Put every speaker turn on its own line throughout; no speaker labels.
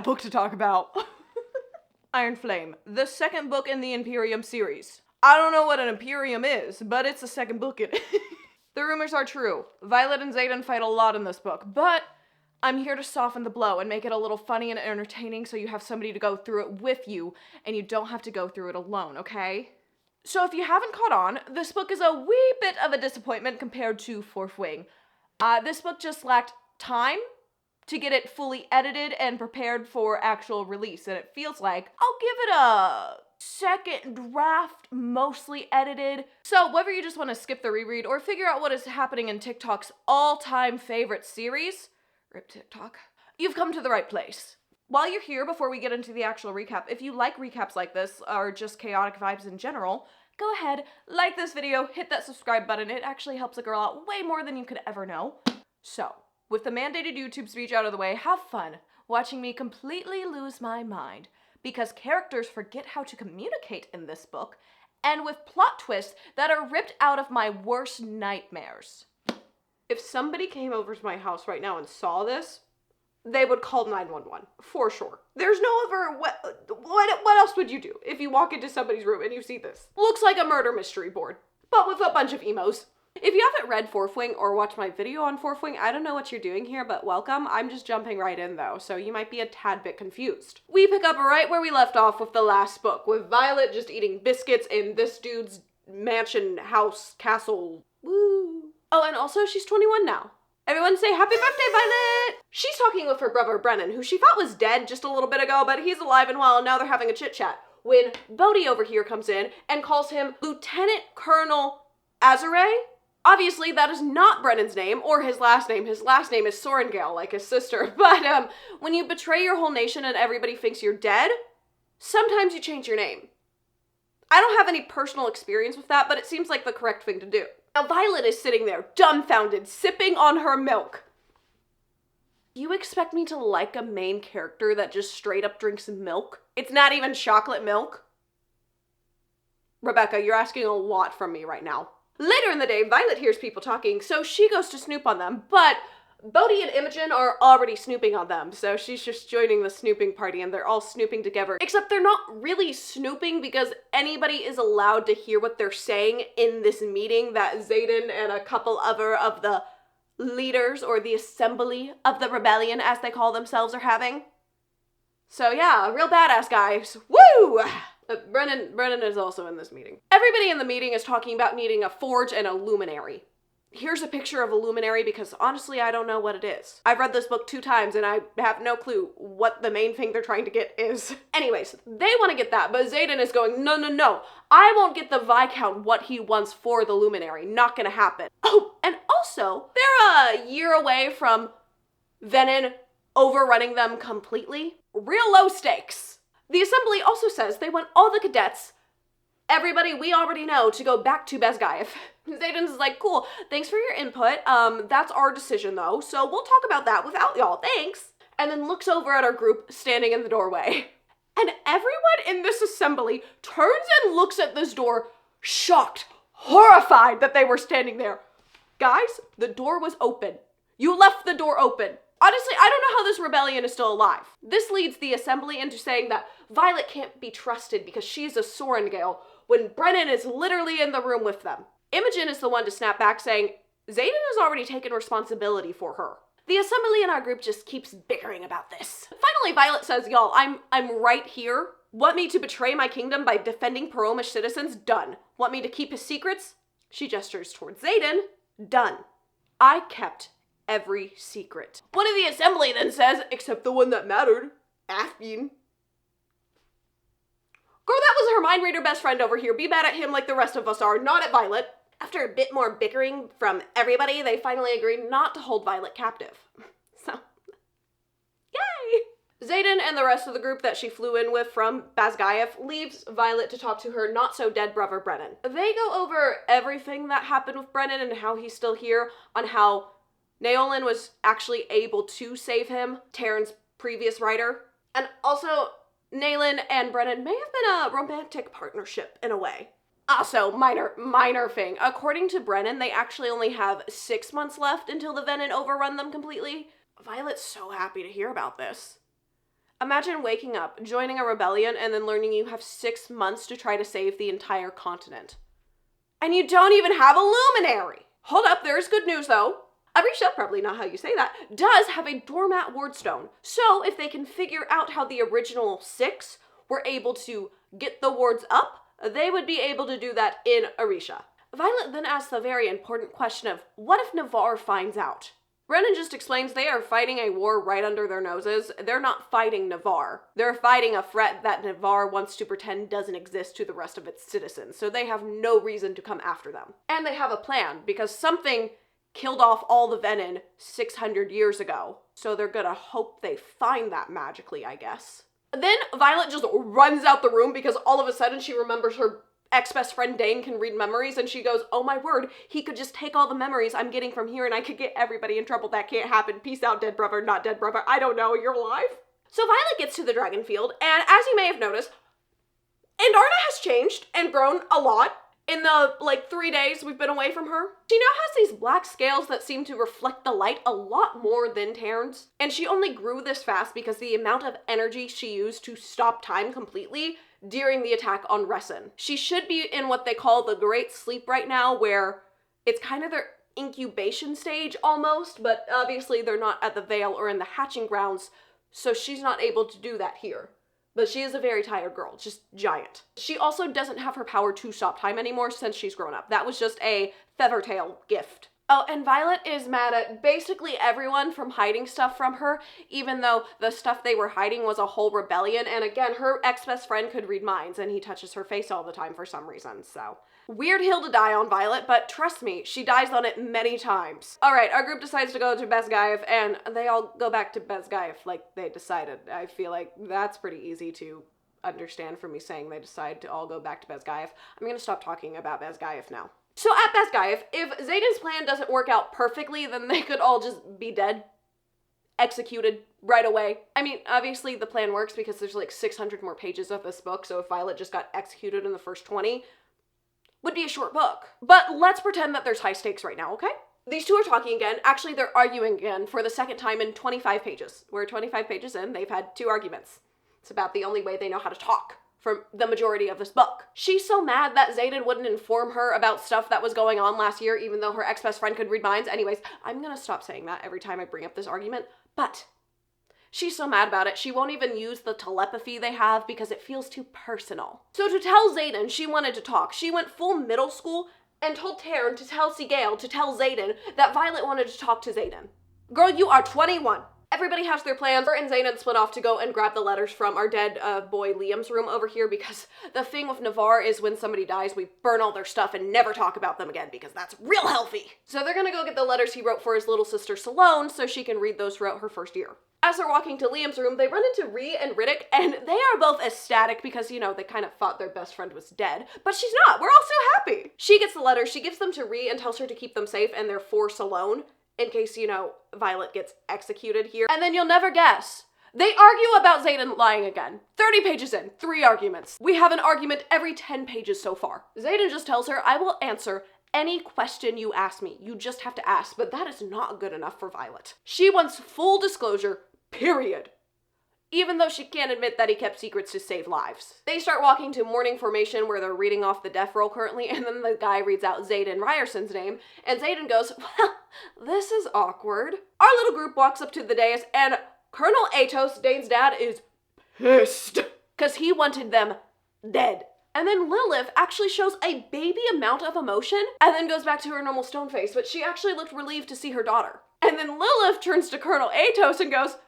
book to talk about. Iron Flame, the second book in the Imperium series. I don't know what an Imperium is, but it's the second book in it. The rumors are true. Violet and Xaden fight a lot in this book, but I'm here to soften the blow and make it a little funny and entertaining so you have somebody to go through it with you and you don't have to go through it alone, okay? So if you haven't caught on, this book is a wee bit of a disappointment compared to Fourth Wing. This book just lacked time to get it fully edited and prepared for actual release, and it feels like I'll give it a second draft, mostly edited. So whether you just want to skip the reread or figure out what is happening in TikTok's all-time favorite series, rip TikTok, you've come to the right place. While you're here, before we get into the actual recap, if you like recaps like this, or just chaotic vibes in general, go ahead, like this video, hit that subscribe button. It actually helps a girl out way more than you could ever know. So, with the mandated YouTube speech out of the way, have fun watching me completely lose my mind, because characters forget how to communicate in this book, and with plot twists that are ripped out of my worst nightmares. If somebody came over to my house right now and saw this, they would call 911, for sure. There's no other, what else would you do if you walk into somebody's room and you see this? Looks like a murder mystery board, but with a bunch of emos. If you haven't read Fourth Wing or watched my video on Fourth Wing, I don't know what you're doing here, but welcome. I'm just jumping right in though, so you might be a tad bit confused. We pick up right where we left off with the last book, with Violet just eating biscuits in this dude's mansion, house, castle, woo. Oh, and also she's 21 now. Everyone say happy birthday, Violet! She's talking with her brother Brennan, who she thought was dead just a little bit ago, but he's alive and well, and now they're having a chit-chat. When Bodhi over here comes in and calls him Lieutenant Colonel Azare. Obviously, that is not Brennan's name, or his last name. His last name is Sorengale, like his sister. But, when you betray your whole nation and everybody thinks you're dead, sometimes you change your name. I don't have any personal experience with that, but it seems like the correct thing to do. Now, Violet is sitting there, dumbfounded, sipping on her milk. You expect me to like a main character that just straight up drinks milk? It's not even chocolate milk? Rebecca, you're asking a lot from me right now. Later in the day, Violet hears people talking, so she goes to snoop on them, but Bodhi and Imogen are already snooping on them, so she's just joining the snooping party, and they're all snooping together. Except they're not really snooping because anybody is allowed to hear what they're saying in this meeting that Xaden and a couple other of the leaders, or the assembly of the rebellion, as they call themselves, are having. So yeah, real badass guys. Woo! Brennan is also in this meeting. Everybody in the meeting is talking about needing a forge and a luminary. Here's a picture of a luminary because honestly, I don't know what it is. I've read this book 2 times and I have no clue what the main thing they're trying to get is. Anyways, they want to get that, but Xaden is going, no. I won't get the Viscount what he wants for the luminary. Not gonna happen. Oh, and also, they're a year away from venin overrunning them completely. Real low stakes. The assembly also says they want all the cadets, everybody we already know, to go back to Basgiath. Xaden's is like, cool, thanks for your input. That's our decision though, so we'll talk about that without y'all, thanks. And then looks over at our group standing in the doorway. And everyone in this assembly turns and looks at this door, shocked, horrified that they were standing there. Guys, the door was open. You left the door open. Honestly, I don't know how this rebellion is still alive. This leads the assembly into saying that Violet can't be trusted because she's a Sorengale when Brennan is literally in the room with them. Imogen is the one to snap back saying, Xaden has already taken responsibility for her. The assembly in our group just keeps bickering about this. Finally, Violet says, y'all, I'm right here. Want me to betray my kingdom by defending Paromish citizens? Done. Want me to keep his secrets? She gestures towards Xaden. Done. I kept every secret. One of the assembly then says, except the one that mattered, Afghan. Girl, that was her mind reader best friend over here. Be mad at him like the rest of us are, not at Violet. After a bit more bickering from everybody, they finally agree not to hold Violet captive. So, yay! Xaden and the rest of the group that she flew in with from Basgiath leaves Violet to talk to her not-so-dead brother Brennan. They go over everything that happened with Brennan and how he's still here, on how Naolin was actually able to save him, Taryn's previous writer. And also, Naolin and Brennan may have been a romantic partnership in a way. Also, minor thing. According to Brennan, they actually only have 6 months left until the venin overrun them completely. Violet's so happy to hear about this. Imagine waking up, joining a rebellion, and then learning you have 6 months to try to save the entire continent. And you don't even have a luminary! Hold up, there's good news though. Arisha, probably not how you say that, does have a doormat wardstone. So if they can figure out how the original 6 were able to get the wards up, they would be able to do that in Arisha. Violet then asks the very important question of, what if Navarre finds out? Brennan just explains they are fighting a war right under their noses. They're not fighting Navarre. They're fighting a threat that Navarre wants to pretend doesn't exist to the rest of its citizens, so they have no reason to come after them. And they have a plan, because something killed off all the venin 600 years ago, so they're gonna hope they find that magically, I guess. Then Violet just runs out the room because all of a sudden she remembers her ex-best friend Dane can read memories, and she goes, oh my word, he could just take all the memories I'm getting from here and I could get everybody in trouble. That can't happen. Peace out, dead brother, not dead brother. I don't know, you're alive? So Violet gets to the dragon field, and as you may have noticed, Andarna has changed and grown a lot in the, 3 days we've been away from her. She now has these black scales that seem to reflect the light a lot more than Terran's, and she only grew this fast because the amount of energy she used to stop time completely during the attack on Ressin. She should be in what they call the Great Sleep right now, where it's kind of their incubation stage almost, but obviously they're not at the Vale or in the hatching grounds, so she's not able to do that here. But she is a very tired girl, just giant. She also doesn't have her power to stop time anymore since she's grown up. That was just a Feathertail gift. Oh, and Violet is mad at basically everyone from hiding stuff from her, even though the stuff they were hiding was a whole rebellion, and again, her ex-best friend could read minds, and he touches her face all the time for some reason, so. Weird hill to die on, Violet, but trust me, she dies on it many times. Alright, our group decides to go to Basgiath, and they all go back to Basgiath like they decided. I feel like that's pretty easy to understand from me saying they decide to all go back to Basgiath. I'm gonna stop talking about Basgiath now. So at Basgiath, if Xaden's plan doesn't work out perfectly, then they could all just be dead. Executed right away. I mean, obviously the plan works because there's 600 more pages of this book, so if Violet just got executed in the first 20, would be a short book. But let's pretend that there's high stakes right now, okay? These two are talking again. Actually, they're arguing again for the second time in 25 pages. We're 25 pages in, they've had 2 arguments. It's about the only way they know how to talk for the majority of this book. She's so mad that Xaden wouldn't inform her about stuff that was going on last year, even though her ex-best friend could read minds. Anyways, I'm gonna stop saying that every time I bring up this argument, but she's so mad about it, she won't even use the telepathy they have because it feels too personal. So to tell Xaden she wanted to talk, she went full middle school and told Terran to tell Sigale to tell Xaden that Violet wanted to talk to Xaden. Girl, you are 21. Everybody has their plans. Her and Xaden split off to go and grab the letters from our dead boy Liam's room over here, because the thing with Navarre is when somebody dies, we burn all their stuff and never talk about them again, because that's real healthy. So they're gonna go get the letters he wrote for his little sister Salone so she can read those throughout her first year. As they're walking to Liam's room, they run into Rhea and Riddick, and they are both ecstatic because, you know, they kind of thought their best friend was dead, but she's not. We're all so happy. She gets the letters, she gives them to Rhea and tells her to keep them safe, and they're for Salone, in case, you know, Violet gets executed here. And then you'll never guess. They argue about Xaden lying again. 30 pages in, 3 arguments. We have an argument every 10 pages so far. Xaden just tells her, I will answer any question you ask me. You just have to ask, but that is not good enough for Violet. She wants full disclosure, period. Even though she can't admit that he kept secrets to save lives. They start walking to morning formation where they're reading off the death roll currently, and then the guy reads out Xaden Ryerson's name, and Xaden goes, well, this is awkward. Our little group walks up to the dais, and Colonel Atos, Dane's dad, is pissed, because he wanted them dead. And then Lilith actually shows a baby amount of emotion, and then goes back to her normal stone face, but she actually looked relieved to see her daughter. And then Lilith turns to Colonel Atos and goes,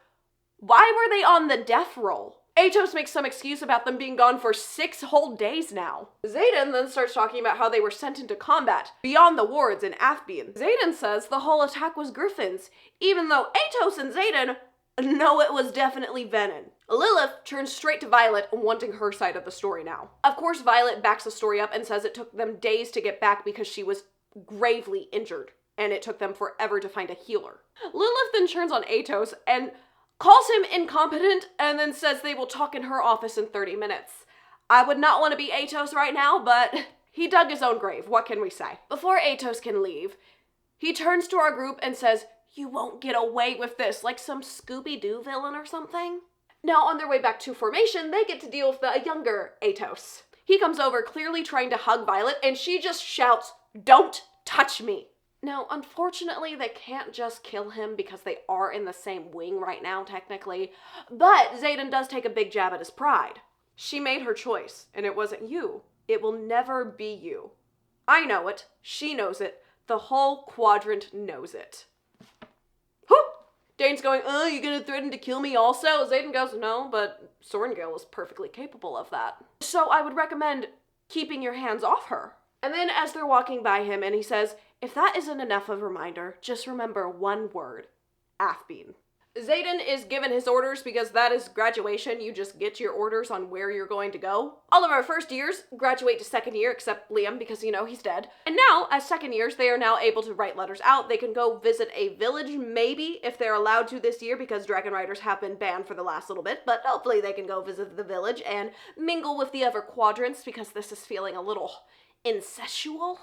why were they on the death roll? Atos makes some excuse about them being gone for 6 whole days now. Xaden then starts talking about how they were sent into combat beyond the wards in Athbean. Xaden says the whole attack was Griffin's, even though Atos and Xaden know it was definitely venin. Lilith turns straight to Violet, wanting her side of the story now. Of course, Violet backs the story up and says it took them days to get back because she was gravely injured, and it took them forever to find a healer. Lilith then turns on Atos and calls him incompetent, and then says they will talk in her office in 30 minutes. I would not want to be Atos right now, but he dug his own grave. What can we say? Before Atos can leave, he turns to our group and says, you won't get away with this, like some Scooby-Doo villain or something.
Now, on their way back to formation, they get to deal with the younger Atos. He comes over, clearly trying to hug Violet, and she just shouts, "Don't touch me!" Now, unfortunately, they can't just kill him because they are in the same wing right now, technically, but Xaden does take a big jab at his pride. She made her choice, and it wasn't you. It will never be you. I know it. She knows it. The whole quadrant knows it. Whoop! Dane's going, you gonna threaten to kill me also? Xaden goes, no, but Sorengale is perfectly capable of that. So I would recommend keeping your hands off her. And then as they're walking by him, and he says, if that isn't enough of a reminder, just remember one word. Athbean. Xaden is given his orders because that is graduation. You just get your orders on where you're going to go. All of our first years graduate to second year, except Liam, because, you know, he's dead. And now, as second years, they are now able to write letters out. They can go visit a village, maybe, if they're allowed to this year, because Dragon Riders have been banned for the last little bit, but hopefully they can go visit the village and mingle with the other quadrants, because this is feeling a little incestual?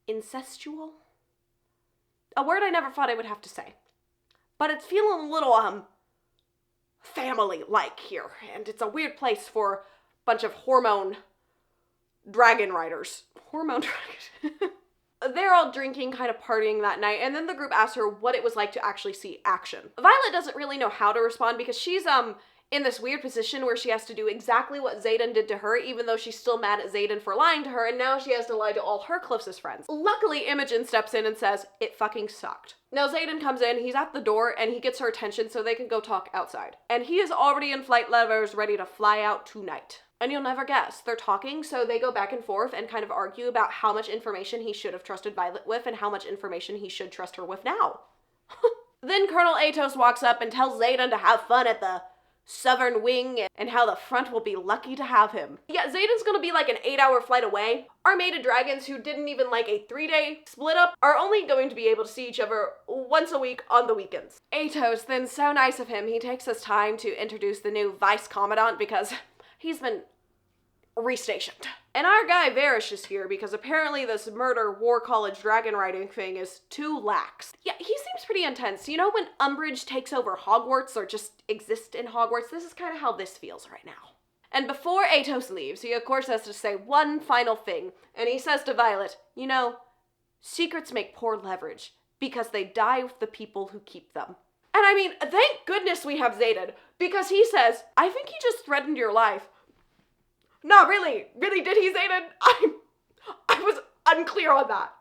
Incestual? A word I never thought I would have to say. But it's feeling a little, family-like here, and it's a weird place for a bunch of hormone dragon riders. Hormone dragon. They're all drinking, kind of partying that night, and then the group asks her what it was like to actually see action. Violet doesn't really know how to respond because she's, in this weird position where she has to do exactly what Xaden did to her, even though she's still mad at Xaden for lying to her, and now she has to lie to all her closest friends. Luckily, Imogen steps in and says, it fucking sucked. Now Xaden comes in, he's at the door, and he gets her attention so they can go talk outside. And he is already in flight levers, ready to fly out tonight. And you'll never guess, they're talking, so they go back and forth and kind of argue about how much information he should have trusted Violet with and how much information he should trust her with now. Then Colonel Atos walks up and tells Xaden to have fun at the Southern Wing and how the front will be lucky to have him. Yeah, Xaden's gonna be like an 8-hour flight away. Our mated dragons who didn't even like a 3-day split up are only going to be able to see each other once a week on the weekends. Atos, then so nice of him, he takes his time to introduce the new Vice Commandant because he's been restationed. And our guy Varish is here because apparently this murder war college dragon riding thing is too lax. Yeah, he seems pretty intense. You know when Umbridge takes over Hogwarts or just exists in Hogwarts? This is kind of how this feels right now. And before Atos leaves, he of course has to say one final thing, and he says to Violet, you know, secrets make poor leverage because they die with the people who keep them. And I mean, thank goodness we have Xaden, because he says, I think he just threatened your life. No, really did he, Xaden? I was unclear on that.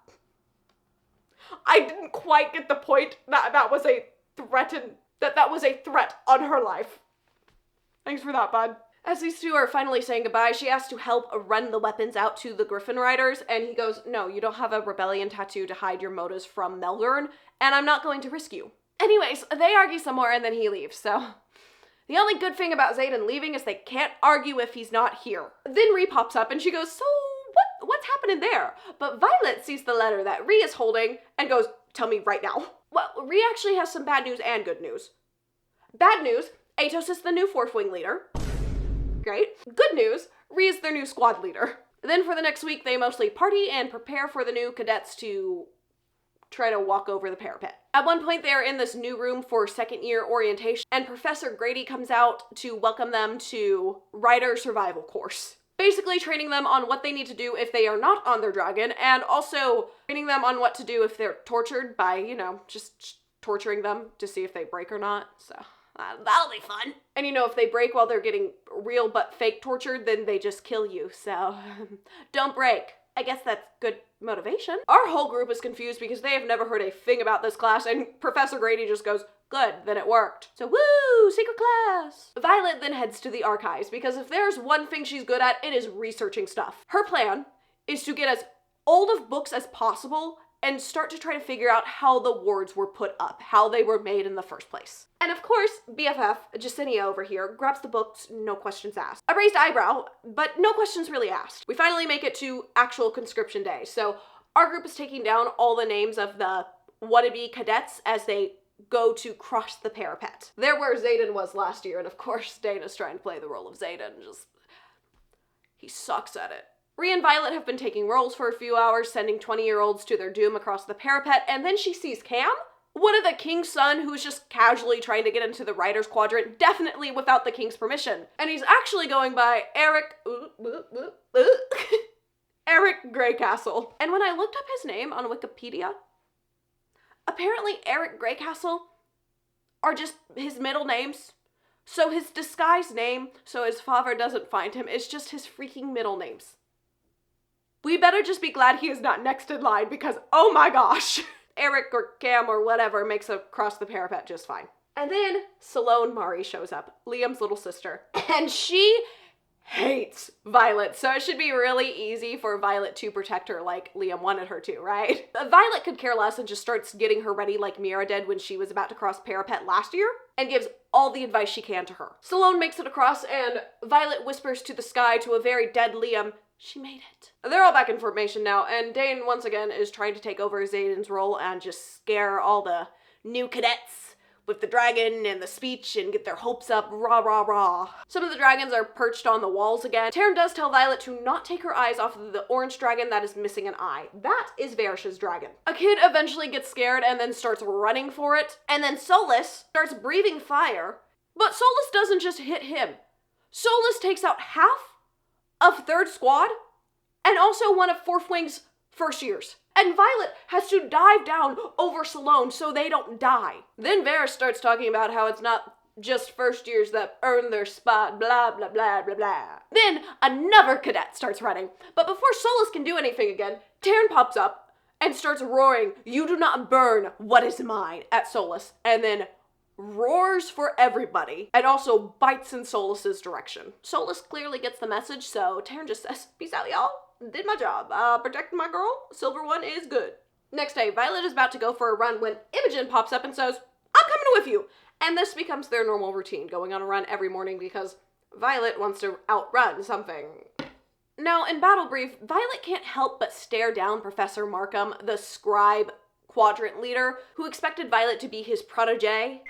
I didn't quite get the point that was a that was a threat on her life. Thanks for that, bud. As these two are finally saying goodbye, she asks to help run the weapons out to the Griffin riders, and he goes, no, you don't have a rebellion tattoo to hide your motives from Melbourne, and I'm not going to risk you. Anyways, they argue some more and then he leaves, so the only good thing about Xaden leaving is they can't argue if he's not here. Then Rhea pops up and she goes, so what's happening there? But Violet sees the letter that Rhea is holding and goes, tell me right now. Well, Rhea actually has some bad news and good news. Bad news, Atos is the new 4th Wing leader. Great. Good news, Rhea's their new squad leader. Then for the next week, they mostly party and prepare for the new cadets to try to walk over the parapet. At one point, they're in this new room for second year orientation, and Professor Grady comes out to welcome them to Rider Survival Course. Basically training them on what they need to do if they are not on their dragon, and also training them on what to do if they're tortured by, you know, just torturing them to see if they break or not, so that'll be fun. And you know, if they break while they're getting real but fake tortured, then they just kill you, so don't break. I guess that's good motivation. Our whole group is confused because they have never heard a thing about this class, and Professor Grady just goes, good, then it worked. So woo, secret class. Violet then heads to the archives because if there's one thing she's good at, it is researching stuff. Her plan is to get as old of books as possible and start to try to figure out how the wards were put up, how they were made in the first place. And of course, BFF, Jacinia over here, grabs the books, no questions asked. A raised eyebrow, but no questions really asked. We finally make it to actual conscription day, so our group is taking down all the names of the wannabe cadets as they go to cross the parapet. They're where Xaden was last year, and of course Dana's trying to play the role of Xaden, he sucks at it. Rhea and Violet have been taking roles for a few hours, sending 20-year-olds to their doom across the parapet, and then she sees Cam, One of the king's son who's just casually trying to get into the writer's quadrant, definitely without the king's permission. And he's actually going by Eric Greycastle. And when I looked up his name on Wikipedia, apparently Eric Greycastle are just his middle names. So his disguised name, so his father doesn't find him, is just his freaking middle names. We better just be glad he is not next in line because, oh my gosh. Eric or Cam or whatever makes it across the parapet just fine. And then Salone Mari shows up, Liam's little sister, and she hates Violet, so it should be really easy for Violet to protect her like Liam wanted her to, right? Violet could care less and just starts getting her ready like Mira did when she was about to cross parapet last year, and gives all the advice she can to her. Salone makes it across, and Violet whispers to the sky to a very dead Liam, she made it. They're all back in formation now, and Dane once again is trying to take over Xaden's role and just scare all the new cadets with the dragon and the speech and get their hopes up, rah rah rah. Some of the dragons are perched on the walls again. Taryn does tell Violet to not take her eyes off of the orange dragon that is missing an eye. That is Varish's dragon. A kid eventually gets scared and then starts running for it, and then Solus starts breathing fire, but Solus doesn't just hit him. Solus takes out half of third squad, and also one of Fourth Wing's first years. And Violet has to dive down over Salone so they don't die. Then Varys starts talking about how it's not just first years that earn their spot, blah, blah, blah, blah, blah. Then another cadet starts running. But before Solus can do anything again, Taryn pops up and starts roaring, "You do not burn what is mine," at Solus. And then roars for everybody, and also bites in Solus's direction. Solus clearly gets the message, so Taryn just says, "Peace out, y'all. Did my job. Protecting my girl. Silver one is good." Next day, Violet is about to go for a run when Imogen pops up and says, "I'm coming with you." And this becomes their normal routine, going on a run every morning because Violet wants to outrun something. Now, in Battle Brief, Violet can't help but stare down Professor Markham, the scribe quadrant leader, who expected Violet to be his protege,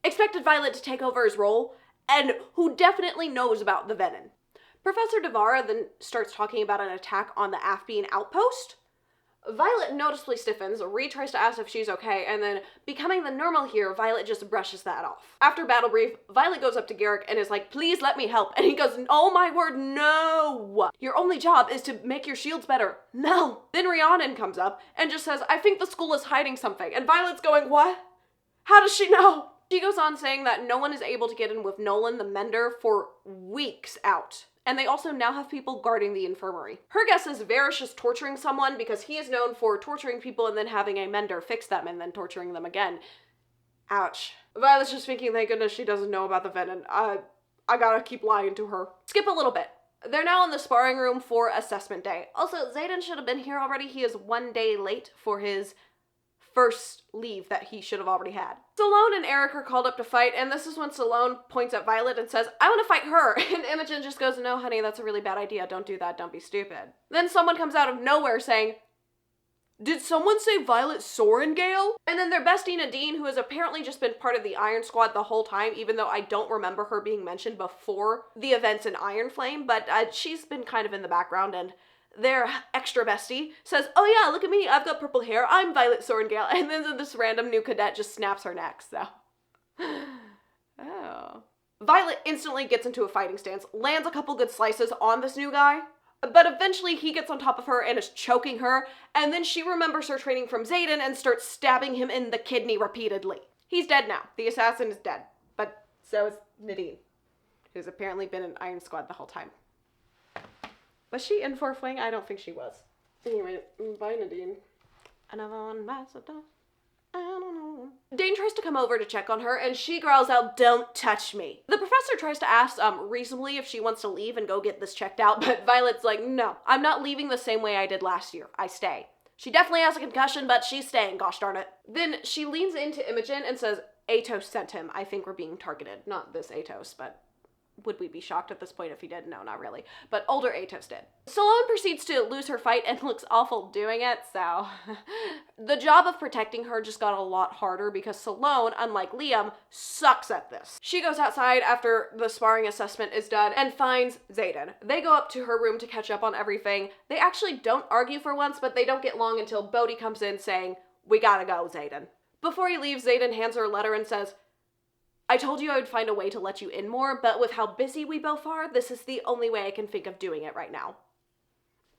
expected Violet to take over his role, and who definitely knows about the venin. Professor Devara then starts talking about an attack on the Afbean outpost. Violet noticeably stiffens, Ree tries to ask if she's okay, and then, becoming the normal here, Violet just brushes that off. After Battle Brief, Violet goes up to Garrick and is like, "Please let me help," and he goes, "Oh my word, no! Your only job is to make your shields better. No!" Then Rhiannon comes up and just says, "I think the school is hiding something," and Violet's going, "What? How does she know?" She goes on saying that no one is able to get in with Nolan the Mender for weeks out. And they also now have people guarding the infirmary. Her guess is Varys is torturing someone because he is known for torturing people and then having a Mender fix them and then torturing them again. Ouch. Violet's just thinking, thank goodness she doesn't know about the venin. I gotta keep lying to her. Skip a little bit. They're now in the sparring room for assessment day. Also, Xaden should have been here already. He is 1 day late for his first leave that he should have already had. Salone and Eric are called up to fight, and this is when Salone points at Violet and says, "I want to fight her," and Imogen just goes, "No, honey, that's a really bad idea. Don't do that. Don't be stupid." Then someone comes out of nowhere saying, "Did someone say Violet Sorengale?" And then their bestie Nadine, who has apparently just been part of the Iron Squad the whole time, even though I don't remember her being mentioned before the events in Iron Flame, but she's been kind of in the background, and their extra bestie says, "Oh yeah, look at me, I've got purple hair, I'm Violet Sorengale," and then this random new cadet just snaps her neck, so. Oh. Violet instantly gets into a fighting stance, lands a couple good slices on this new guy, but eventually he gets on top of her and is choking her, and then she remembers her training from Xaden and starts stabbing him in the kidney repeatedly. He's dead now. The assassin is dead, but so is Nadine, who's apparently been in Iron Squad the whole time. Was she in Fourth Wing? I don't think she was. Anyway, bye Nadine. Another one bites the dust. I don't know. Dane tries to come over to check on her, and she growls out, "Don't touch me." The professor tries to ask, reasonably if she wants to leave and go get this checked out, but Violet's like, "No, I'm not leaving the same way I did last year. I stay." She definitely has a concussion, but she's staying, gosh darn it. Then she leans into Imogen and says, "Atos sent him. I think we're being targeted." Not this Atos, but would we be shocked at this point if he did? No, not really. But older Atos did. Salone proceeds to lose her fight and looks awful doing it, so... The job of protecting her just got a lot harder because Salone, unlike Liam, sucks at this. She goes outside after the sparring assessment is done and finds Xaden. They go up to her room to catch up on everything. They actually don't argue for once, but they don't get long until Bodhi comes in saying, "We gotta go, Xaden." Before he leaves, Xaden hands her a letter and says, "I told you I would find a way to let you in more, but with how busy we both are, this is the only way I can think of doing it right now."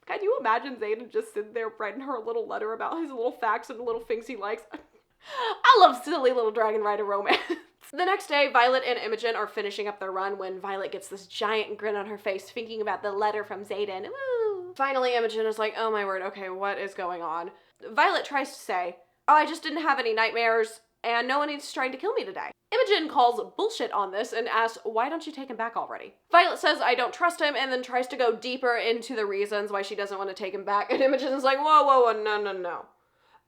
Can you imagine Xaden just sitting there writing her a little letter about his little facts and little things he likes? I love silly little Dragon Rider romance. The next day, Violet and Imogen are finishing up their run when Violet gets this giant grin on her face thinking about the letter from Xaden. Woo! Finally, Imogen is like, "Oh my word, okay, what is going on?" Violet tries to say, "Oh, I just didn't have any nightmares, and no one is trying to kill me today." Imogen calls bullshit on this and asks, "Why don't you take him back already?" Violet says, "I don't trust him," and then tries to go deeper into the reasons why she doesn't want to take him back, and Imogen's like, whoa, no.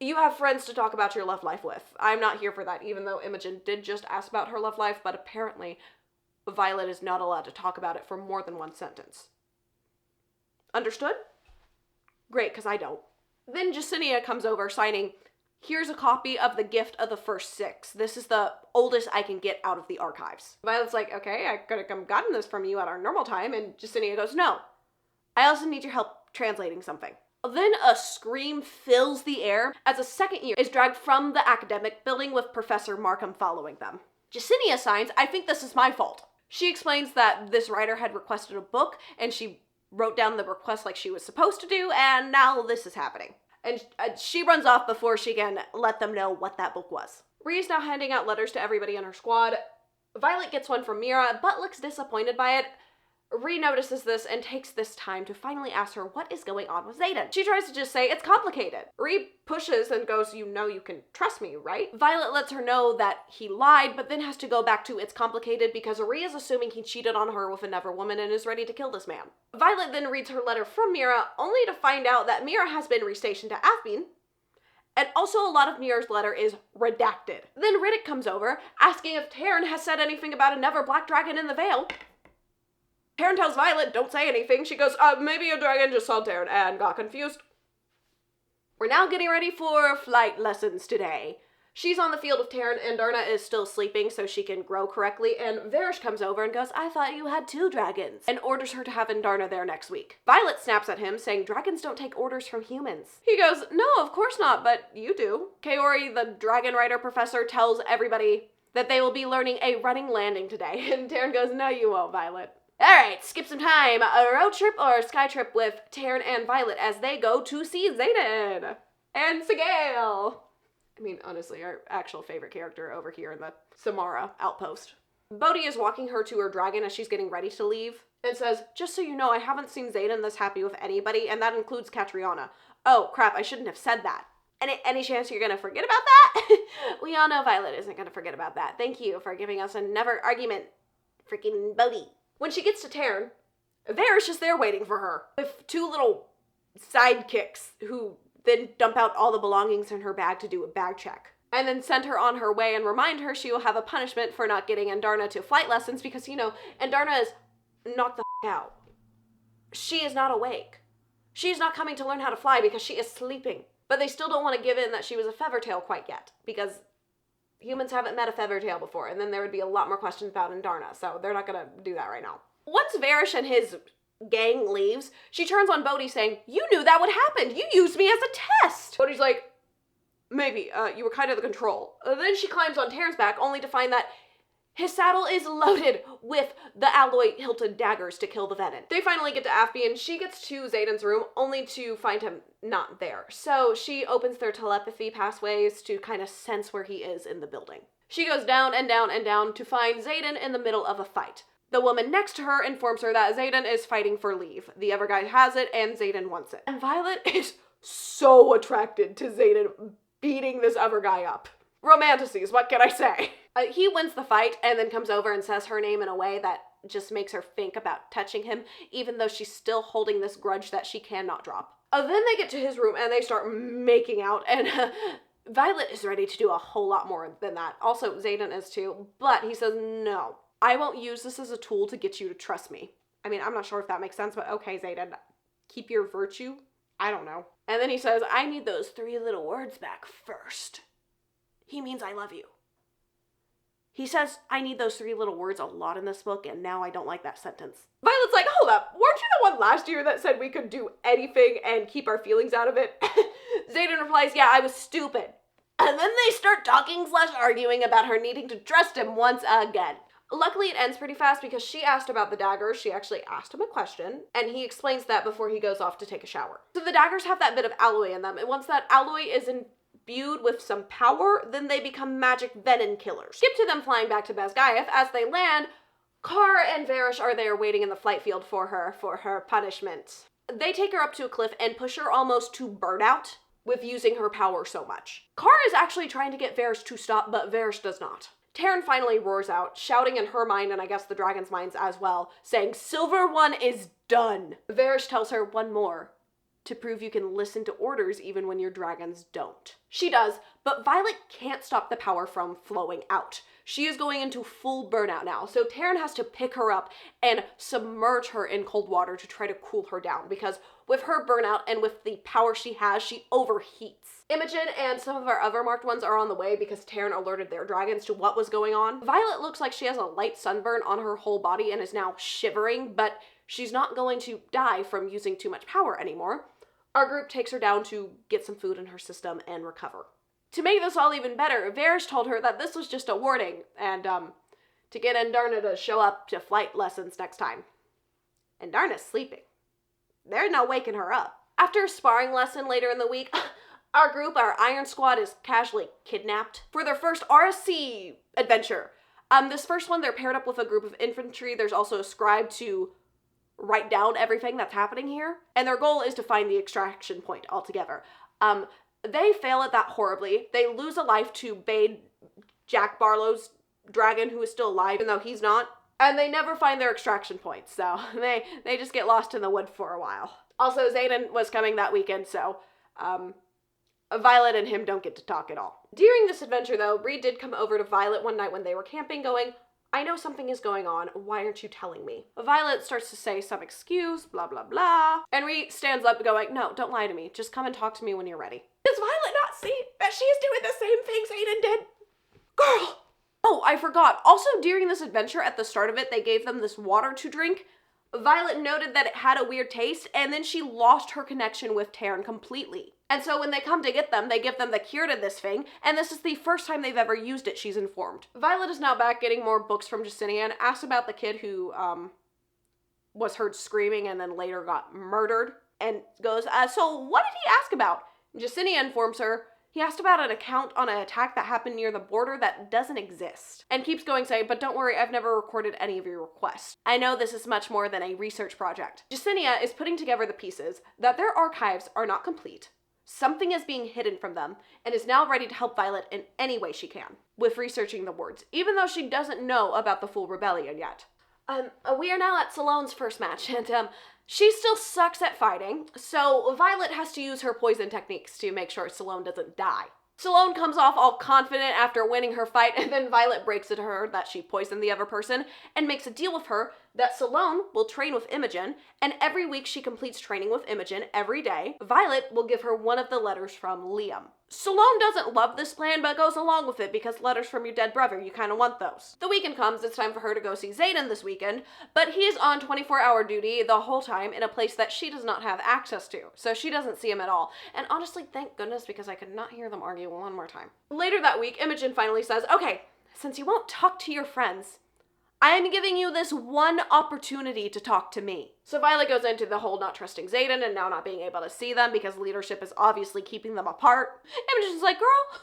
You have friends to talk about your love life with. I'm not here for that, even though Imogen did just ask about her love life, but apparently Violet is not allowed to talk about it for more than one sentence. Understood? Great, because I don't. Then Jacinia comes over signing, "Here's a copy of the Gift of the First Six. This is the oldest I can get out of the archives." Violet's like, "Okay, I could have gotten this from you at our normal time," and Jacinia goes, "No. I also need your help translating something." Then a scream fills the air as a second year is dragged from the academic building with Professor Markham following them. Jacinia signs, "I think this is my fault." She explains that this writer had requested a book, and she wrote down the request like she was supposed to do, and now this is happening. And she runs off before she can let them know what that book was. Rhea's now handing out letters to everybody in her squad. Violet gets one from Mira, but looks disappointed by it. Rhea notices this and takes this time to finally ask her what is going on with Xaden. She tries to just say, "It's complicated." Rhea pushes and goes, "You know you can trust me, right?" Violet lets her know that he lied, but then has to go back to "it's complicated" because Rhea is assuming he cheated on her with another woman and is ready to kill this man. Violet then reads her letter from Mira, only to find out that Mira has been restationed to Athbeen, and also a lot of Mira's letter is redacted. Then Riddick comes over, asking if Taryn has said anything about another black dragon in the Vale. Taryn tells Violet, "Don't say anything." She goes, "Maybe a dragon just saw Taryn and got confused." We're now getting ready for flight lessons today. She's on the field with Taryn, and Andarna is still sleeping so she can grow correctly, and Varish comes over and goes, "I thought you had 2 dragons," and orders her to have Andarna there next week. Violet snaps at him, saying dragons don't take orders from humans. He goes, "No, of course not, but you do." Kaori, the Dragon Rider professor, tells everybody that they will be learning a running landing today, and Taryn goes, "No, you won't, Violet." Alright, skip some time. A road trip or a sky trip with Taryn and Violet as they go to see Xaden and Sigale. I mean, honestly, our actual favorite character over here in the Samara outpost. Bodhi is walking her to her dragon as she's getting ready to leave and says, "Just so you know, I haven't seen Xaden this happy with anybody, and that includes Catriona." Oh, crap, I shouldn't have said that. Any chance you're gonna forget about that? We all know Violet isn't gonna forget about that. Thank you for giving us another argument, freaking Bodhi. When she gets to Taryn, Varish is there waiting for her, with 2 little sidekicks who then dump out all the belongings in her bag to do a bag check, and then send her on her way and remind her she will have a punishment for not getting Andarna to flight lessons because, you know, Andarna is knocked the out. She is not awake. She is not coming to learn how to fly because she is sleeping. But they still don't want to give in that she was a Feathertail quite yet, because humans haven't met a Feathertail before, and then there would be a lot more questions about Andarna, so they're not gonna do that right now. Once Varish and his gang leaves, she turns on Bodhi saying, "You knew that would happen! You used me as a test!" Bodhi's like, "Maybe, you were kind of the control." Then she climbs on Taryn's back, only to find that his saddle is loaded with the alloy-hilted daggers to kill the venin. They finally get to Athbeen, and she gets to Xaden's room, only to find him not there. So she opens their telepathy pathways to kind of sense where he is in the building. She goes down and down and down to find Xaden in the middle of a fight. The woman next to her informs her that Xaden is fighting for leave. The other guy has it, and Xaden wants it. And Violet is so attracted to Xaden beating this other guy up. Romanticies, what can I say? He wins the fight and then comes over and says her name in a way that just makes her think about touching him, even though she's still holding this grudge that she cannot drop. Then they get to his room and they start making out, and Violet is ready to do a whole lot more than that. Also, Xaden is too, but he says no. I won't use this as a tool to get you to trust me. I mean, I'm not sure if that makes sense, but okay, Xaden, keep your virtue. I don't know. And then he says, I need those 3 little words back first. He means I love you. He says, I need those 3 little words a lot in this book, and now I don't like that sentence. Violet's like, hold up, weren't you the one last year that said we could do anything and keep our feelings out of it? Xaden replies, yeah, I was stupid. And then they start talking/arguing about her needing to trust him once again. Luckily, it ends pretty fast because she asked about the daggers. She actually asked him a question, and he explains that before he goes off to take a shower. So the daggers have that bit of alloy in them, and once that alloy is imbued with some power, then they become magic venin killers. Skip to them flying back to Basgiath. As they land, Kara and Varish are there waiting in the flight field for her punishment. They take her up to a cliff and push her almost to burnout with using her power so much. Kara is actually trying to get Varish to stop, but Varish does not. Taryn finally roars out, shouting in her mind, and I guess the dragon's minds as well, saying, Silver One is done. Varish tells her one more, to prove you can listen to orders even when your dragons don't. She does, but Violet can't stop the power from flowing out. She is going into full burnout now, so Taryn has to pick her up and submerge her in cold water to try to cool her down, because with her burnout and with the power she has, she overheats. Imogen and some of our other marked ones are on the way because Taryn alerted their dragons to what was going on. Violet looks like she has a light sunburn on her whole body and is now shivering, but she's not going to die from using too much power anymore. Our group takes her down to get some food in her system and recover. To make this all even better, Varish told her that this was just a warning and, to get Andarna to show up to flight lessons next time. Andarna's sleeping. There's no waking her up. After a sparring lesson later in the week, our group, our Iron Squad, is casually kidnapped for their first RSC adventure. This first one, they're paired up with a group of infantry. There's also a scribe to write down everything that's happening here. And their goal is to find the extraction point altogether. They fail at that horribly. They lose a life to Bade, Jack Barlow's dragon, who is still alive, even though he's not. And they never find their extraction point, so they just get lost in the wood for a while. Also, Xaden was coming that weekend, so Violet and him don't get to talk at all. During this adventure, though, Reed did come over to Violet one night when they were camping, going, I know something is going on. Why aren't you telling me? Violet starts to say some excuse, blah, blah, blah. And Reed stands up going, no, don't lie to me. Just come and talk to me when you're ready. Does Violet not see that she is doing the same thing Xaden did? Girl! Oh, I forgot. Also, during this adventure, at the start of it, they gave them this water to drink. Violet noted that it had a weird taste, and then she lost her connection with Taryn completely. And so when they come to get them, they give them the cure to this thing, and this is the first time they've ever used it, she's informed. Violet is now back getting more books from Justinian, asks about the kid who, was heard screaming and then later got murdered, and goes, so what did he ask about? Justinian informs her, he asked about an account on an attack that happened near the border that doesn't exist. And keeps going saying, but don't worry, I've never recorded any of your requests. I know this is much more than a research project. Justinia is putting together the pieces that their archives are not complete. Something is being hidden from them and is now ready to help Violet in any way she can with researching the words, even though she doesn't know about the full rebellion yet. We are now at Salone's first match, and, she still sucks at fighting, so Violet has to use her poison techniques to make sure Salone doesn't die. Salone comes off all confident after winning her fight, and then Violet breaks it to her that she poisoned the other person, and makes a deal with her that Salone will train with Imogen, and every week she completes training with Imogen every day. Violet will give her one of the letters from Liam. Salone doesn't love this plan, but goes along with it because letters from your dead brother, you kind of want those. The weekend comes, it's time for her to go see Xaden this weekend, but he is on 24-hour duty the whole time in a place that she does not have access to, so she doesn't see him at all. And honestly, thank goodness, because I could not hear them argue one more time. Later that week, Imogen finally says, okay, since you won't talk to your friends, I am giving you this one opportunity to talk to me. So Violet goes into the whole not trusting Xaden and now not being able to see them because leadership is obviously keeping them apart. Imogen's like, girl,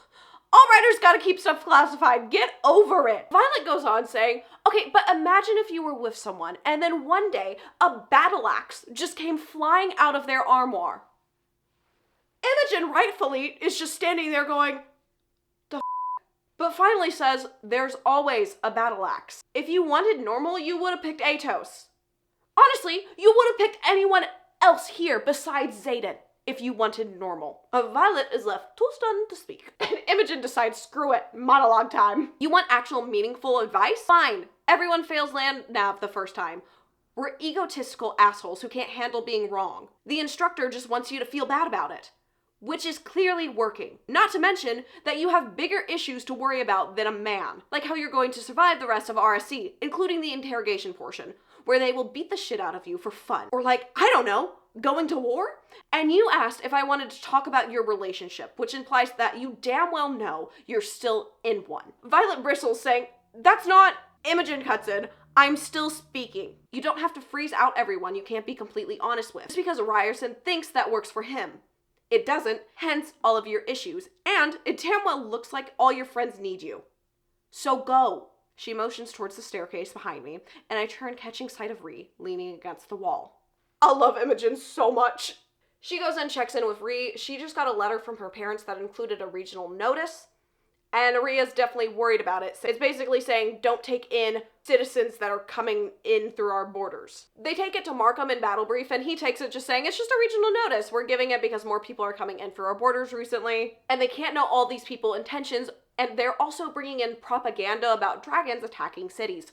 all writers gotta keep stuff classified. Get over it. Violet goes on saying, okay, but imagine if you were with someone and then one day a battle axe just came flying out of their armoire. Imogen rightfully is just standing there going, but finally says, there's always a battle axe. If you wanted normal, you would have picked Atos. Honestly, you would have picked anyone else here besides Xaden if you wanted normal. Violet is left too stunned to speak. And Imogen decides, screw it, monologue time. You want actual meaningful advice? Fine. Everyone fails land nav the first time. We're egotistical assholes who can't handle being wrong. The instructor just wants you to feel bad about it, which is clearly working. Not to mention that you have bigger issues to worry about than a man, like how you're going to survive the rest of RSC, including the interrogation portion, where they will beat the shit out of you for fun. Or like, I don't know, going to war? And you asked if I wanted to talk about your relationship, which implies that you damn well know you're still in one. Violet bristles, saying, that's not... Imogen cuts in, I'm still speaking. You don't have to freeze out everyone you can't be completely honest with. Just because Ryerson thinks that works for him. It doesn't, hence all of your issues, and it damn well looks like all your friends need you. So go. She motions towards the staircase behind me, and I turn, catching sight of Ree leaning against the wall. I love Imogen so much. She goes and checks in with Ree. She just got a letter from her parents that included a regional notice, and Rhea's definitely worried about it. It's basically saying, don't take in citizens that are coming in through our borders. They take it to Markham in Battle Brief, and he takes it just saying, it's just a regional notice. We're giving it because more people are coming in through our borders recently, and they can't know all these people's intentions, and they're also bringing in propaganda about dragons attacking cities.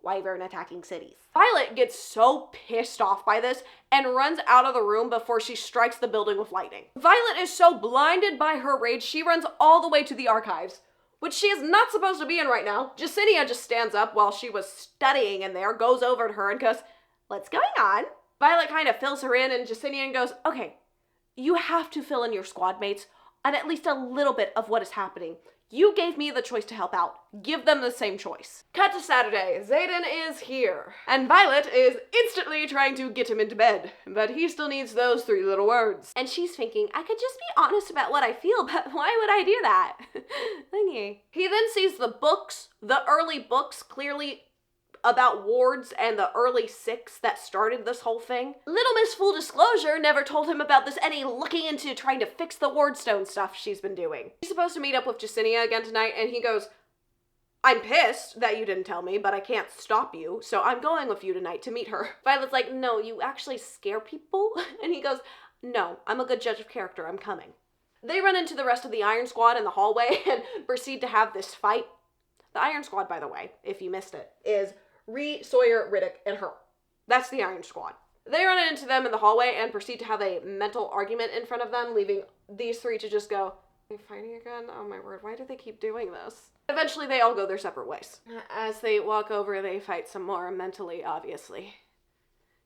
Wyvern attacking cities. Violet gets so pissed off by this and runs out of the room before she strikes the building with lightning. Violet is so blinded by her rage, she runs all the way to the archives, which she is not supposed to be in right now. Jacinia just stands up while she was studying in there, goes over to her and goes, what's going on? Violet kind of fills her in, and Jacinia goes, okay, you have to fill in your squad mates on at least a little bit of what is happening. You gave me the choice to help out. Give them the same choice. Cut to Saturday. Xaden is here. And Violet is instantly trying to get him into bed. But he still needs those 3 little words. And she's thinking, I could just be honest about what I feel, but why would I do that? Thingy. He then sees the books, the early books, clearly about wards and the early 6 that started this whole thing. Little Miss Full Disclosure never told him about this any looking into trying to fix the wardstone stuff she's been doing. He's supposed to meet up with Jacinia again tonight, and he goes, I'm pissed that you didn't tell me, but I can't stop you, so I'm going with you tonight to meet her. Violet's like, no, you actually scare people? And he goes, no, I'm a good judge of character, I'm coming. They run into the rest of the Iron Squad in the hallway and proceed to have this fight. The Iron Squad, by the way, if you missed it, is Ree, Sawyer, Riddick, and her. That's the Iron Squad. They run into them in the hallway and proceed to have a mental argument in front of them, leaving these 3 to just go, are they fighting again? Oh my word, why do they keep doing this? Eventually, they all go their separate ways. As they walk over, they fight some more mentally, obviously.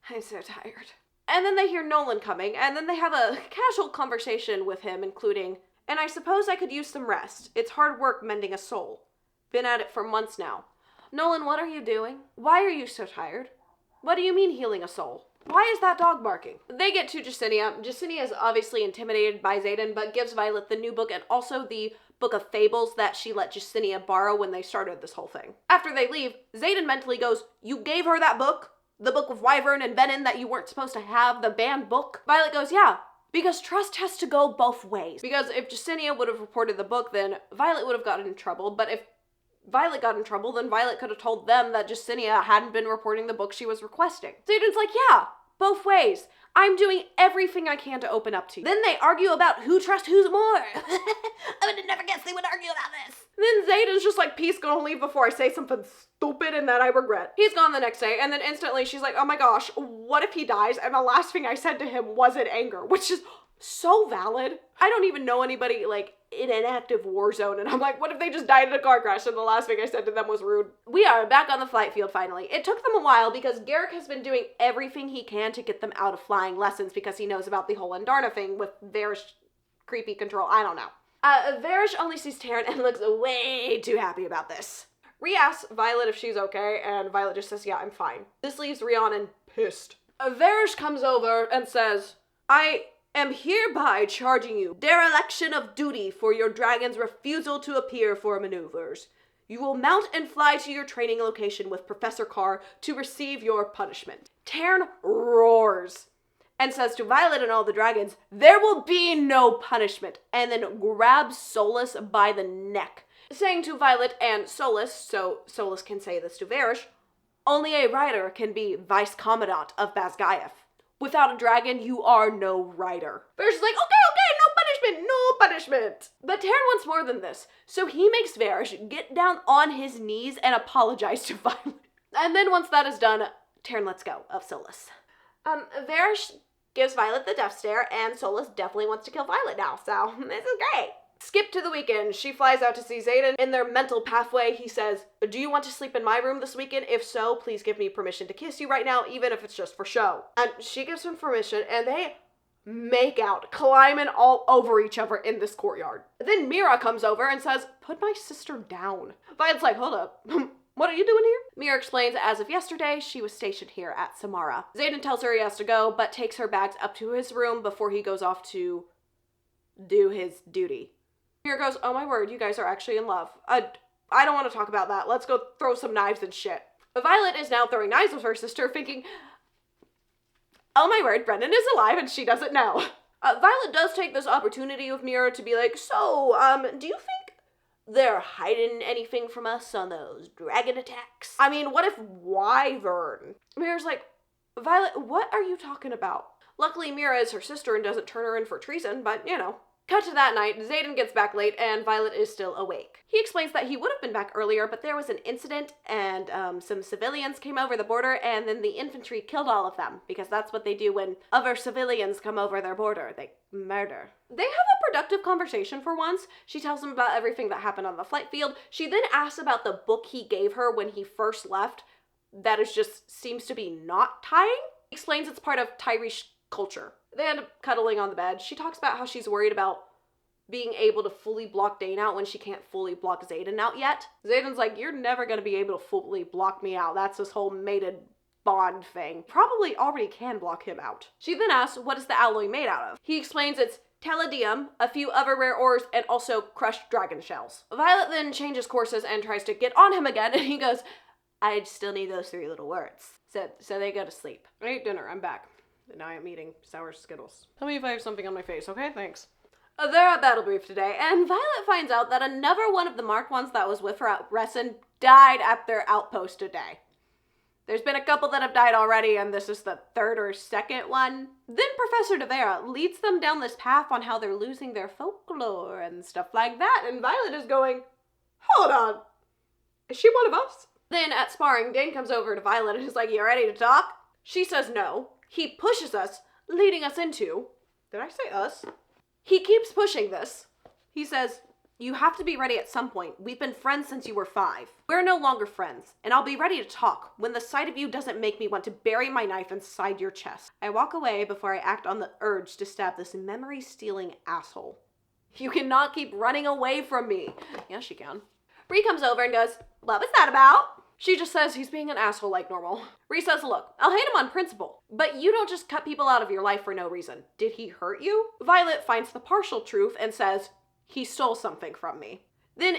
I'm so tired. And then they hear Nolan coming, and then they have a casual conversation with him, including, and I suppose I could use some rest. It's hard work mending a soul. Been at it for months now. Nolan, what are you doing? Why are you so tired? What do you mean healing a soul? Why is that dog barking? They get to Jacinia. Jacinia is obviously intimidated by Xaden, but gives Violet the new book and also the book of fables that she let Jacinia borrow when they started this whole thing. After they leave, Xaden mentally goes, you gave her that book? The book of Wyvern and Venin that you weren't supposed to have, the banned book? Violet goes, yeah. Because trust has to go both ways. Because if Jacinia would have reported the book, then Violet would have gotten in trouble, but if Violet got in trouble, then Violet could have told them that Jacinia hadn't been reporting the book she was requesting. Xaden's like, yeah, both ways. I'm doing everything I can to open up to you. Then they argue about who trusts who's more. I would have never guessed they would argue about this. Then Xaden's just like, peace, gonna leave before I say something stupid and that I regret. He's gone the next day, and then instantly she's like, oh my gosh, what if he dies? And the last thing I said to him was in anger, which is so valid. I don't even know anybody, like, in an active war zone, and I'm like, what if they just died in a car crash and the last thing I said to them was rude? We are back on the flight field finally. It took them a while because Garrick has been doing everything he can to get them out of flying lessons because he knows about the whole Andarna thing with Varish creepy control. I don't know. Varish only sees Taryn and looks way too happy about this. Rhea asks Violet if she's okay, and Violet just says, yeah, I'm fine. This leaves Rhiannon pissed. Varish comes over and says, I am hereby charging you dereliction of duty for your dragon's refusal to appear for maneuvers. You will mount and fly to your training location with Professor Carr to receive your punishment. Taryn roars and says to Violet and all the dragons, there will be no punishment, and then grabs Solus by the neck, saying to Violet and Solus, so Solus can say this to Varish, only a rider can be vice commandant of Basgiath. Without a dragon, you are no rider. Varish is like, okay, no punishment, no punishment. But Taryn wants more than this, so he makes Varish get down on his knees and apologize to Violet. And then once that is done, Taryn lets go of Solus. Varish gives Violet the death stare, and Solus definitely wants to kill Violet now, so this is great. Skip to the weekend. She flies out to see Xaden. In their mental pathway, he says, do you want to sleep in my room this weekend? If so, please give me permission to kiss you right now, even if it's just for show. And she gives him permission, and they make out, climbing all over each other in this courtyard. Then Mira comes over and says, put my sister down. Violet's like, hold up. What are you doing here? Mira explains as of yesterday, she was stationed here at Samara. Xaden tells her he has to go, but takes her bags up to his room before he goes off to do his duty. Mira goes, oh my word, you guys are actually in love. I don't want to talk about that. Let's go throw some knives and shit. Violet is now throwing knives with her sister, thinking, oh my word, Brennan is alive and she doesn't know. Violet does take this opportunity with Mira to be like, so, do you think they're hiding anything from us on those dragon attacks? I mean, what if Wyvern? Mira's like, Violet, what are you talking about? Luckily, Mira is her sister and doesn't turn her in for treason, but, you know. Cut to that night, Xaden gets back late and Violet is still awake. He explains that he would have been back earlier, but there was an incident and some civilians came over the border and then the infantry killed all of them, because that's what they do when other civilians come over their border. They murder. They have a productive conversation for once. She tells him about everything that happened on the flight field. She then asks about the book he gave her when he first left that is just seems to be not tying. He explains it's part of Tyrish culture. They end up cuddling on the bed. She talks about how she's worried about being able to fully block Dane out when she can't fully block Xaden out yet. Xaden's like, you're never going to be able to fully block me out. That's this whole mated bond thing. Probably already can block him out. She then asks, what is the alloy made out of? He explains it's Teledium, a few other rare ores, and also crushed dragon shells. Violet then changes courses and tries to get on him again, and he goes, I still need those 3 little words. So they go to sleep. I ate dinner. I'm back. And now I'm eating sour Skittles. Tell me if I have something on my face, okay? Thanks. They're at battle brief today, and Violet finds out that another one of the marked ones that was with her at Resson died at their outpost today. There's been a couple that have died already, and this is the 3rd or 2nd one. Then Professor De Vera leads them down this path on how they're losing their folklore and stuff like that, and Violet is going, hold on, is she one of us? Then at sparring, Dane comes over to Violet and is like, you ready to talk? She says no. He pushes us, leading us into... Did I say us? He keeps pushing this. He says, you have to be ready at some point. We've been friends since you were 5. We're no longer friends, and I'll be ready to talk when the sight of you doesn't make me want to bury my knife inside your chest. I walk away before I act on the urge to stab this memory-stealing asshole. You cannot keep running away from me. Yes, she can. Bree comes over and goes, what was that about? She just says he's being an asshole like normal. Rhys says, look, I'll hate him on principle, but you don't just cut people out of your life for no reason. Did he hurt you? Violet finds the partial truth and says, he stole something from me. Then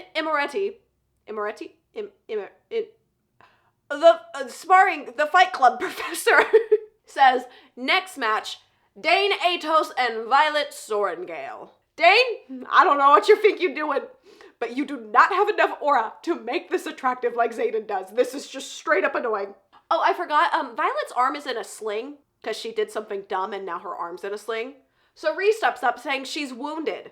sparring, the Fight Club professor says, next match, Dane Atos and Violet Sorengale. Dane, I don't know what you think you're doing, but you do not have enough aura to make this attractive like Xaden does. This is just straight up annoying. Oh, I forgot, Violet's arm is in a sling because she did something dumb and now her arm's in a sling. So Rhys steps up saying she's wounded.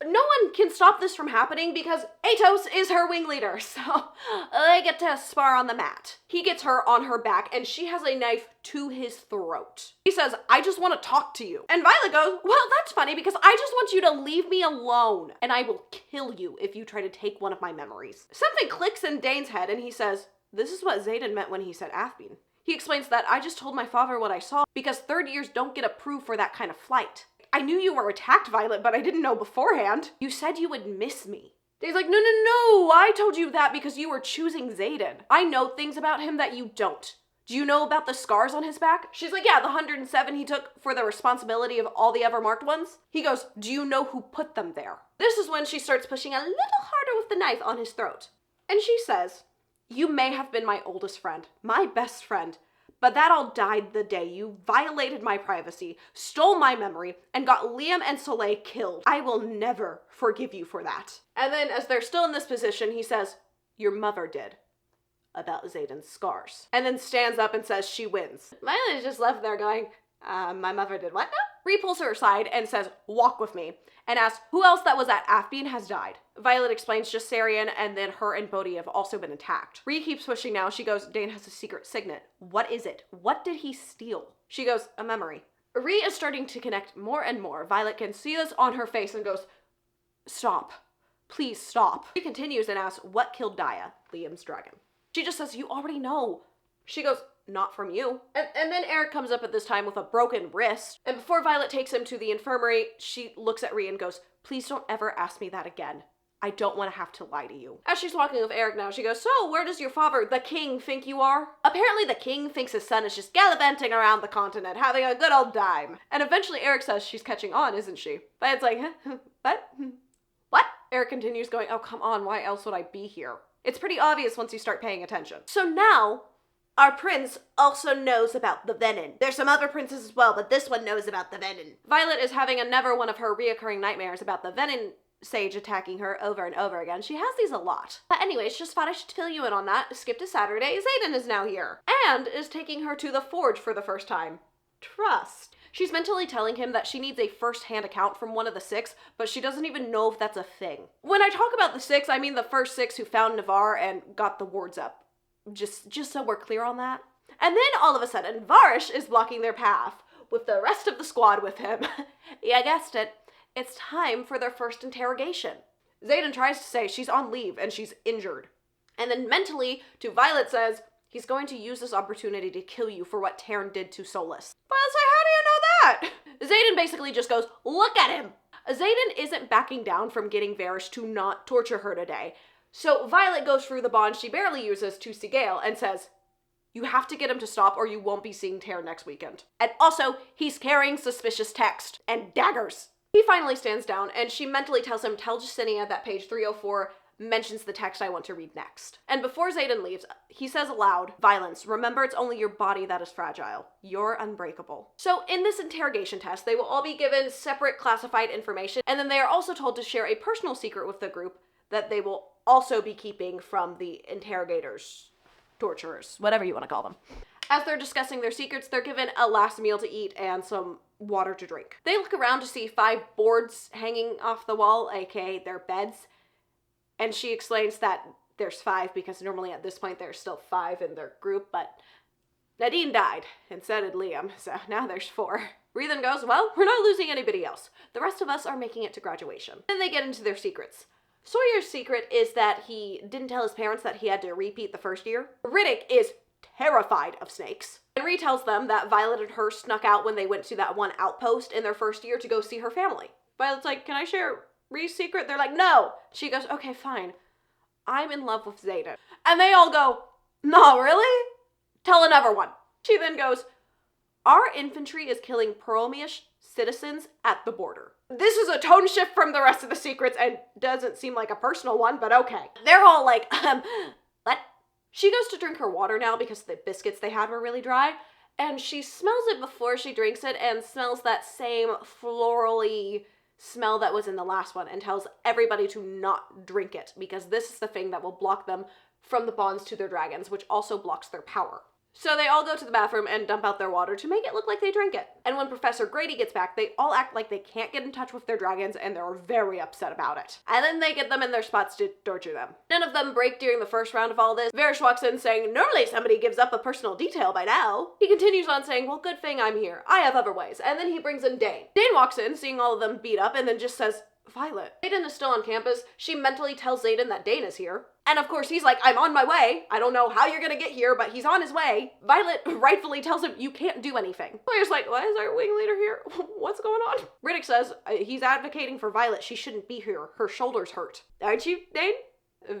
No one can stop this from happening because Atos is her wing leader, so they get to spar on the mat. He gets her on her back and she has a knife to his throat. He says, I just want to talk to you. And Violet goes, well, that's funny because I just want you to leave me alone and I will kill you if you try to take one of my memories. Something clicks in Dane's head and he says, this is what Xaden meant when he said Athbeen. He explains that I just told my father what I saw because 3rd years don't get approved for that kind of flight. I knew you were attacked, Violet, but I didn't know beforehand. You said you would miss me. Dane's like, no, I told you that because you were choosing Xaden. I know things about him that you don't. Do you know about the scars on his back? She's like, yeah, the 107 he took for the responsibility of all the other marked ones. He goes, do you know who put them there? This is when she starts pushing a little harder with the knife on his throat. And she says, you may have been my oldest friend, my best friend, but that all died the day you violated my privacy, stole my memory, and got Liam and Soleil killed. I will never forgive you for that. And then as they're still in this position, he says, your mother did. About Xaden's scars. And then stands up and says she wins. Violet is just left there going, my mother did what now? Rhea pulls her aside and says, walk with me, and asks who else that was at Afbean has died. Violet explains just Sarian, and then her and Bodhi have also been attacked. Rhea keeps pushing now. She goes, Dane has a secret signet. What is it? What did he steal? She goes, a memory. Rhea is starting to connect more and more. Violet can see this on her face and goes, stop. Please stop. She continues and asks, what killed Daya, Liam's dragon? She just says, you already know. She goes, not from you. And then Eric comes up at this time with a broken wrist. And before Violet takes him to the infirmary, she looks at Rhea and goes, please don't ever ask me that again. I don't want to have to lie to you. As she's walking with Eric now, she goes, so where does your father, the king, think you are? Apparently the king thinks his son is just gallivanting around the continent, having a good old time. And eventually Eric says she's catching on, isn't she? But it's like, what? What? Eric continues going, oh, come on, why else would I be here? It's pretty obvious once you start paying attention. So now, our prince also knows about the venin. There's some other princes as well, but this one knows about the venin. Violet is having another one of her reoccurring nightmares about the venin sage attacking her over and over again. She has these a lot. But anyways, just thought I should fill you in on that. Skip to Saturday. Xaden is now here. And is taking her to the forge for the first time. Trust. She's mentally telling him that she needs a first-hand account from one of the 6, but she doesn't even know if that's a thing. When I talk about the 6, I mean the first 6 who found Navarre and got the wards up. Just so we're clear on that. And then all of a sudden, Varish is blocking their path, with the rest of the squad with him. Yeah, I guessed it. It's time for their first interrogation. Xaden tries to say she's on leave and she's injured. And then mentally, to Violet says, he's going to use this opportunity to kill you for what Taryn did to Solus. Violet's like, how do you know that? Xaden basically just goes, look at him. Xaden isn't backing down from getting Varish to not torture her today. So Violet goes through the bond she barely uses to Sigale and says, you have to get him to stop or you won't be seeing Taryn next weekend. And also, he's carrying suspicious text and daggers. He finally stands down and she mentally tells him, tell Jacinia that page 304 mentions the text I want to read next. And before Xaden leaves, he says aloud, violence, remember it's only your body that is fragile. You're unbreakable. So in this interrogation test, they will all be given separate classified information, and then they are also told to share a personal secret with the group that they will also be keeping from the interrogators, torturers, whatever you want to call them. As they're discussing their secrets, they're given a last meal to eat and some water to drink. They look around to see 5 boards hanging off the wall, aka their beds, and she explains that there's 5 because normally at this point there's still 5 in their group, but Nadine died, and so did Liam, so now there's 4. Rhea then goes, well, we're not losing anybody else. The rest of us are making it to graduation. Then they get into their secrets. Sawyer's secret is that he didn't tell his parents that he had to repeat the first year. Riddick is terrified of snakes. And Rhea tells them that Violet and her snuck out when they went to that one outpost in their first year to go see her family. Violet's like, can I share Rhea's secret? They're like, no. She goes, okay, fine. I'm in love with Xaden. And they all go, no, really? Tell another one. She then goes, our infantry is killing Peromish citizens at the border. This is a tone shift from the rest of the secrets and doesn't seem like a personal one, but okay. They're all like, what? She goes to drink her water now because the biscuits they had were really dry, and she smells it before she drinks it and smells that same florally smell that was in the last one and tells everybody to not drink it because this is the thing that will block them from the bonds to their dragons, which also blocks their power. So they all go to the bathroom and dump out their water to make it look like they drink it. And when Professor Grady gets back, they all act like they can't get in touch with their dragons and they're very upset about it. And then they get them in their spots to torture them. None of them break during the first round of all this. Varish walks in saying, normally somebody gives up a personal detail by now. He continues on saying, well, good thing I'm here. I have other ways. And then he brings in Dane. Dane walks in, seeing all of them beat up, and then just says, Violet. Xaden is still on campus. She mentally tells Xaden that Dane is here. And of course he's like, I'm on my way. I don't know how you're gonna get here, but he's on his way. Violet rightfully tells him, you can't do anything. Sawyer's like, why is our wing leader here? What's going on? Riddick says, he's advocating for Violet. She shouldn't be here. Her shoulders hurt. Aren't you, Dane?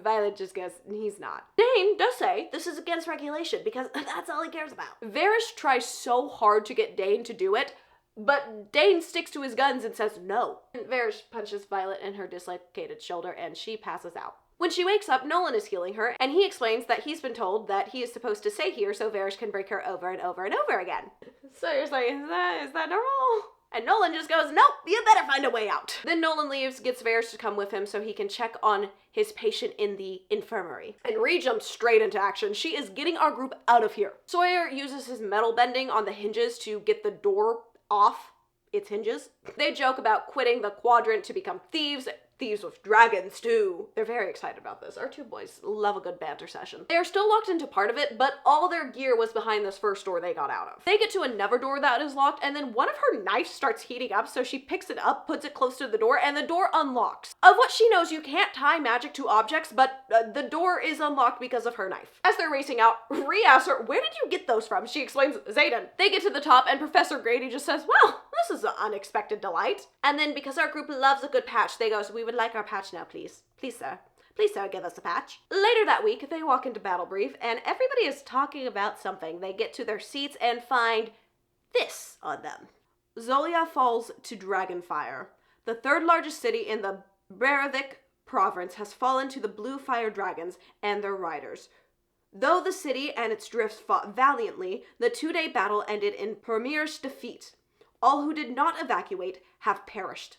Violet just goes, he's not. Dane does say this is against regulation because that's all he cares about. Varish tries so hard to get Dane to do it, but Dane sticks to his guns and says no. And Varish punches Violet in her dislocated shoulder and she passes out. When she wakes up, Nolan is healing her, and he explains that he's been told that he is supposed to stay here so Varish can break her over and over and over again. Sawyer's like, is that normal? And Nolan just goes, nope, you better find a way out. Then Nolan leaves, gets Varish to come with him so he can check on his patient in the infirmary. And Rhea jumps straight into action. She is getting our group out of here. Sawyer uses his metal bending on the hinges to get the door off its hinges. They joke about quitting the quadrant to become thieves with dragons too. They're very excited about this. Our two boys love a good banter session. They are still locked into part of it, but all their gear was behind this first door they got out of. They get to another door that is locked, and then one of her knives starts heating up, so she picks it up, puts it close to the door, and the door unlocks. Of what she knows, you can't tie magic to objects, but the door is unlocked because of her knife. As they're racing out, Rhea asks her, "Where did you get those from?" She explains, "Xaden." They get to the top, and Professor Grady just says, "Well, this is an unexpected delight." And then, because our group loves a good patch, they goes, "We would like our patch now, please. Please, sir. Please, sir, give us a patch." Later that week, they walk into Battle Brief, and everybody is talking about something. They get to their seats and find this on them. Zolia falls to Dragonfire. The third largest city in the Breivik province has fallen to the Blue Fire Dragons and their riders. Though the city and its drifts fought valiantly, the 2-day battle ended in Permir's defeat. All who did not evacuate have perished.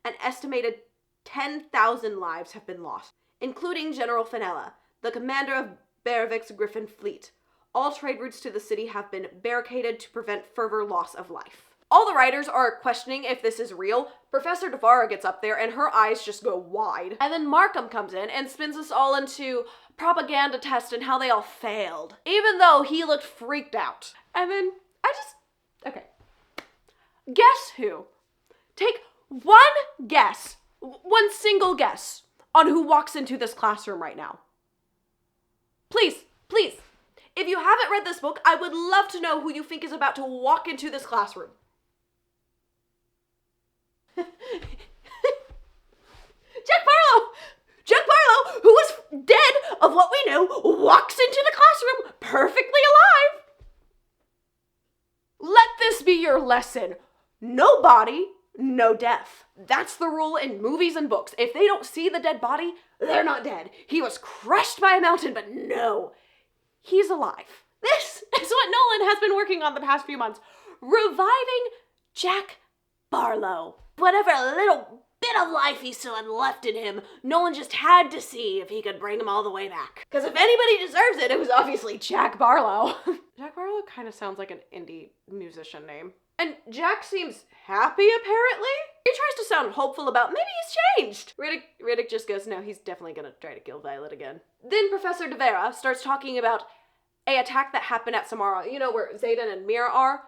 An estimated 10,000 lives have been lost, including General Fenella, the commander of Breivik's Griffin fleet. All trade routes to the city have been barricaded to prevent further loss of life. All the writers are questioning if this is real. Professor Devara gets up there and her eyes just go wide. And then Markham comes in and spins us all into propaganda test and how they all failed, even though he looked freaked out. And then okay. Guess who? Take one guess. One single guess on who walks into this classroom right now. Please, please. If you haven't read this book, I would love to know who you think is about to walk into this classroom. Jack Barlow! Jack Barlow, who was dead of what we know, walks into the classroom perfectly alive. Let this be your lesson. No body, no death. That's the rule in movies and books. If they don't see the dead body, they're not dead. He was crushed by a mountain, but no, he's alive. This is what Nolan has been working on the past few months. Reviving Jack Barlow. Whatever little bit of life he still had left in him, Nolan just had to see if he could bring him all the way back. Because if anybody deserves it, it was obviously Jack Barlow. Jack Barlow kind of sounds like an indie musician name. And Jack seems happy, apparently. He tries to sound hopeful about maybe he's changed. Riddick just goes, no, he's definitely gonna try to kill Violet again. Then Professor Devera starts talking about an attack that happened at Samara, you know, where Xaden and Mira are.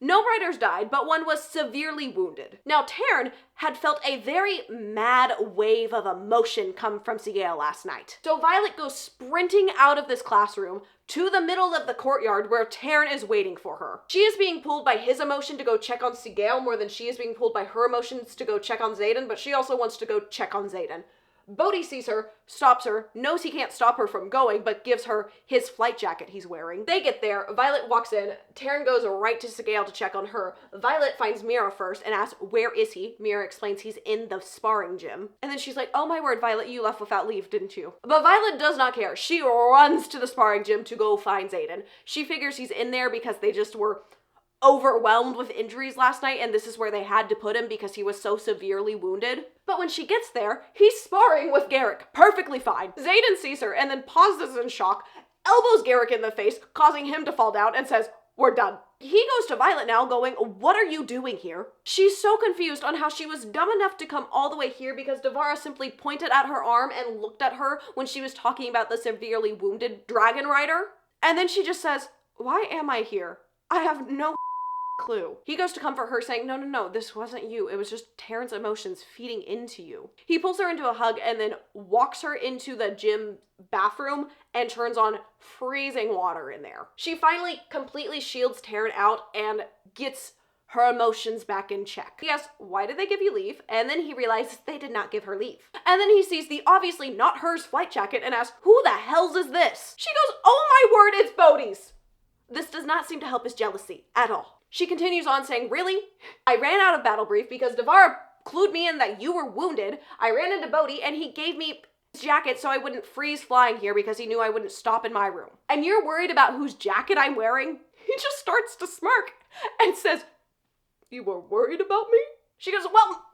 No riders died, but one was severely wounded. Now, Taryn had felt a very mad wave of emotion come from Sigale last night. So Violet goes sprinting out of this classroom to the middle of the courtyard where Taryn is waiting for her. She is being pulled by his emotion to go check on Sigale more than she is being pulled by her emotions to go check on Xaden, but she also wants to go check on Xaden. Bodhi sees her, stops her, knows he can't stop her from going, but gives her his flight jacket he's wearing. They get there, Violet walks in, Taryn goes right to Sigale to check on her. Violet finds Mira first and asks, where is he? Mira explains he's in the sparring gym. And then she's like, oh my word, Violet, you left without leave, didn't you? But Violet does not care. She runs to the sparring gym to go find Xaden. She figures he's in there because they just were overwhelmed with injuries last night, and this is where they had to put him because he was so severely wounded. But when she gets there, he's sparring with Garrick, perfectly fine. Xaden sees her and then pauses in shock, elbows Garrick in the face, causing him to fall down, and says, we're done. He goes to Violet now going, what are you doing here? She's so confused on how she was dumb enough to come all the way here because Devara simply pointed at her arm and looked at her when she was talking about the severely wounded dragon rider. And then she just says, why am I here? I have no clue. He goes to comfort her saying, no, this wasn't you. It was just Taryn's emotions feeding into you. He pulls her into a hug and then walks her into the gym bathroom and turns on freezing water in there. She finally completely shields Taryn out and gets her emotions back in check. He asks, why did they give you leave? And then he realizes they did not give her leave. And then he sees the obviously not hers flight jacket and asks, who the hell's is this? She goes, oh my word, it's Bodhi's. This does not seem to help his jealousy at all. She continues on saying, really? I ran out of battle brief because Devara clued me in that you were wounded. I ran into Bodhi and he gave me his jacket so I wouldn't freeze flying here because he knew I wouldn't stop in my room. And you're worried about whose jacket I'm wearing? He just starts to smirk and says, you were worried about me? She goes, well.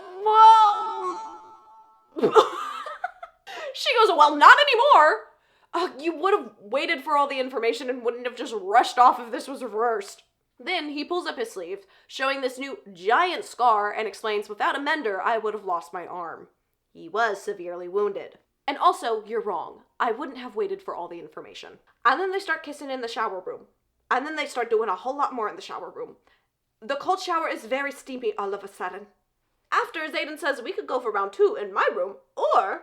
She goes, well, not anymore. You would have waited for all the information and wouldn't have just rushed off if this was reversed. Then he pulls up his sleeve, showing this new giant scar, and explains, without a mender, I would have lost my arm. He was severely wounded. And also, you're wrong. I wouldn't have waited for all the information. And then they start kissing in the shower room. And then they start doing a whole lot more in the shower room. The cold shower is very steamy all of a sudden. After, Xaden says, we could go for round 2 in my room, or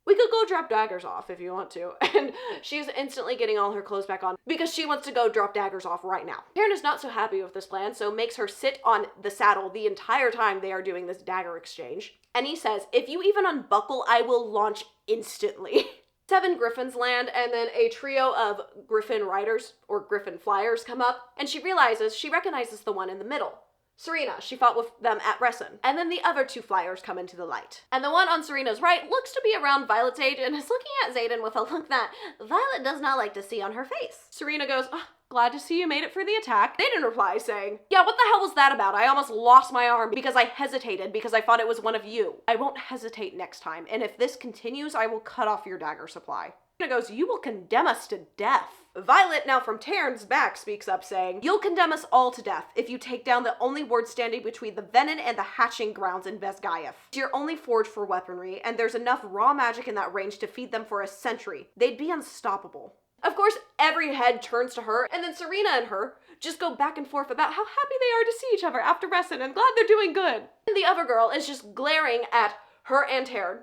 we could go drop daggers off if you want to. And she's instantly getting all her clothes back on because she wants to go drop daggers off right now. Taryn is not so happy with this plan, so makes her sit on the saddle the entire time they are doing this dagger exchange. And he says, if you even unbuckle, I will launch instantly. 7 Griffins land, and then a trio of Griffin riders, or Griffin flyers, come up, and she recognizes the one in the middle. Serena, she fought with them at Bresson. And then the other 2 flyers come into the light. And the one on Serena's right looks to be around Violet's age and is looking at Xaden with a look that Violet does not like to see on her face. Serena goes, oh, glad to see you made it for the attack. Xaden replies saying, yeah, what the hell was that about? I almost lost my arm because I hesitated because I thought it was one of you. I won't hesitate next time, and if this continues, I will cut off your dagger supply. Serena goes, you will condemn us to death. Violet, now from Taryn's back, speaks up saying, you'll condemn us all to death if you take down the only ward standing between the venin and the hatching grounds in Basgiath. It's your only forge for weaponry, and there's enough raw magic in that range to feed them for a century. They'd be unstoppable. Of course, every head turns to her, and then Serena and her just go back and forth about how happy they are to see each other after Bresson and glad they're doing good. And the other girl is just glaring at her and Taryn.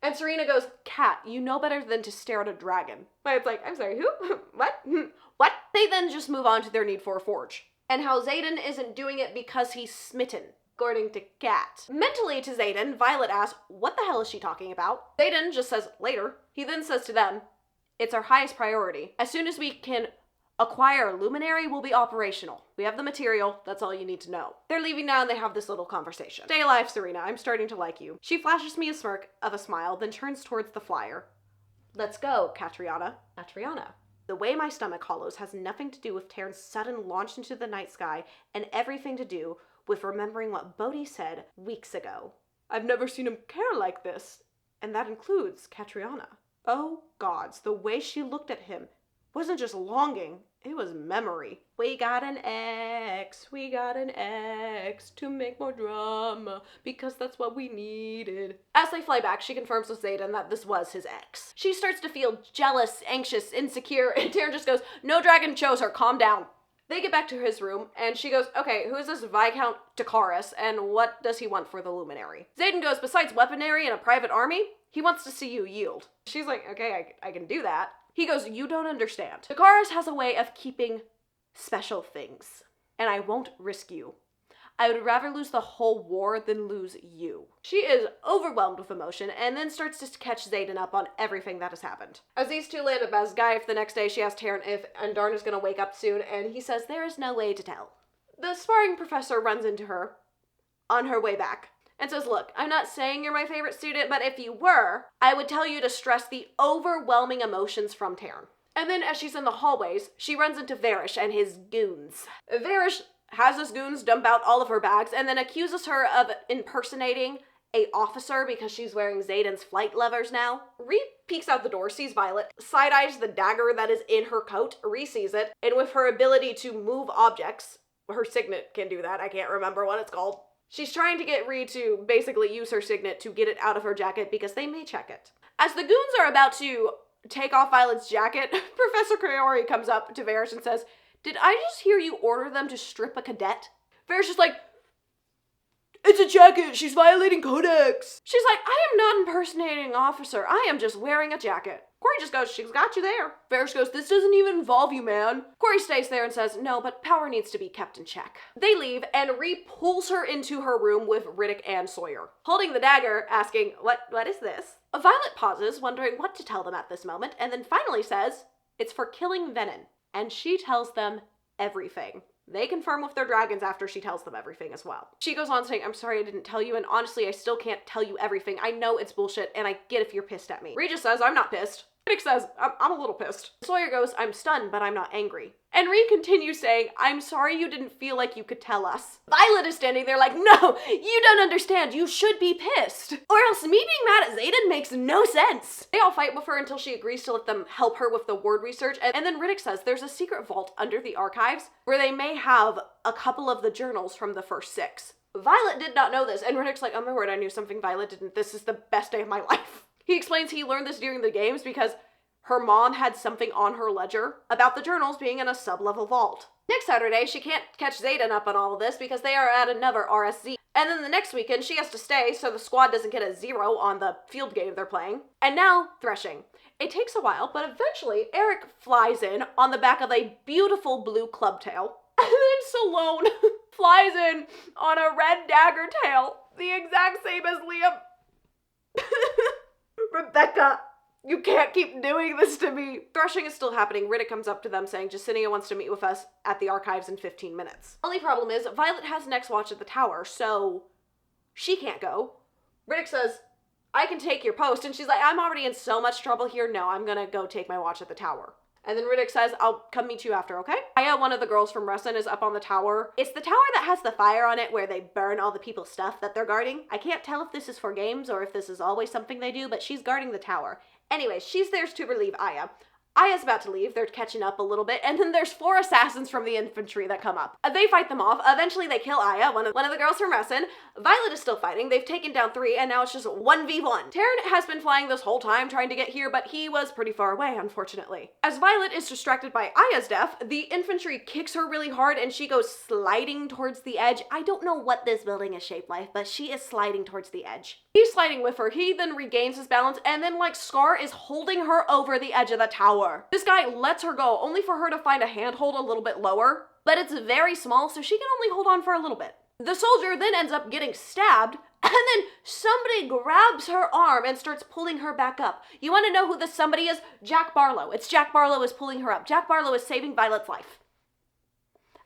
And Serena goes, Cat, you know better than to stare at a dragon. It's like, I'm sorry, who? What? What? They then just move on to their need for a forge. And how Xaden isn't doing it because he's smitten, according to Cat. Mentally to Xaden, Violet asks, what the hell is she talking about? Xaden just says, later. He then says to them, it's our highest priority. As soon as we can acquire luminary, will be operational. We have the material, that's all you need to know. They're leaving now and they have this little conversation. Stay alive, Serena, I'm starting to like you. She flashes me a smirk of a smile, then turns towards the flyer. Let's go, Catriona. Catriona. The way my stomach hollows has nothing to do with Taryn's sudden launch into the night sky and everything to do with remembering what Bodhi said weeks ago. I've never seen him care like this, and that includes Catriona. Oh gods, the way she looked at him wasn't just longing, it was memory. We got an X to make more drama, because that's what we needed. As they fly back, she confirms with Xaden that this was his ex. She starts to feel jealous, anxious, insecure, and Taryn just goes, no dragon chose her, calm down. They get back to his room, and she goes, okay, who is this Viscount Takaris, and what does he want for the luminary? Xaden goes, besides weaponry and a private army, he wants to see you yield. She's like, okay, I can do that. He goes, you don't understand. Takaris has a way of keeping special things, and I won't risk you. I would rather lose the whole war than lose you. She is overwhelmed with emotion and then starts to catch Xaden up on everything that has happened. As these two land at Basgiath the next day, she asks Taryn if Andarna is going to wake up soon, and he says there is no way to tell. The sparring professor runs into her on her way back and says, look, I'm not saying you're my favorite student, but if you were, I would tell you to stress the overwhelming emotions from Taryn. And then as she's in the hallways, she runs into Varish and his goons. Varish has his goons dump out all of her bags and then accuses her of impersonating a officer because she's wearing Xaden's flight levers now. Ree peeks out the door, sees Violet, side-eyes the dagger that is in her coat, Ree sees it, and with her ability to move objects, her signet can do that, I can't remember what it's called. She's trying to get Ree to basically use her signet to get it out of her jacket because they may check it. As the goons are about to take off Violet's jacket, Professor Creori comes up to Varish and says, did I just hear you order them to strip a cadet? Varish is like, it's a jacket, she's violating codex. She's like, I am not impersonating an officer, I am just wearing a jacket. Corey just goes, she's got you there. Varish goes, this doesn't even involve you, man. Corey stays there and says, no, but power needs to be kept in check. They leave, and Ree pulls her into her room with Riddick and Sawyer, holding the dagger, asking, what is this? Violet pauses, wondering what to tell them at this moment, and then finally says, it's for killing venin. And she tells them everything. They confirm with their dragons after she tells them everything as well. She goes on saying, I'm sorry I didn't tell you, and honestly, I still can't tell you everything. I know it's bullshit, and I get if you're pissed at me. Ree just says, I'm not pissed. Riddick says, I'm a little pissed. Sawyer goes, I'm stunned, but I'm not angry. And Reed continues saying, I'm sorry you didn't feel like you could tell us. Violet is standing there like, no, you don't understand. You should be pissed. Or else me being mad at Xaden makes no sense. They all fight with her until she agrees to let them help her with the word research. And then Riddick says there's a secret vault under the archives where they may have a couple of the journals from the first 6. Violet did not know this. And Riddick's like, oh my word, I knew something Violet didn't. This is the best day of my life. He explains he learned this during the games because her mom had something on her ledger about the journals being in a sub-level vault. Next Saturday, she can't catch Xaden up on all of this because they are at another RSZ. And then the next weekend, she has to stay so the squad doesn't get a 0 on the field game they're playing. And now, threshing. It takes a while, but eventually, Eric flies in on the back of a beautiful blue clubtail. And then Salone flies in on a red dagger tail, the exact same as Liam. Rebecca, you can't keep doing this to me. Threshing is still happening. Riddick comes up to them saying Jacinia wants to meet with us at the archives in 15 minutes. Only problem is Violet has next watch at the tower, so she can't go. Riddick says, I can take your post. And she's like, I'm already in so much trouble here. No, I'm gonna go take my watch at the tower. And then Riddick says, I'll come meet you after, okay? Aya, one of the girls from Resson, is up on the tower. It's the tower that has the fire on it where they burn all the people's stuff that they're guarding. I can't tell if this is for games or if this is always something they do, but she's guarding the tower. Anyway, she's there to relieve Aya. Aya's about to leave. They're catching up a little bit. And then there's 4 assassins from the infantry that come up. They fight them off. Eventually they kill Aya, one of the girls from Resson. Violet is still fighting. They've taken down 3, and now it's just 1v1. Taryn has been flying this whole time trying to get here, but he was pretty far away, unfortunately. As Violet is distracted by Aya's death, the infantry kicks her really hard, and she goes sliding towards the edge. I don't know what this building is shaped like, but she is sliding towards the edge. He's sliding with her. He then regains his balance, and then, like, Scar is holding her over the edge of the tower. This guy lets her go, only for her to find a handhold a little bit lower, but it's very small, so she can only hold on for a little bit. The soldier then ends up getting stabbed, and then somebody grabs her arm and starts pulling her back up. You want to know who this somebody is? Jack Barlow. It's Jack Barlow is pulling her up. Jack Barlow is saving Violet's life.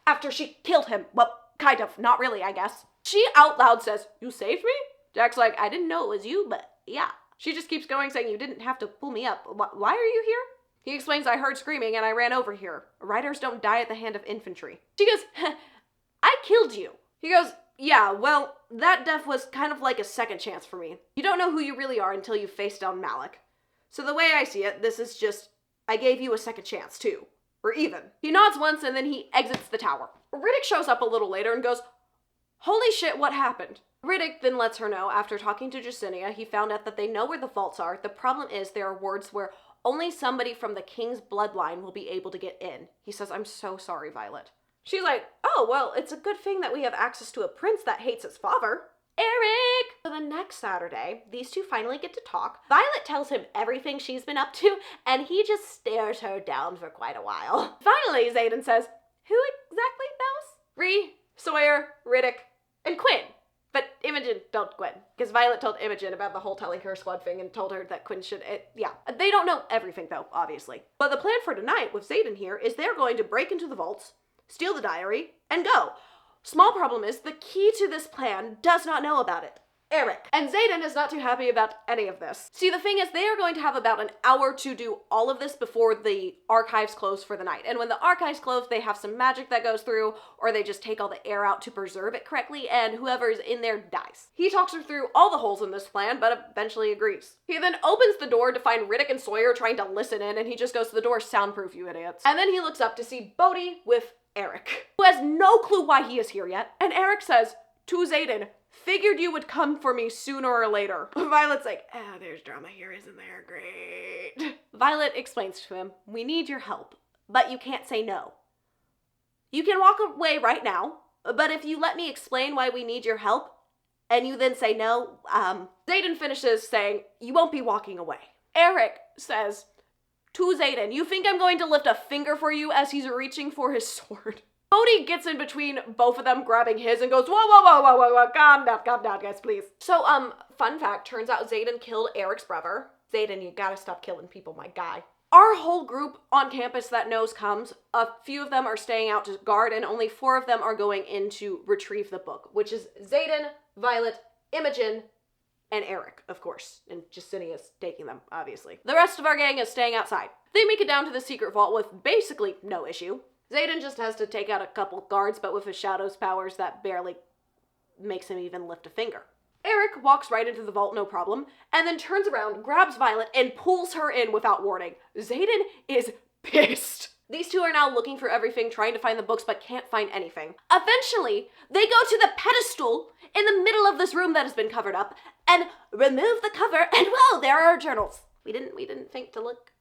After she killed him. Well, kind of. Not really, I guess. She out loud says, you saved me? Jack's like, I didn't know it was you, but yeah. She just keeps going saying, you didn't have to pull me up. Why are you here? He explains, I heard screaming and I ran over here. Riders don't die at the hand of infantry. She goes, I killed you. He goes, yeah, well, that death was kind of like a second chance for me. You don't know who you really are until you face down Malik. So the way I see it, this is just, I gave you a second chance too. We're even. He nods once and then he exits the tower. Riddick shows up a little later and goes, holy shit, what happened? Riddick then lets her know after talking to Jacinia, he found out that they know where the vaults are. The problem is there are wards where only somebody from the king's bloodline will be able to get in. He says, I'm so sorry, Violet. She's like, oh, well, it's a good thing that we have access to a prince that hates his father. Eric! So the next Saturday, these two finally get to talk. Violet tells him everything she's been up to, and he just stares her down for quite a while. Finally, Xaden says, who exactly knows? Ree, Sawyer, Riddick, and Quinn. But Imogen told Quinn, because Violet told Imogen about the whole telling her squad thing and told her that Quinn should, yeah. They don't know everything though, obviously. But the plan for tonight with Xaden here is they're going to break into the vaults, steal the diary, and go. Small problem is the key to this plan does not know about it. Eric. And Xaden is not too happy about any of this. See, the thing is, they are going to have about an hour to do all of this before the archives close for the night. And when the archives close, they have some magic that goes through, or they just take all the air out to preserve it correctly, and whoever's in there dies. He talks her through all the holes in this plan, but eventually agrees. He then opens the door to find Riddick and Sawyer trying to listen in, and he just goes, the door's soundproof, you idiots. And then he looks up to see Bodhi with Eric, who has no clue why he is here yet. And Eric says to Xaden, figured you would come for me sooner or later. Violet's like, there's drama here, isn't there? Great. Violet explains to him, we need your help, but you can't say no. You can walk away right now, but if you let me explain why we need your help, and you then say no, Xaden finishes saying, you won't be walking away. Eric says to Xaden, you think I'm going to lift a finger for you, as he's reaching for his sword. Bodhi gets in between both of them, grabbing his, and goes, whoa, calm down, guys, please. So, fun fact, turns out Xaden killed Eric's brother. Xaden, you gotta stop killing people, my guy. Our whole group on campus that knows comes, a few of them are staying out to guard, and only 4 of them are going in to retrieve the book, which is Xaden, Violet, Imogen, and Eric, of course, and Jasinia's taking them, obviously. The rest of our gang is staying outside. They make it down to the secret vault with basically no issue. Xaden just has to take out a couple guards, but with his shadow's powers, that barely makes him even lift a finger. Eric walks right into the vault, no problem, and then turns around, grabs Violet, and pulls her in without warning. Xaden is pissed. These two are now looking for everything, trying to find the books, but can't find anything. Eventually, they go to the pedestal in the middle of this room that has been covered up, and remove the cover, and whoa, there are journals. We didn't think to look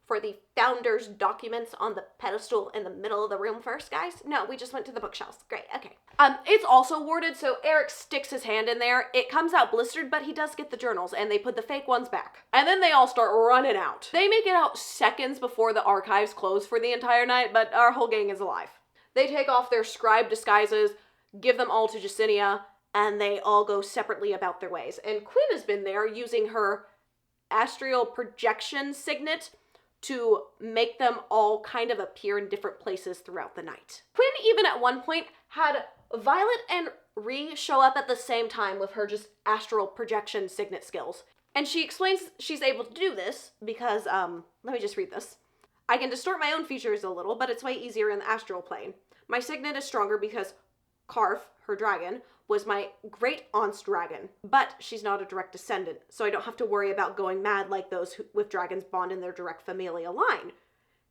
for the founder's documents on the pedestal in the middle of the room first, guys. No, we just went to the bookshelves. Great, okay. It's also warded, so Eric sticks his hand in there. It comes out blistered, but he does get the journals, and they put the fake ones back. And then they all start running out. They make it out seconds before the archives close for the entire night, but our whole gang is alive. They take off their scribe disguises, give them all to Jasinia, and they all go separately about their ways. And Quinn has been there using her astral projection signet to make them all kind of appear in different places throughout the night. Quinn even at one point had Violet and Ree show up at the same time with her just astral projection signet skills. And she explains she's able to do this because, let me just read this. I can distort my own features a little, but it's way easier in the astral plane. My signet is stronger because Karf, her dragon, was my great-aunt's dragon, but she's not a direct descendant, so I don't have to worry about going mad like those with dragons bond in their direct familial line.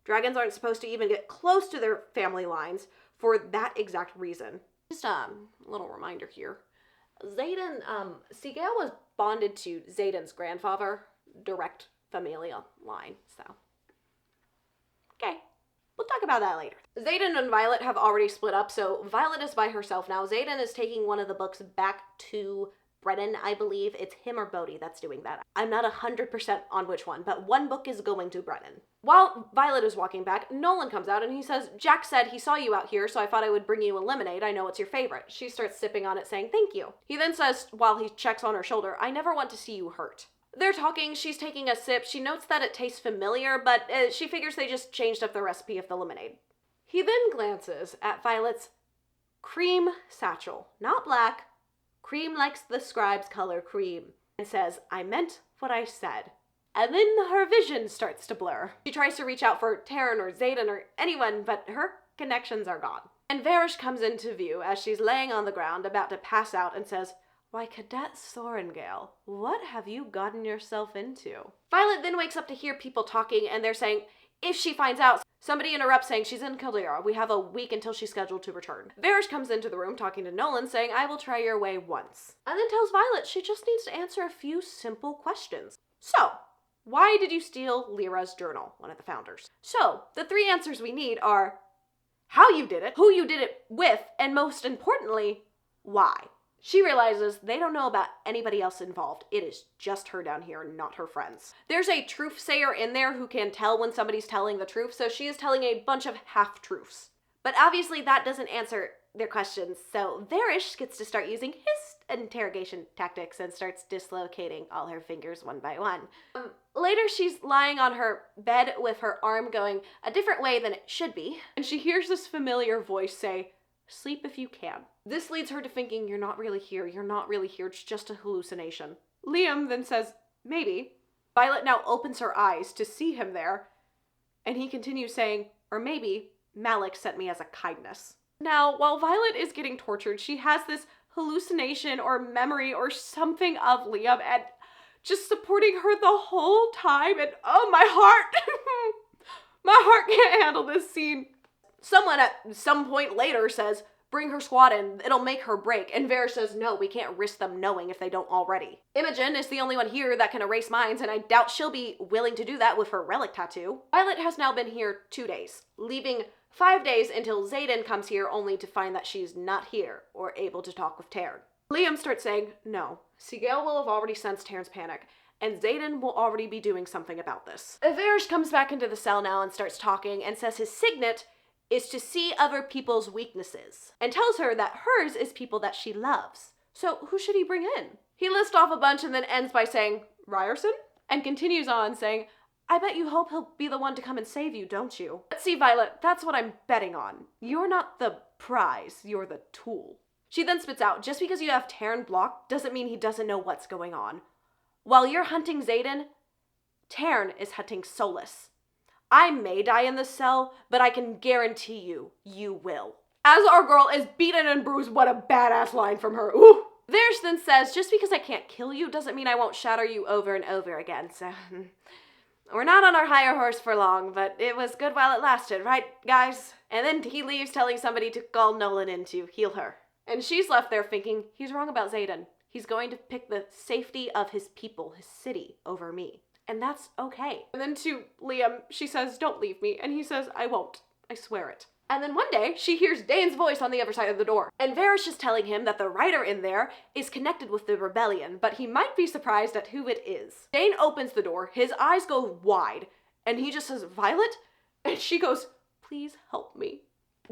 Dragons aren't supposed to even get close to their family lines for that exact reason. Just a little reminder here. Xaden, Sigale was bonded to Xaden's grandfather, direct familial line, so. Okay. We'll talk about that later. Xaden and Violet have already split up, so Violet is by herself now. Xaden is taking one of the books back to Brennan, I believe. It's him or Bodhi that's doing that. I'm not 100% on which one, but one book is going to Brennan. While Violet is walking back, Nolan comes out and he says, Jack said he saw you out here, so I thought I would bring you a lemonade. I know it's your favorite. She starts sipping on it, saying thank you. He then says, while he checks on her shoulder, I never want to see you hurt. They're talking, she's taking a sip, she notes that it tastes familiar, but she figures they just changed up the recipe of the lemonade. He then glances at Violet's cream satchel, not black, cream like the scribe's color cream, and says, I meant what I said. And then her vision starts to blur. She tries to reach out for Taryn or Xaden or anyone, but her connections are gone. And Varish comes into view as she's laying on the ground about to pass out and says, why, Cadet Sorengale, what have you gotten yourself into? Violet then wakes up to hear people talking, and they're saying, if she finds out, somebody interrupts saying she's in Caldera. We have a week until she's scheduled to return. Varish comes into the room talking to Nolan, saying, I will try your way once. And then tells Violet she just needs to answer a few simple questions. So, why did you steal Lyra's journal, one of the founders? So, the three answers we need are how you did it, who you did it with, and most importantly, why. She realizes they don't know about anybody else involved. It is just her down here, not her friends. There's a truth-sayer in there who can tell when somebody's telling the truth, so she is telling a bunch of half-truths. But obviously that doesn't answer their questions, so Varish gets to start using his interrogation tactics and starts dislocating all her fingers one by one. Later, she's lying on her bed with her arm going a different way than it should be, and she hears this familiar voice say, sleep if you can. This leads her to thinking, you're not really here, it's just a hallucination. Liam then says, maybe. Violet now opens her eyes to see him there, and he continues saying, or maybe, Malik sent me as a kindness. Now, while Violet is getting tortured, she has this hallucination or memory or something of Liam, and just supporting her the whole time, and oh, my heart! My heart can't handle this scene. Someone at some point later says, bring her squad in, it'll make her break. And Varys says, no, we can't risk them knowing if they don't already. Imogen is the only one here that can erase minds, and I doubt she'll be willing to do that with her relic tattoo. Violet has now been here 2 days, leaving 5 days until Xaden comes here only to find that she's not here or able to talk with Taryn. Liam starts saying, no, Sigale will have already sensed Taryn's panic, and Xaden will already be doing something about this. Varys comes back into the cell now and starts talking and says his signet is to see other people's weaknesses, and tells her that hers is people that she loves. So who should he bring in? He lists off a bunch and then ends by saying, Ryerson? And continues on saying, I bet you hope he'll be the one to come and save you, don't you? But see, Violet, that's what I'm betting on. You're not the prize, you're the tool. She then spits out, just because you have Tairn blocked doesn't mean he doesn't know what's going on. While you're hunting Xaden, Tairn is hunting Solus. I may die in this cell, but I can guarantee you, you will. As our girl is beaten and bruised, what a badass line from her. Ooh. Varys then says, just because I can't kill you doesn't mean I won't shatter you over and over again, so... We're not on our higher horse for long, but it was good while it lasted, right, guys? And then he leaves telling somebody to call Nolan in to heal her. And she's left there thinking, he's wrong about Xaden. He's going to pick the safety of his people, his city, over me. And that's okay. And then to Liam, she says, don't leave me. And he says, I won't. I swear it. And then one day, she hears Dane's voice on the other side of the door. And Varys is telling him that the writer in there is connected with the rebellion, but he might be surprised at who it is. Dane opens the door, his eyes go wide, and he just says, Violet? And she goes, please help me.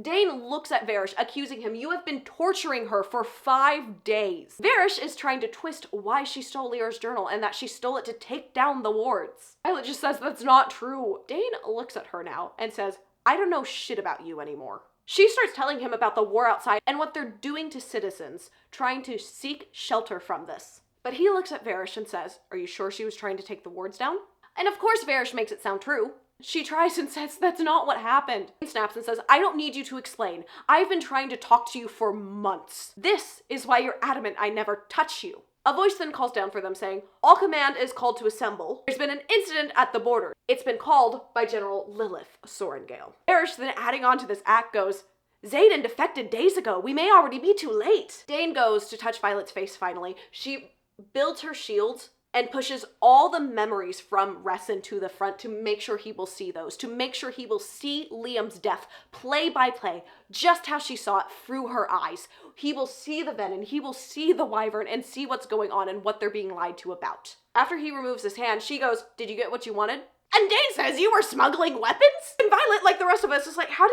Dane looks at Varys, accusing him, you have been torturing her for 5 days. Varys is trying to twist why she stole Lyra's journal and that she stole it to take down the wards. Violet just says that's not true. Dane looks at her now and says, I don't know shit about you anymore. She starts telling him about the war outside and what they're doing to citizens, trying to seek shelter from this. But he looks at Varys and says, are you sure she was trying to take the wards down? And of course Varys makes it sound true. She tries and says, that's not what happened. He snaps and says, I don't need you to explain. I've been trying to talk to you for months. This is why you're adamant I never touch you. A voice then calls down for them saying, all command is called to assemble. There's been an incident at the border. It's been called by General Lilith Sorengale. Varys then adding on to this act goes, Xaden defected days ago. We may already be too late. Dane goes to touch Violet's face finally. She builds her shields and pushes all the memories from Resin to the front to make sure he will see those, to make sure he will see Liam's death play by play, just how she saw it through her eyes. He will see the venin, he will see the wyvern, and see what's going on and what they're being lied to about. After he removes his hand, she goes, did you get what you wanted? And Dane says, you were smuggling weapons? And Violet, like the rest of us, is like, how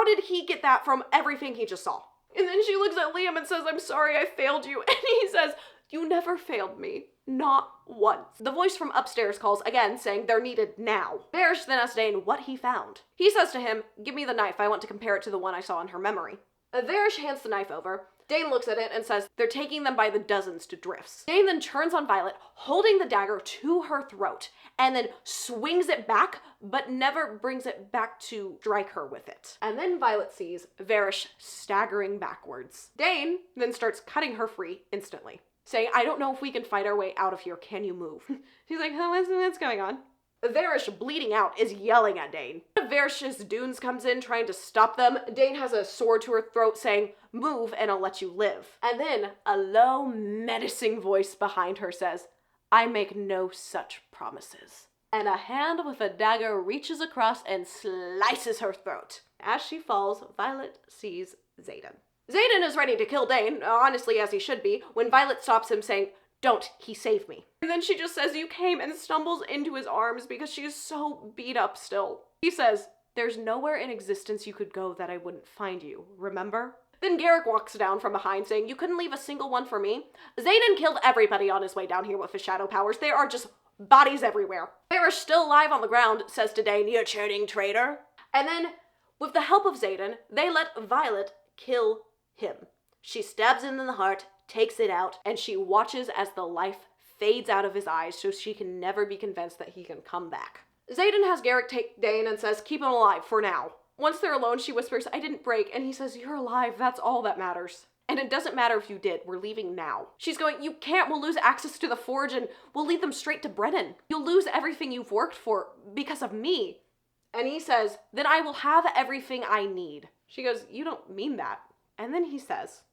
did he get that from everything he just saw? And then she looks at Liam and says, I'm sorry I failed you. And he says, you never failed me. Not once. The voice from upstairs calls again, saying they're needed now. Varys then asks Dane what he found. He says to him, give me the knife, I want to compare it to the one I saw in her memory. Varys hands the knife over. Dane looks at it and says, they're taking them by the dozens to drifts. Dane then turns on Violet, holding the dagger to her throat, and then swings it back, but never brings it back to strike her with it. And then Violet sees Varys staggering backwards. Dane then starts cutting her free instantly, saying, I don't know if we can fight our way out of here. Can you move? She's like, oh, what's going on? Varys, bleeding out, is yelling at Dane. Varys' Dunes comes in, trying to stop them. Dane has a sword to her throat, saying, move and I'll let you live. And then a low, menacing voice behind her says, I make no such promises. And a hand with a dagger reaches across and slices her throat. As she falls, Violet sees Xaden. Xaden is ready to kill Dane, honestly as he should be, when Violet stops him saying, don't, he saved me. And then she just says, you came, and stumbles into his arms because she is so beat up still. He says, there's nowhere in existence you could go that I wouldn't find you, remember? Then Garrick walks down from behind saying, you couldn't leave a single one for me? Xaden killed everybody on his way down here with his shadow powers. There are just bodies everywhere. Varys, still alive on the ground, says to Dane, you cheating traitor. And then, with the help of Xaden, they let Violet kill him. She stabs him in the heart, takes it out, and she watches as the life fades out of his eyes so she can never be convinced that he can come back. Xaden has Garrick take Dane and says, keep him alive for now. Once they're alone, she whispers, I didn't break, and he says, you're alive, that's all that matters. And it doesn't matter if you did, we're leaving now. She's going, you can't, we'll lose access to the forge and we'll lead them straight to Brennan. You'll lose everything you've worked for because of me. And he says, then I will have everything I need. She goes, you don't mean that. And then he says,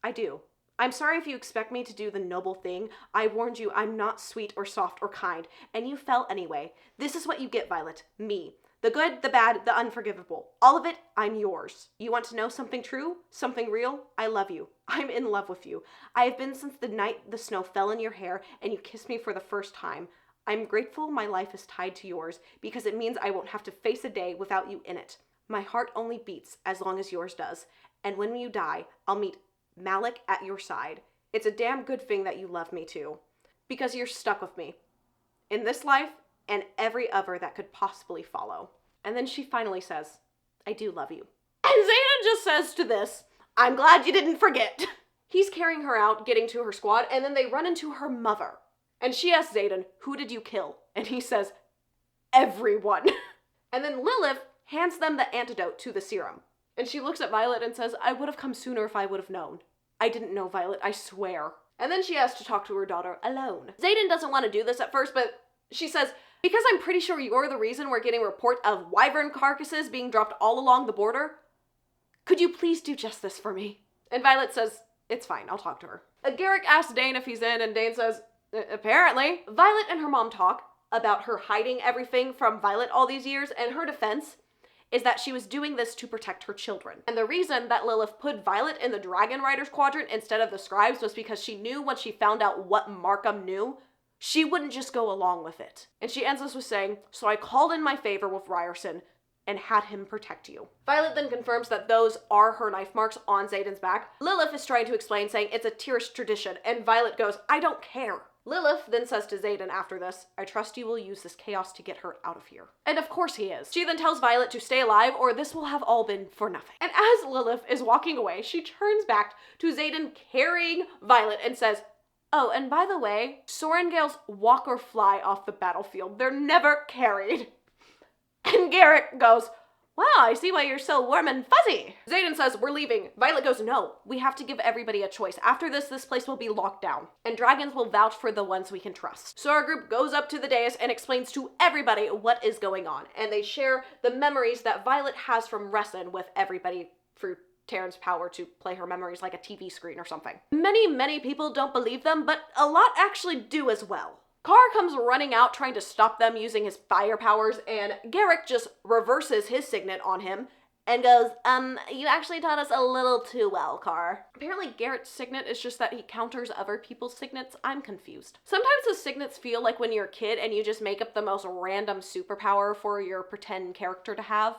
I do. I'm sorry if you expect me to do the noble thing. I warned you I'm not sweet or soft or kind, and you fell anyway. This is what you get, Violet. Me. The good, the bad, the unforgivable. All of it, I'm yours. You want to know something true? Something real? I love you. I'm in love with you. I have been since the night the snow fell in your hair and you kissed me for the first time. I'm grateful my life is tied to yours because it means I won't have to face a day without you in it. My heart only beats as long as yours does. And when you die, I'll meet Malik at your side. It's a damn good thing that you love me too. Because you're stuck with me. In this life, and every other that could possibly follow. And then she finally says, I do love you. And Xaden just says to this, I'm glad you didn't forget. He's carrying her out, getting to her squad, and then they run into her mother. And she asks Xaden, who did you kill? And he says, everyone. And then Lilith hands them the antidote to the serum. And she looks at Violet and says, I would have come sooner if I would have known. I didn't know, Violet, I swear. And then she has to talk to her daughter alone. Xaden doesn't want to do this at first, but she says, because I'm pretty sure you're the reason we're getting reports of wyvern carcasses being dropped all along the border, could you please do just this for me? And Violet says, it's fine, I'll talk to her. Garrick asks Dane if he's in, and Dane says, apparently. Violet and her mom talk about her hiding everything from Violet all these years, and her defense is that she was doing this to protect her children. And the reason that Lilith put Violet in the Dragon Riders quadrant instead of the Scribes was because she knew once she found out what Markham knew, she wouldn't just go along with it. And she ends this with saying, so I called in my favor with Ryerson and had him protect you. Violet then confirms that those are her knife marks on Xaden's back. Lilith is trying to explain, saying it's a Tyrrish tradition, and Violet goes, I don't care. Lilith then says to Xaden after this, I trust you will use this chaos to get her out of here. And of course he is. She then tells Violet to stay alive or this will have all been for nothing. And as Lilith is walking away, she turns back to Xaden carrying Violet and says, oh, and by the way, Sorengales walk or fly off the battlefield. They're never carried. And Garrick goes, wow, I see why you're so warm and fuzzy. Xaden says, we're leaving. Violet goes, no, we have to give everybody a choice. After this place will be locked down, and dragons will vouch for the ones we can trust. So our group goes up to the dais and explains to everybody what is going on, and they share the memories that Violet has from Resson with everybody through Taryn's power to play her memories like a TV screen or something. Many people don't believe them, but a lot actually do as well. Carr comes running out trying to stop them using his fire powers, and Garrick just reverses his signet on him and goes, you actually taught us a little too well, Carr. Apparently Garrett's signet is just that he counters other people's signets. I'm confused. Sometimes the signets feel like when you're a kid and you just make up the most random superpower for your pretend character to have.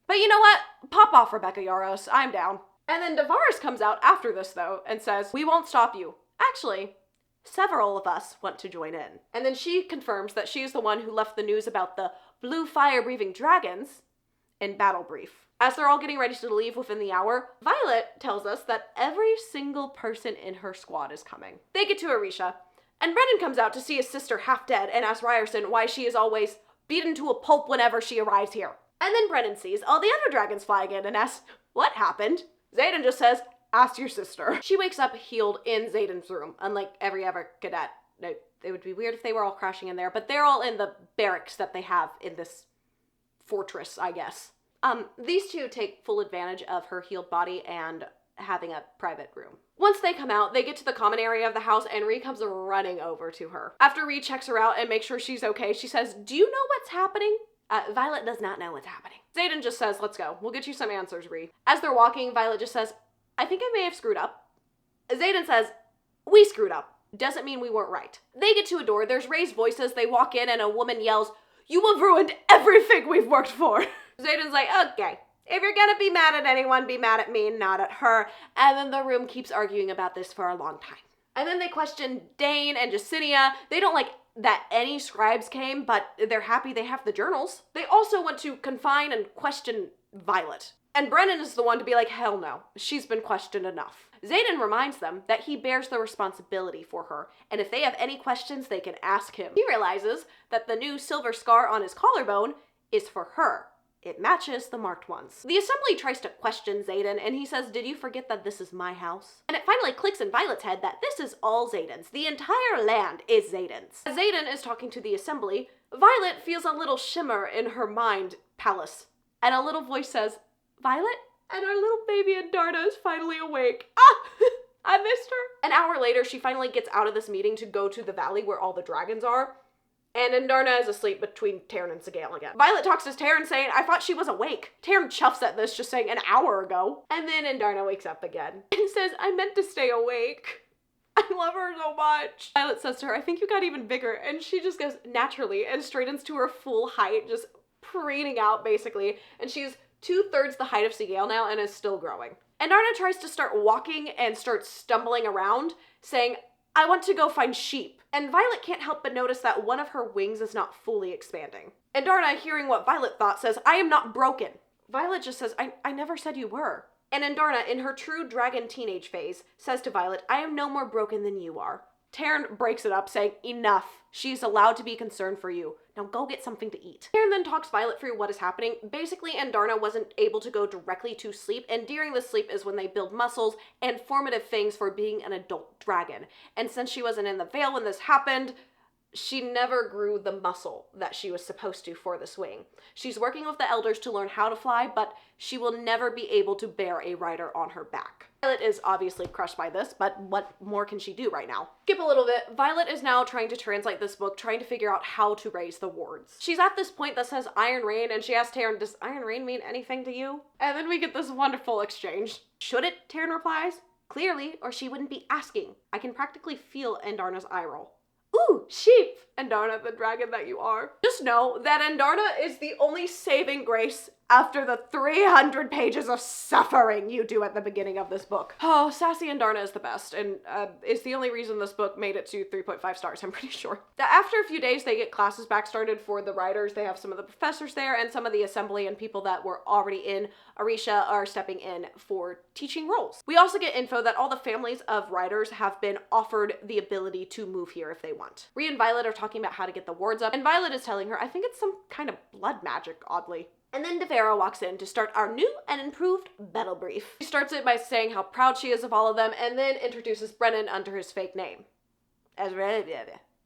But you know what? Pop off, Rebecca Yaros. I'm down. And then Davaris comes out after this, though, and says, we won't stop you. Actually, several of us want to join in. And then she confirms that she's the one who left the news about the blue fire-breathing dragons in Battle Brief. As they're all getting ready to leave within the hour, Violet tells us that every single person in her squad is coming. They get to Arisha, and Brennan comes out to see his sister half dead and asks Ryerson why she is always beaten to a pulp whenever she arrives here. And then Brennan sees all the other dragons flying in and asks, what happened? Xaden just says, ask your sister. She wakes up healed in Xaden's room, unlike every other cadet. It would be weird if they were all crashing in there, but they're all in the barracks that they have in this fortress, I guess. These two take full advantage of her healed body and having a private room. Once they come out, they get to the common area of the house and Ree comes running over to her. After Ree checks her out and makes sure she's okay, she says, do you know what's happening? Violet does not know what's happening. Xaden just says, let's go. We'll get you some answers, Ree. As they're walking, Violet just says, I think I may have screwed up. Xaden says, we screwed up. Doesn't mean we weren't right. They get to a door, there's raised voices, they walk in and a woman yells, you have ruined everything we've worked for. Xaden's like, okay, if you're gonna be mad at anyone, be mad at me, not at her. And then the room keeps arguing about this for a long time. And then they question Dane and Justinia. They don't like that any scribes came, but they're happy they have the journals. They also want to confine and question Violet. And Brennan is the one to be like, hell no, she's been questioned enough. Xaden reminds them that he bears the responsibility for her, and if they have any questions, they can ask him. He realizes that the new silver scar on his collarbone is for her. It matches the marked ones. The assembly tries to question Xaden, and he says, did you forget that this is my house? And it finally clicks in Violet's head that this is all Xaden's. The entire land is Xaden's. As Xaden is talking to the assembly, Violet feels a little shimmer in her mind palace, and a little voice says, Violet? And our little baby Andarna is finally awake. Ah! I missed her. An hour later, she finally gets out of this meeting to go to the valley where all the dragons are. And Andarna is asleep between Taryn and Sigale again. Violet talks to Taryn saying, I thought she was awake. Taryn chuffs at this, just saying an hour ago. And then Andarna wakes up again and says, I meant to stay awake. I love her so much. Violet says to her, I think you got even bigger. And she just goes naturally and straightens to her full height, just preening out basically. And she's 2/3 the height of Sigale now and is still growing. Andarna tries to start walking and starts stumbling around, saying, I want to go find sheep. And Violet can't help but notice that one of her wings is not fully expanding. Andarna, hearing what Violet thought, says, I am not broken. Violet just says, I never said you were. And Andarna, in her true dragon teenage phase, says to Violet, I am no more broken than you are. Taryn breaks it up, saying, enough. She's allowed to be concerned for you. Now go get something to eat. Taryn then talks Violet through what is happening. Basically, Andarna wasn't able to go directly to sleep, and during the sleep is when they build muscles and formative things for being an adult dragon. And since she wasn't in the Vale when this happened, she never grew the muscle that she was supposed to for the swing. She's working with the elders to learn how to fly, but she will never be able to bear a rider on her back. Violet is obviously crushed by this, but what more can she do right now? Skip a little bit. Violet is now trying to translate this book, trying to figure out how to raise the wards. She's at this point that says Iron Rain, and she asks Taryn, does Iron Rain mean anything to you? And then we get this wonderful exchange. Should it? Taryn replies. Clearly, or she wouldn't be asking. I can practically feel Andarna's eye roll. Ooh, sheep! Andarna, the dragon that you are. Just know that Andarna is the only saving grace after the 300 pages of suffering you do at the beginning of this book. Oh, sassy Andarna is the best, and it's the only reason this book made it to 3.5 stars, I'm pretty sure. After a few days, they get classes back started for the writers. They have some of the professors there, and some of the assembly and people that were already in Arisha are stepping in for teaching roles. We also get info that all the families of writers have been offered the ability to move here if they want. Rhea and Violet are talking about how to get the wards up, and Violet is telling her, I think it's some kind of blood magic, oddly. And then Devera walks in to start our new and improved battle brief. She starts it by saying how proud she is of all of them, and then introduces Brennan under his fake name.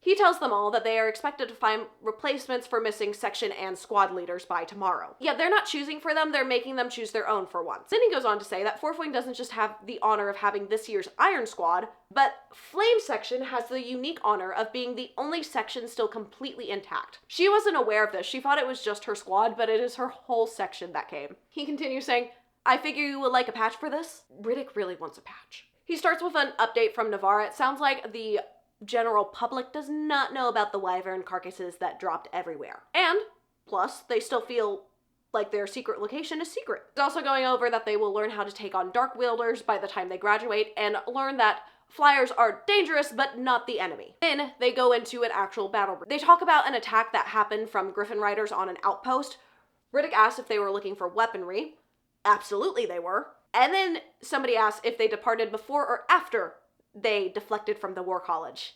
He tells them all that they are expected to find replacements for missing section and squad leaders by tomorrow. Yeah, they're not choosing for them, they're making them choose their own for once. Then he goes on to say that Fourth Wing doesn't just have the honor of having this year's Iron Squad, but Flame Section has the unique honor of being the only section still completely intact. She wasn't aware of this, she thought it was just her squad, but it is her whole section that came. He continues saying, I figure you would like a patch for this? Riddick really wants a patch. He starts with an update from Navarra. It sounds like the general public does not know about the wyvern carcasses that dropped everywhere. And, plus, they still feel like their secret location is secret. He's also going over that they will learn how to take on dark wielders by the time they graduate, and learn that flyers are dangerous, but not the enemy. Then, they go into an actual battle. They talk about an attack that happened from Griffin riders on an outpost. Riddick asked if they were looking for weaponry. Absolutely they were. And then somebody asked if they departed before or after they deflected from the War College.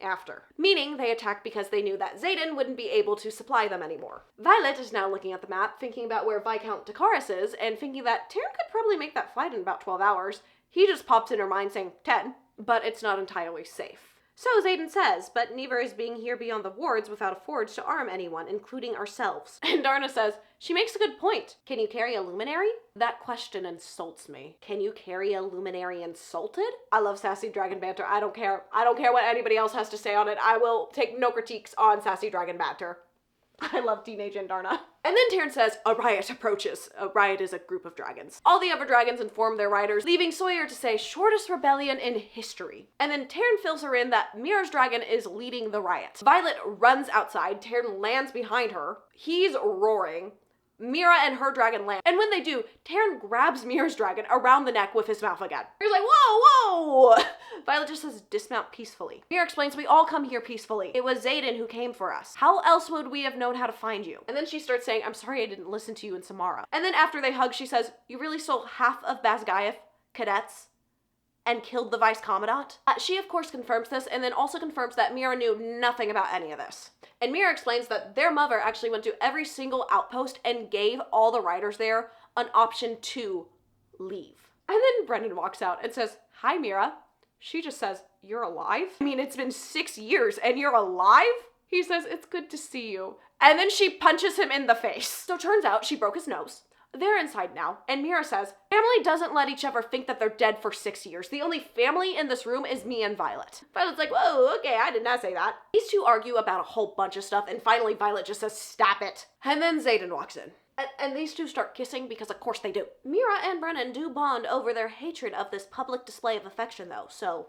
After. Meaning they attacked because they knew that Xaden wouldn't be able to supply them anymore. Violet is now looking at the map, thinking about where Viscount Dakaris is, and thinking that Taryn could probably make that flight in about 12 hours. He just pops in her mind saying 10, but it's not entirely safe. So Xaden says, but neither is being here beyond the wards without a forge to arm anyone, including ourselves. And Andarna says, she makes a good point. Can you carry a luminary? That question insults me. Can you carry a luminary insulted? I love sassy dragon banter. I don't care. I don't care what anybody else has to say on it. I will take no critiques on sassy dragon banter. I love teenage Andarna. And then Taryn says, a riot approaches. A riot is a group of dragons. All the other dragons inform their riders, leaving Sawyer to say, shortest rebellion in history. And then Taryn fills her in that Mira's dragon is leading the riot. Violet runs outside. Taryn lands behind her. He's roaring. Mira and her dragon land. And when they do, Taryn grabs Mira's dragon around the neck with his mouth again. He's like, whoa, whoa! Violet just says, dismount peacefully. Mira explains, we all come here peacefully. It was Xaden who came for us. How else would we have known how to find you? And then she starts saying, I'm sorry I didn't listen to you in Samara. And then after they hug, she says, you really stole half of Basgiath cadets and killed the Vice Commandant? She of course confirms this, and then also confirms that Mira knew nothing about any of this. And Mira explains that their mother actually went to every single outpost and gave all the riders there an option to leave. And then Brennan walks out and says, hi Mira. She just says, you're alive? I mean, it's been 6 years and you're alive? He says, it's good to see you. And then she punches him in the face. So turns out she broke his nose. They're inside now, and Mira says, family doesn't let each other think that they're dead for 6 years. The only family in this room is me and Violet. Violet's like, whoa, okay, I did not say that. These two argue about a whole bunch of stuff, and finally Violet just says, stop it. And then Xaden walks in. And these two start kissing because of course they do. Mira and Brennan do bond over their hatred of this public display of affection though, so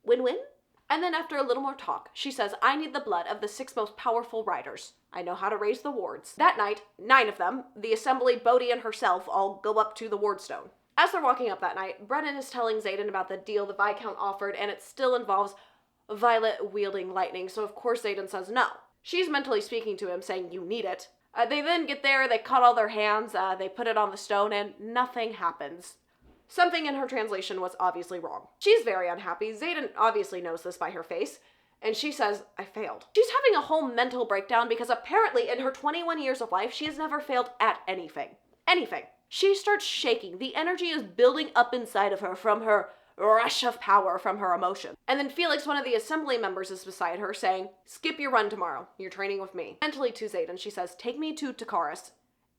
win-win? And then after a little more talk, she says, I need the blood of the 6 most powerful riders. I know how to raise the wards. That night, 9 of them, the assembly, Bodhi, and herself, all go up to the wardstone. As they're walking up that night, Brennan is telling Xaden about the deal the Viscount offered, and it still involves Violet wielding lightning, so of course Xaden says no. She's mentally speaking to him, saying, you need it. They then get there, they cut all their hands, they put it on the stone, and nothing happens. Something in her translation was obviously wrong. She's very unhappy. Xaden obviously knows this by her face. And she says, I failed. She's having a whole mental breakdown because apparently in her 21 years of life, she has never failed at anything. Anything. She starts shaking. The energy is building up inside of her from her rush of power from her emotion. And then Felix, one of the assembly members, is beside her saying, skip your run tomorrow. You're training with me. Mentally to Xaden, she says, take me to Takaris.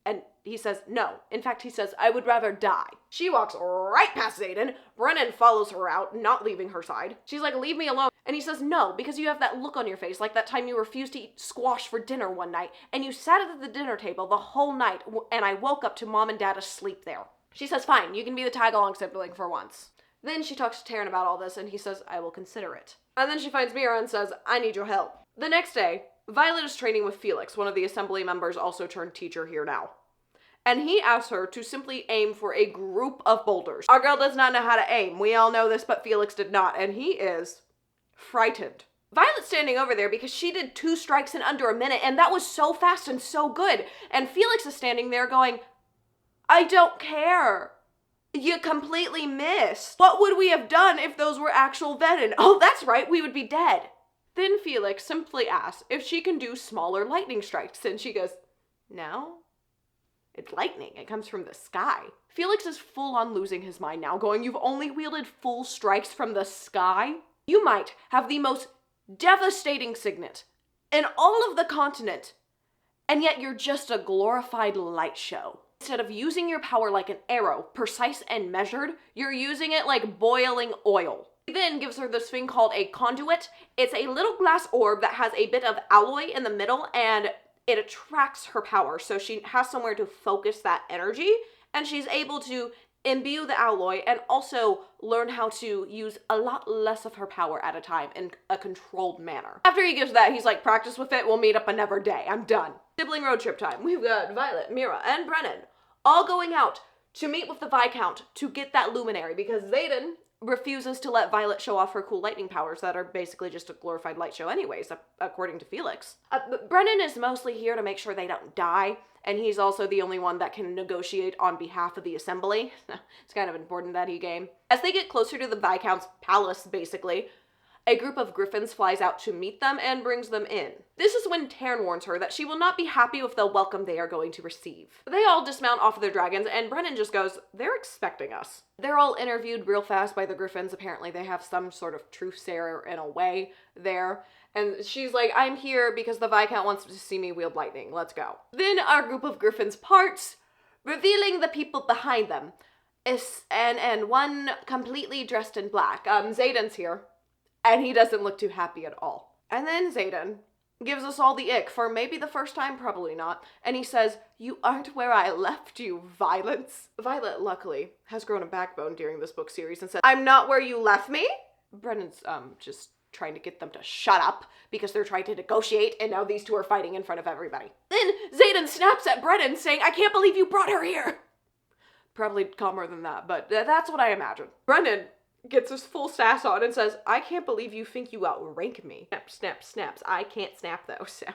And he says, no. In fact, he says, I would rather die. She walks right past Xaden. Brennan follows her out, not leaving her side. She's like, leave me alone. And he says, no, because you have that look on your face, like that time you refused to eat squash for dinner one night, and you sat at the dinner table the whole night, and I woke up to mom and dad asleep there. She says, fine, you can be the tag-along sibling for once. Then she talks to Taryn about all this, and he says, I will consider it. And then she finds Mira and says, I need your help. The next day, Violet is training with Felix, one of the assembly members, also turned teacher here now. And he asks her to simply aim for a group of boulders. Our girl does not know how to aim. We all know this, but Felix did not, and he is frightened. Violet's standing over there because she did 2 strikes in under a minute, and that was so fast and so good. And Felix is standing there going, I don't care. You completely missed. What would we have done if those were actual venin? Oh, that's right, we would be dead. Then Felix simply asks if she can do smaller lightning strikes, and she goes, no. It's lightning. It comes from the sky. Felix is full on losing his mind now, going, you've only wielded full strikes from the sky? You might have the most devastating signet in all of the continent, and yet you're just a glorified light show. Instead of using your power like an arrow, precise and measured, you're using it like boiling oil. He then gives her this thing called a conduit. It's a little glass orb that has a bit of alloy in the middle, and it attracts her power, so she has somewhere to focus that energy, and she's able to imbue the alloy and also learn how to use a lot less of her power at a time in a controlled manner. After he gives that, he's like, practice with it, we'll meet up another day, I'm done. Sibling road trip time. We've got Violet, Mira, and Brennan all going out to meet with the Viscount to get that luminary because Xaden refuses to let Violet show off her cool lightning powers that are basically just a glorified light show anyways, according to Felix. Brennan is mostly here to make sure they don't die, and he's also the only one that can negotiate on behalf of the assembly. It's kind of important that he game. As they get closer to the Viscount's palace, basically, a group of Griffins flies out to meet them and brings them in. This is when Taryn warns her that she will not be happy with the welcome they are going to receive. They all dismount off of their dragons, and Brennan just goes, they're expecting us. They're all interviewed real fast by the Griffins. Apparently they have some sort of truth sayer in a way there. And she's like, I'm here because the Viscount wants to see me wield lightning. Let's go. Then our group of Griffins parts, revealing the people behind them. And one completely dressed in black. Xaden's here. And he doesn't look too happy at all. And then Xaden gives us all the ick for maybe the first time, probably not. And he says, you aren't where I left you, Violence. Violet, luckily, has grown a backbone during this book series and said, I'm not where you left me? Brennan's just trying to get them to shut up because they're trying to negotiate, and now these two are fighting in front of everybody. Then Xaden snaps at Brennan saying, I can't believe you brought her here. Probably calmer than that, but that's what I imagine. Brennan gets his full sass on and says, I can't believe you think you outrank me. Snap, snap, snaps. I can't snap though, so.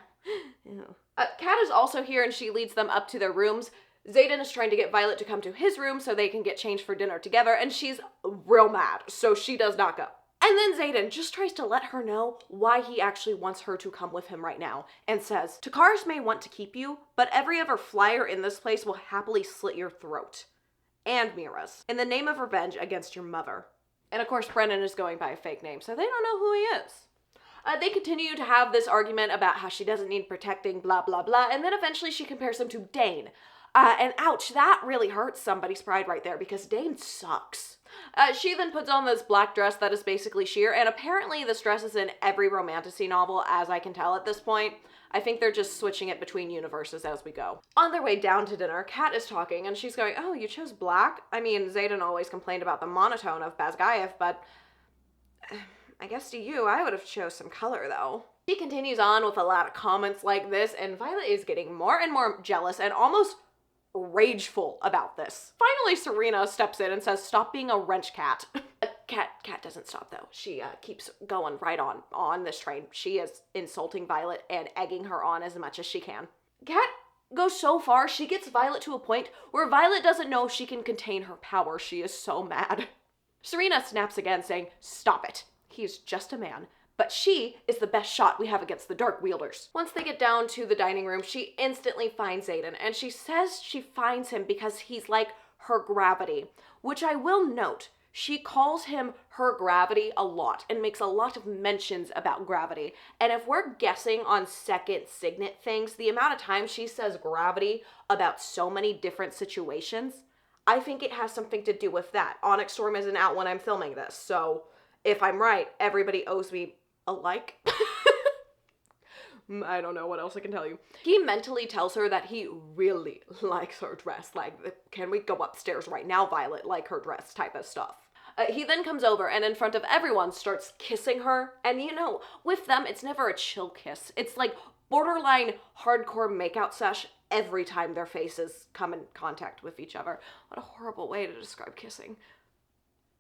Kat is also here and she leads them up to their rooms. Xaden is trying to get Violet to come to his room so they can get changed for dinner together, and she's real mad, so she does not go. And then Xaden just tries to let her know why he actually wants her to come with him right now, and says, Takaris may want to keep you, but every other flyer in this place will happily slit your throat. And Mira's. In the name of revenge against your mother. And of course, Brennan is going by a fake name, so they don't know who he is. They continue to have this argument about how she doesn't need protecting, blah, blah, blah, and then eventually she compares him to Dane. And ouch, that really hurts somebody's pride right there, because Dane sucks. She then puts on this black dress that is basically sheer, and apparently this dress is in every romantasy novel, as I can tell at this point. I think they're just switching it between universes as we go. On their way down to dinner, Kat is talking, and she's going, oh, you chose black? I mean, Xaden always complained about the monotone of Basgiath, but I guess to you, I would have chose some color, though. She continues on with a lot of comments like this, and Violet is getting more and more jealous and almost rageful about this. Finally, Serena steps in and says, stop being a wrench cat. Kat doesn't stop though. She keeps going right on this train. She is insulting Violet and egging her on as much as she can. Kat goes so far, she gets Violet to a point where Violet doesn't know if she can contain her power. She is so mad. Serena snaps again, saying, "Stop it. He's just a man. But she is the best shot we have against the Dark Wielders." Once they get down to the dining room, she instantly finds Xaden, and she says she finds him because he's like her gravity, which I will note, she calls him her gravity a lot and makes a lot of mentions about gravity. And if we're guessing on second signet things, the amount of times she says gravity about so many different situations, I think it has something to do with that. Onyx Storm isn't out when I'm filming this, so if I'm right, everybody owes me a like. I don't know what else I can tell you. He mentally tells her that he really likes her dress. Like, can we go upstairs right now, Violet? Like her dress type of stuff. He then comes over and in front of everyone starts kissing her. And you know, with them, it's never a chill kiss. It's like borderline hardcore makeout sesh every time their faces come in contact with each other. What a horrible way to describe kissing.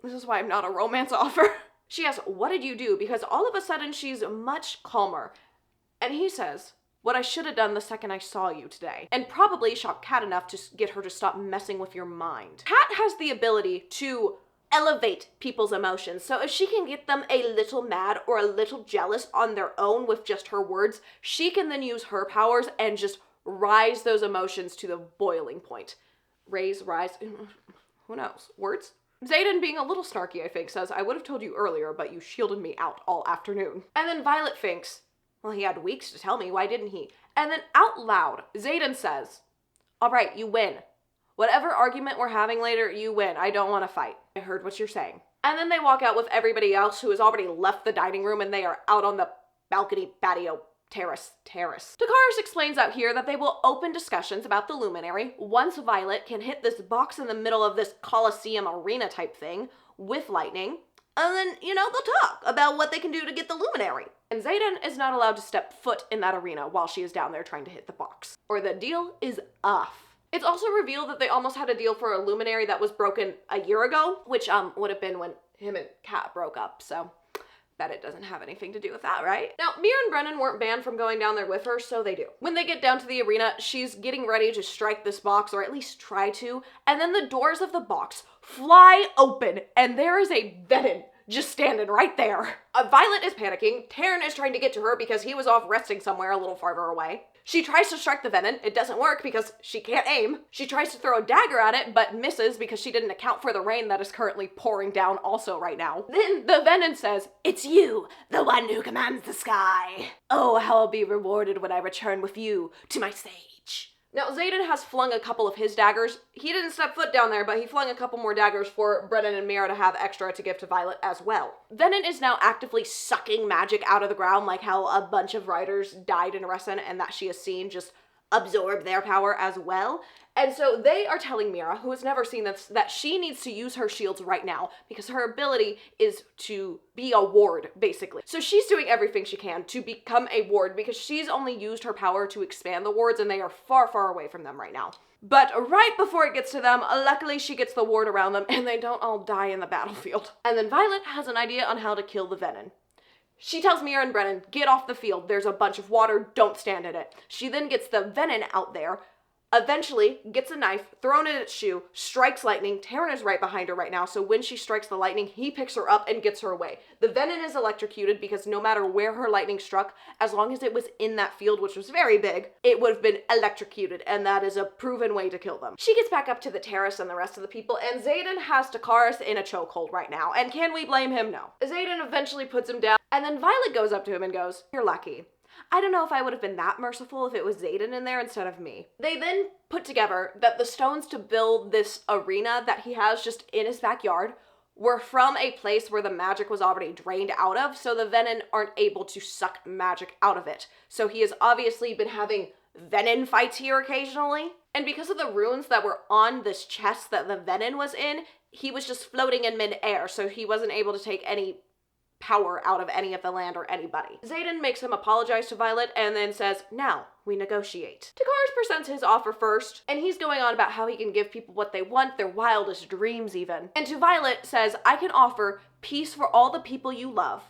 This is why I'm not a romance offer. She asks, "What did you do?" Because all of a sudden she's much calmer. And he says, "What I should have done the second I saw you today." And probably shocked Kat enough to get her to stop messing with your mind. Kat has the ability to elevate people's emotions. So if she can get them a little mad or a little jealous on their own with just her words, she can then use her powers and just rise those emotions to the boiling point. Raise, rise, who knows? Words? Xaden, being a little snarky, I think, says, "I would have told you earlier, but you shielded me out all afternoon." And then Violet thinks, "Well, he had weeks to tell me, why didn't he?" And then out loud, Xaden says, "All right, you win. Whatever argument we're having later, you win. I don't want to fight. I heard what you're saying." And then they walk out with everybody else who has already left the dining room and they are out on the balcony, patio, terrace. Takaris explains out here that they will open discussions about the luminary once Violet can hit this box in the middle of this Colosseum arena type thing with lightning. And then, you know, they'll talk about what they can do to get the luminary. And Xaden is not allowed to step foot in that arena while she is down there trying to hit the box, or the deal is off. It's also revealed that they almost had a deal for a luminary that was broken a year ago, which would have been when him and Kat broke up, so bet it doesn't have anything to do with that, right? Now, Mir and Brennan weren't banned from going down there with her, so they do. When they get down to the arena, she's getting ready to strike this box, or at least try to, and then the doors of the box fly open, and there is a venin just standing right there. Violet is panicking. Taryn is trying to get to her because he was off resting somewhere a little farther away. She tries to strike the venin. It doesn't work because she can't aim. She tries to throw a dagger at it, but misses because she didn't account for the rain that is currently pouring down also right now. Then the venin says, "It's you, the one who commands the sky. Oh, how I'll be rewarded when I return with you to my sage." Now, Xaden has flung a couple of his daggers. He didn't step foot down there, but he flung a couple more daggers for Brennan and Mira to have extra to give to Violet as well. Venin is now actively sucking magic out of the ground, like how a bunch of riders died in Resin and that she has seen just absorb their power as well. And so they are telling Mira, who has never seen this, that she needs to use her shields right now because her ability is to be a ward, basically. So she's doing everything she can to become a ward because she's only used her power to expand the wards and they are far, far away from them right now. But right before it gets to them, luckily she gets the ward around them and they don't all die in the battlefield. And then Violet has an idea on how to kill the venin. She tells Mira and Brennan, "Get off the field. There's a bunch of water. Don't stand in it." She then gets the venin out there, eventually gets a knife, thrown in its shoe, strikes lightning. Taryn is right behind her right now, so when she strikes the lightning, he picks her up and gets her away. The venin is electrocuted because no matter where her lightning struck, as long as it was in that field, which was very big, it would have been electrocuted, and that is a proven way to kill them. She gets back up to the terrace and the rest of the people, and Xaden has Takaris in a chokehold right now, and can we blame him? No. Xaden eventually puts him down, and then Violet goes up to him and goes, "You're lucky. I don't know if I would have been that merciful if it was Xaden in there instead of me." They then put together that the stones to build this arena that he has just in his backyard were from a place where the magic was already drained out of, so the venin aren't able to suck magic out of it. So he has obviously been having venin fights here occasionally. And because of the runes that were on this chest that the venin was in, he was just floating in mid-air, so he wasn't able to take any power out of any of the land or anybody. Xaden makes him apologize to Violet and then says, "Now we negotiate." Takaris presents his offer first, and he's going on about how he can give people what they want, their wildest dreams even. And to Violet says, "I can offer peace for all the people you love,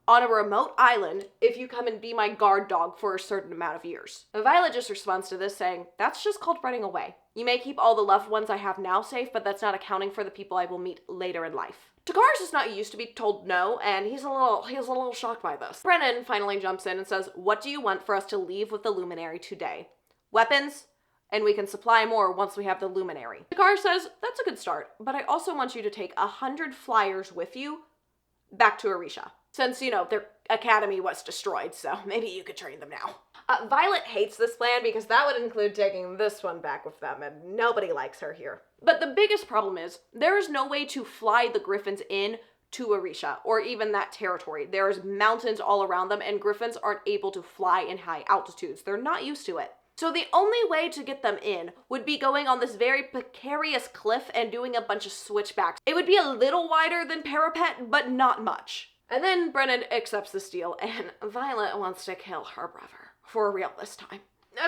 on a remote island if you come and be my guard dog for a certain amount of years. Violet just responds to this saying, that's just called running away. You may keep all the loved ones I have now safe, but that's not accounting for the people I will meet later in life. Takaris is not used to be told no, and he's a little shocked by this. Brennan finally jumps in and says, what do you want for us to leave with the Luminary today? Weapons? And we can supply more once we have the Luminary. Takaris says, that's a good start, but I also want you to take 100 flyers with you back to Orisha. Since, their academy was destroyed, so maybe you could train them now. Violet hates this plan because that would include taking this one back with them, and nobody likes her here. But the biggest problem is, there is no way to fly the Griffins in to Orisha, or even that territory. There's mountains all around them, and Griffins aren't able to fly in high altitudes. They're not used to it. So the only way to get them in would be going on this very precarious cliff and doing a bunch of switchbacks. It would be a little wider than parapet, but not much. And then Brennan accepts this deal, and Violet wants to kill her brother. For real this time.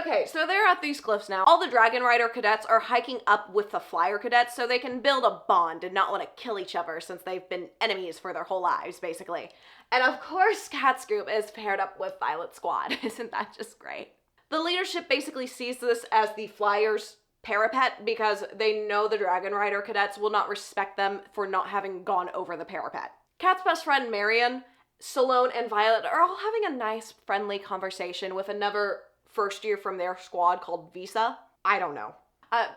Okay, so they're at these cliffs now. All the Dragon Rider cadets are hiking up with the Flyer cadets so they can build a bond and not want to kill each other since they've been enemies for their whole lives, basically. And of course, Kat's group is paired up with Violet's squad. Isn't that just great? The leadership basically sees this as the Flyers' parapet because they know the Dragon Rider cadets will not respect them for not having gone over the parapet. Kat's best friend, Marion, Salone, and Violet are all having a nice, friendly conversation with another first year from their squad called Visa. I don't know.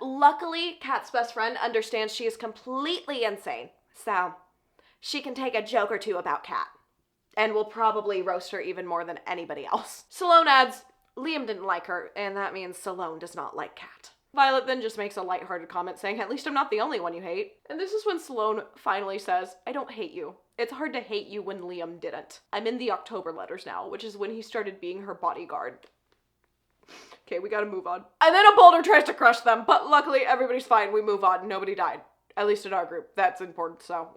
Luckily, Kat's best friend understands she is completely insane, so she can take a joke or two about Kat, and will probably roast her even more than anybody else. Salone adds, Liam didn't like her, and that means Salone does not like Kat. Violet then just makes a lighthearted comment saying, at least I'm not the only one you hate. And this is when Salone finally says, I don't hate you. It's hard to hate you when Liam didn't. I'm in the October letters now, which is when he started being her bodyguard. Okay, we gotta move on. And then a boulder tries to crush them, but luckily everybody's fine. We move on. Nobody died. At least in our group. That's important, so.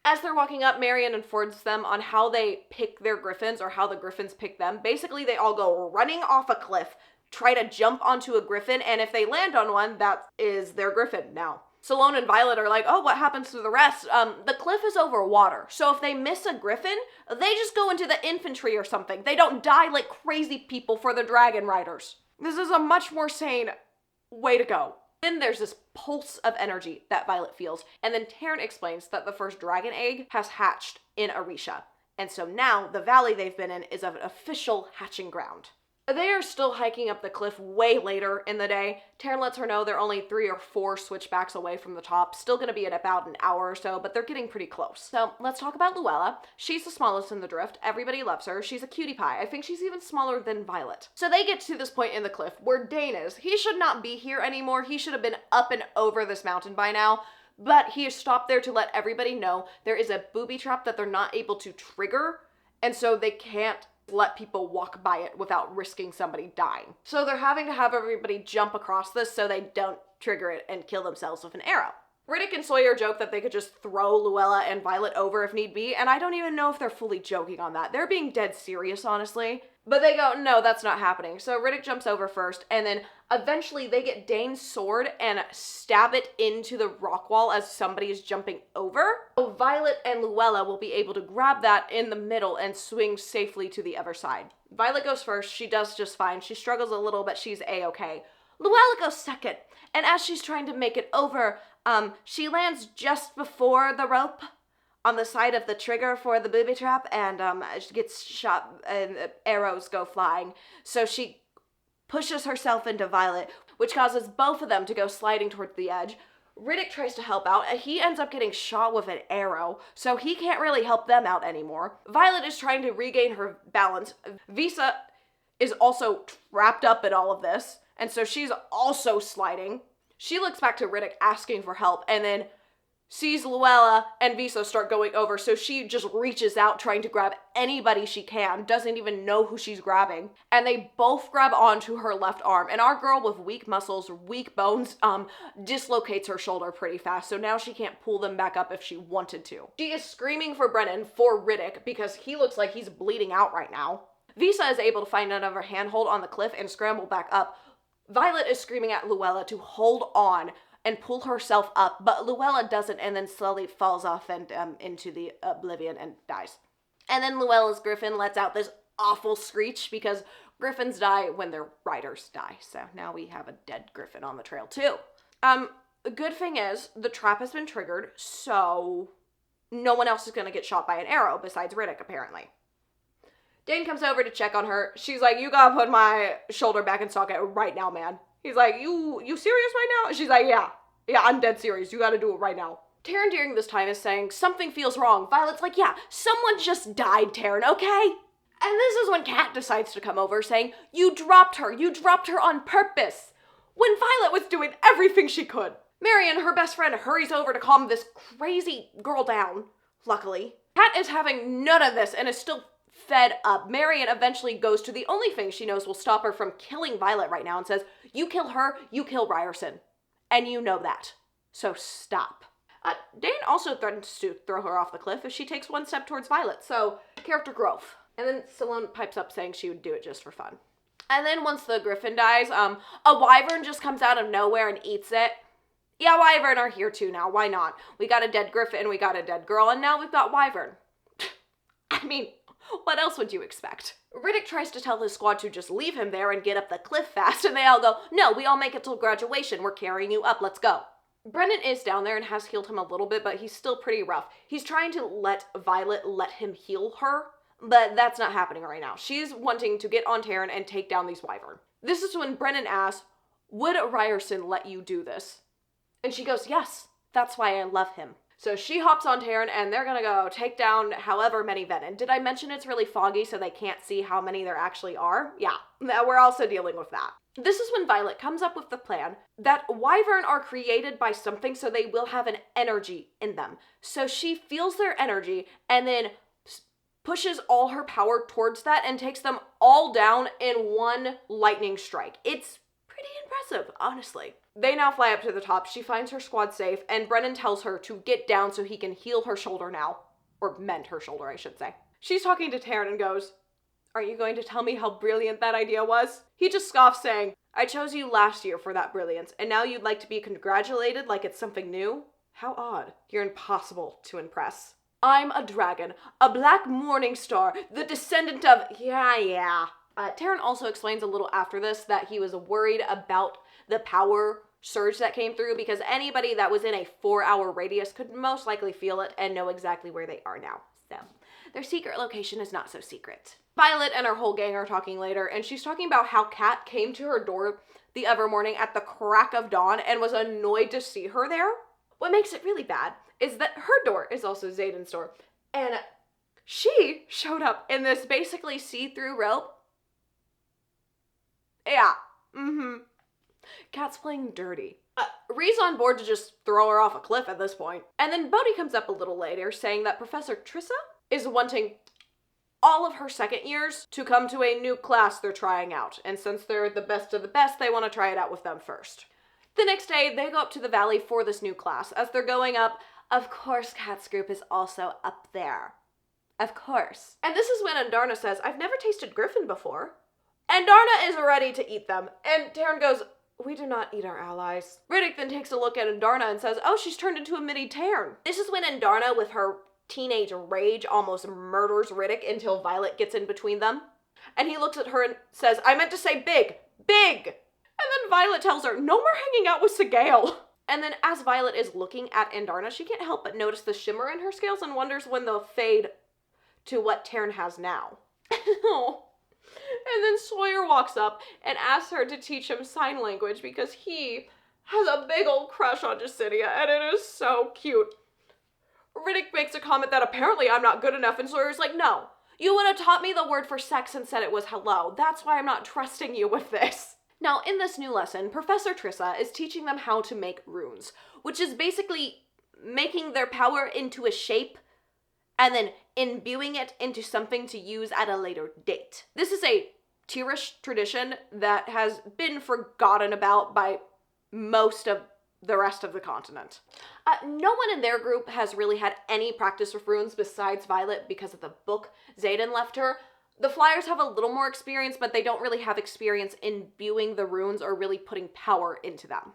As they're walking up, Marion informs them on how they pick their Griffins, or how the Griffins pick them. Basically, they all go running off a cliff, try to jump onto a Griffin, and if they land on one, that is their Griffin now. Salone and Violet are like, oh, what happens to the rest? The cliff is over water, so if they miss a Griffin, they just go into the infantry or something. They don't die like crazy people for the Dragon Riders. This is a much more sane way to go. Then there's this pulse of energy that Violet feels, and then Taryn explains that the first dragon egg has hatched in Orisha, and so now the valley they've been in is an official hatching ground. They are still hiking up the cliff way later in the day. Taryn lets her know they're only 3 or 4 switchbacks away from the top. Still gonna be in about an hour or so, but they're getting pretty close. So let's talk about Luella. She's the smallest in the drift. Everybody loves her. She's a cutie pie. I think she's even smaller than Violet. So they get to this point in the cliff where Dane is. He should not be here anymore. He should have been up and over this mountain by now. But he is stopped there to let everybody know there is a booby trap that they're not able to trigger. And so they can't let people walk by it without risking somebody dying. So they're having to have everybody jump across this so they don't trigger it and kill themselves with an arrow. Riddick and Sawyer joke that they could just throw Luella and Violet over if need be, and I don't even know if they're fully joking on that. They're being dead serious, honestly. But they go, no, that's not happening. So Riddick jumps over first, and then eventually they get Dane's sword and stab it into the rock wall as somebody is jumping over. So Violet and Luella will be able to grab that in the middle and swing safely to the other side. Violet goes first. She does just fine. She struggles a little, but she's a-okay. Luella goes second, and as she's trying to make it over, she lands just before the rope on the side of the trigger for the booby trap, and she gets shot and arrows go flying. So she pushes herself into Violet, which causes both of them to go sliding towards the edge. Riddick tries to help out, and he ends up getting shot with an arrow, so he can't really help them out anymore. Violet is trying to regain her balance. Visa is also wrapped up in all of this, and so she's also sliding. She looks back to Riddick asking for help, and then sees Luella and Visa start going over, so she just reaches out trying to grab anybody she can, doesn't even know who she's grabbing, and they both grab onto her left arm, and our girl with weak muscles, weak bones, dislocates her shoulder pretty fast, so now she can't pull them back up if she wanted to. She is screaming for Brennan for Riddick, because he looks like he's bleeding out right now. Visa is able to find another handhold on the cliff and scramble back up. Violet is screaming at Luella to hold on and pull herself up, but Luella doesn't and then slowly falls off and into the oblivion and dies. And then Luella's Griffin lets out this awful screech because Griffins die when their riders die. So now we have a dead Griffin on the trail too. The good thing is the trap has been triggered, so no one else is going to get shot by an arrow besides Riddick, apparently. Dane comes over to check on her. She's like, you gotta put my shoulder back in socket right now, man. He's like, you serious right now? She's like, yeah, I'm dead serious. You gotta do it right now. Taryn during this time is saying, something feels wrong. Violet's like, yeah, someone just died, Taryn, okay? And this is when Kat decides to come over saying, you dropped her on purpose. When Violet was doing everything she could. Marion, her best friend, hurries over to calm this crazy girl down, luckily. Kat is having none of this and is still fed up. Marion eventually goes to the only thing she knows will stop her from killing Violet right now and says, you kill her, you kill Ryerson. And you know that. So stop. Dane also threatens to throw her off the cliff if she takes one step towards Violet, so character growth. And then Salone pipes up saying she would do it just for fun. And then once the Griffin dies, a wyvern just comes out of nowhere and eats it. Yeah, wyvern are here too now, why not? We got a dead Griffin, we got a dead girl, and now we've got wyvern. I mean, what else would you expect? Riddick tries to tell his squad to just leave him there and get up the cliff fast, and they all go, no, we all make it till graduation, we're carrying you up, let's go. Brennan is down there and has healed him a little bit, but he's still pretty rough. He's trying to let Violet let him heal her, but that's not happening right now. She's wanting to get on Taryn and take down these wyvern. This is when Brennan asks, would Ryerson let you do this? And she goes, yes, that's why I love him. So she hops on Taryn and they're gonna go take down however many venin. Did I mention it's really foggy so they can't see how many there actually are? Yeah, we're also dealing with that. This is when Violet comes up with the plan that wyvern are created by something so they will have an energy in them. So she feels their energy and then pushes all her power towards that and takes them all down in one lightning strike. It's pretty impressive, honestly. They now fly up to the top. She finds her squad safe and Brennan tells her to get down so he can heal her shoulder now. Or mend her shoulder, I should say. She's talking to Taryn and goes, are you going to tell me how brilliant that idea was? He just scoffs saying, I chose you last year for that brilliance, and now you'd like to be congratulated like it's something new? How odd. You're impossible to impress. I'm a dragon, a black morning star, the descendant of... Yeah. Taryn also explains a little after this that he was worried about the power surge that came through because anybody that was in a 4-hour radius could most likely feel it and know exactly where they are now. So, their secret location is not so secret. Violet and her whole gang are talking later, and she's talking about how Kat came to her door the other morning at the crack of dawn and was annoyed to see her there. What makes it really bad is that her door is also Xaden's door, and she showed up in this basically see-through rope. Yeah, Kat's playing dirty. Ree's on board to just throw her off a cliff at this point. And then Bodhi comes up a little later saying that Professor Trissa is wanting all of her second years to come to a new class they're trying out. And since they're the best of the best, they want to try it out with them first. The next day, they go up to the valley for this new class. As they're going up, of course Kat's group is also up there. Of course. And this is when Andarna says, I've never tasted Griffin before. Andarna is ready to eat them. And Taryn goes, we do not eat our allies. Riddick then takes a look at Andarna and says, oh, she's turned into a mini Taryn. This is when Andarna, with her teenage rage, almost murders Riddick until Violet gets in between them. And he looks at her and says, I meant to say big. Big! And then Violet tells her, no more hanging out with Sigale. And then as Violet is looking at Andarna, she can't help but notice the shimmer in her scales and wonders when they'll fade to what Taryn has now. And then Sawyer walks up and asks her to teach him sign language because he has a big old crush on Justinia, and it is so cute. Riddick makes a comment that apparently I'm not good enough, and Sawyer's like, no, you would have taught me the word for sex and said it was hello. That's why I'm not trusting you with this. Now, in this new lesson, Professor Trissa is teaching them how to make runes, which is basically making their power into a shape and then imbuing it into something to use at a later date. This is a Tirish tradition that has been forgotten about by most of the rest of the continent. No one in their group has really had any practice with runes besides Violet because of the book Xaden left her. The Flyers have a little more experience, but they don't really have experience imbuing the runes or really putting power into them.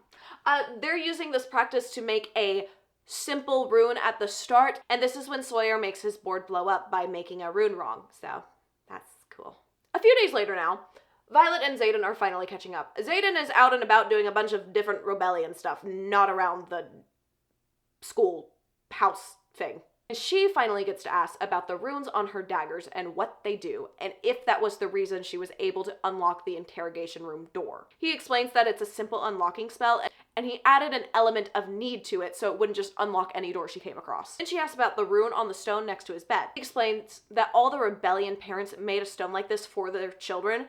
They're using this practice to make a simple rune at the start, and this is when Sawyer makes his board blow up by making a rune wrong, so that's cool. A few days later now, Violet and Xaden are finally catching up. Xaden is out and about doing a bunch of different rebellion stuff, not around the school house thing. And she finally gets to ask about the runes on her daggers and what they do, and if that was the reason she was able to unlock the interrogation room door. He explains that it's a simple unlocking spell, and he added an element of need to it so it wouldn't just unlock any door she came across. And she asks about the rune on the stone next to his bed. He explains that all the rebellion parents made a stone like this for their children,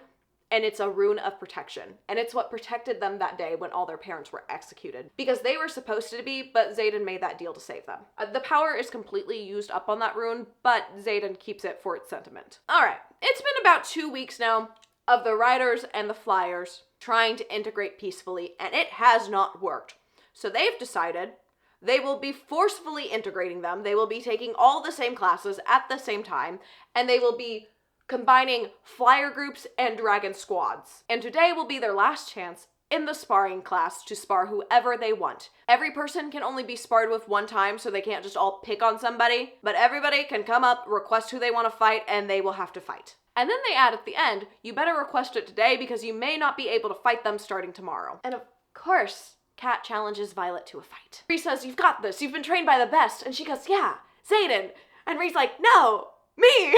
and it's a rune of protection. And it's what protected them that day when all their parents were executed. Because they were supposed to be, but Xaden made that deal to save them. The power is completely used up on that rune, but Xaden keeps it for its sentiment. Alright, it's been about 2 weeks now of the riders and the flyers trying to integrate peacefully, and it has not worked. So they've decided they will be forcefully integrating them. They will be taking all the same classes at the same time, and they will be combining flyer groups and dragon squads. And today will be their last chance in the sparring class to spar whoever they want. Every person can only be sparred with one time, so they can't just all pick on somebody, but everybody can come up, request who they want to fight, and they will have to fight. And then they add at the end, you better request it today because you may not be able to fight them starting tomorrow. And of course, Kat challenges Violet to a fight. Rhys says, you've got this, you've been trained by the best. And she goes, yeah, Xaden. And Rhys like, no, me.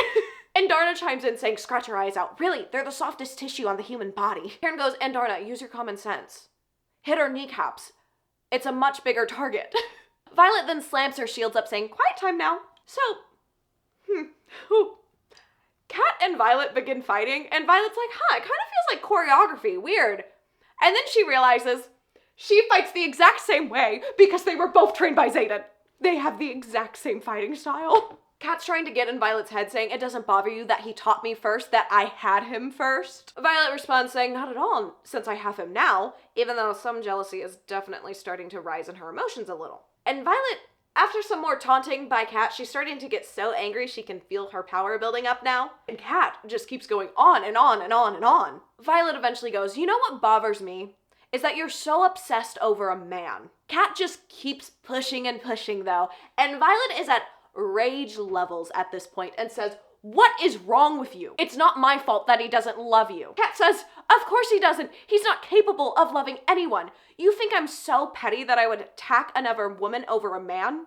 Andarna chimes in saying, scratch her eyes out. Really, they're the softest tissue on the human body. Karen goes, Andarna, use your common sense. Hit her kneecaps. It's a much bigger target. Violet then slams her shields up saying, quiet time now. So, Kat and Violet begin fighting, and Violet's like, it kind of feels like choreography, weird. And then she realizes she fights the exact same way because they were both trained by Xaden. They have the exact same fighting style. Kat's trying to get in Violet's head saying, it doesn't bother you that he taught me first, that I had him first? Violet responds saying, not at all, since I have him now, even though some jealousy is definitely starting to rise in her emotions a little. And Violet, after some more taunting by Kat, she's starting to get so angry she can feel her power building up now. And Kat just keeps going on and on and on and on. Violet eventually goes, you know what bothers me? Is that you're so obsessed over a man. Kat just keeps pushing and pushing though, and Violet is at rage levels at this point and says, what is wrong with you? It's not my fault that he doesn't love you. Kat says, of course he doesn't. He's not capable of loving anyone. You think I'm so petty that I would attack another woman over a man?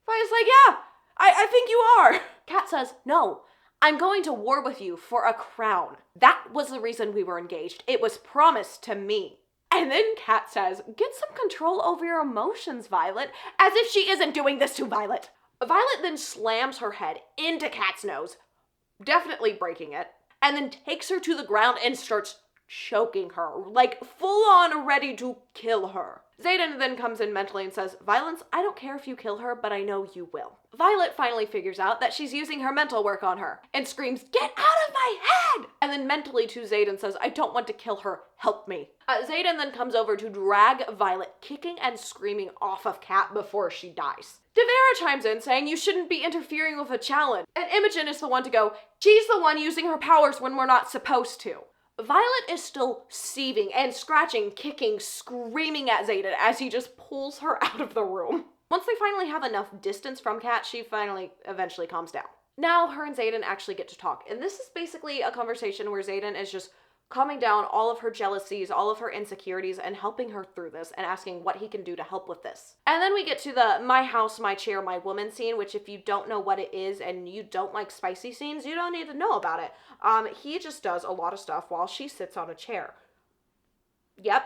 Violet's like, yeah, I think you are. Kat says, no, I'm going to war with you for a crown. That was the reason we were engaged. It was promised to me. And then Kat says, get some control over your emotions, Violet, as if she isn't doing this to Violet. Violet then slams her head into Kat's nose, definitely breaking it, and then takes her to the ground and starts choking her, like full on ready to kill her. Xaden then comes in mentally and says, Violence, I don't care if you kill her, but I know you will. Violet finally figures out that she's using her mental work on her and screams, get out of my head! And then mentally to Xaden says, I don't want to kill her, help me. Xaden then comes over to drag Violet kicking and screaming off of Kat before she dies. Devera chimes in saying you shouldn't be interfering with a challenge, and Imogen is the one to go, she's the one using her powers when we're not supposed to. Violet is still seething and scratching, kicking, screaming at Xaden as he just pulls her out of the room. Once they finally have enough distance from Kat, she eventually calms down. Now her and Xaden actually get to talk, and this is basically a conversation where Xaden is just calming down all of her jealousies, all of her insecurities, and helping her through this and asking what he can do to help with this. And then we get to the my house, my chair, my woman scene, which if you don't know what it is and you don't like spicy scenes, you don't need to know about it. He just does a lot of stuff while she sits on a chair. Yep.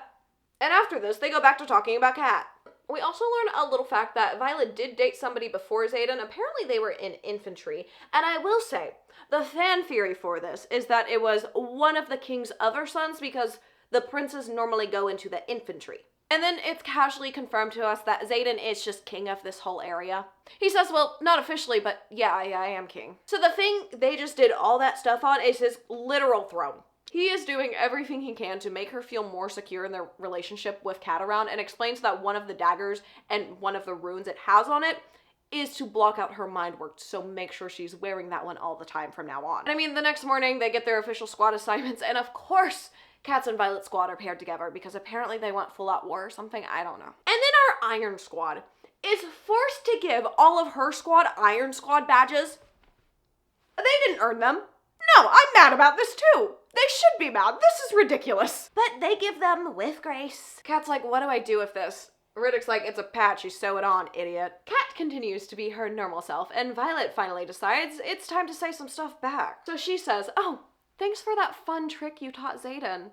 And after this, they go back to talking about Kat. We also learn a little fact that Violet did date somebody before Xaden. Apparently they were in infantry. And I will say, the fan theory for this is that it was one of the king's other sons because the princes normally go into the infantry. And then it's casually confirmed to us that Xaden is just king of this whole area. He says, well, not officially, but yeah, I am king. So the thing they just did all that stuff on is his literal throne. He is doing everything he can to make her feel more secure in their relationship with Kat around, and explains that one of the daggers and one of the runes it has on it is to block out her mind work, so make sure she's wearing that one all the time from now on. And I mean, the next morning they get their official squad assignments, and of course Kat's and Violet's squad are paired together because apparently they want full-out war or something, I don't know. And then our Iron Squad is forced to give all of her squad Iron Squad badges. They didn't earn them. No, I'm mad about this too. They should be mad. This is ridiculous. But they give them with grace. Kat's like, what do I do with this? Riddick's like, it's a patch, you sew it on, idiot. Kat continues to be her normal self, and Violet finally decides it's time to say some stuff back. So she says, oh, thanks for that fun trick you taught Xaden.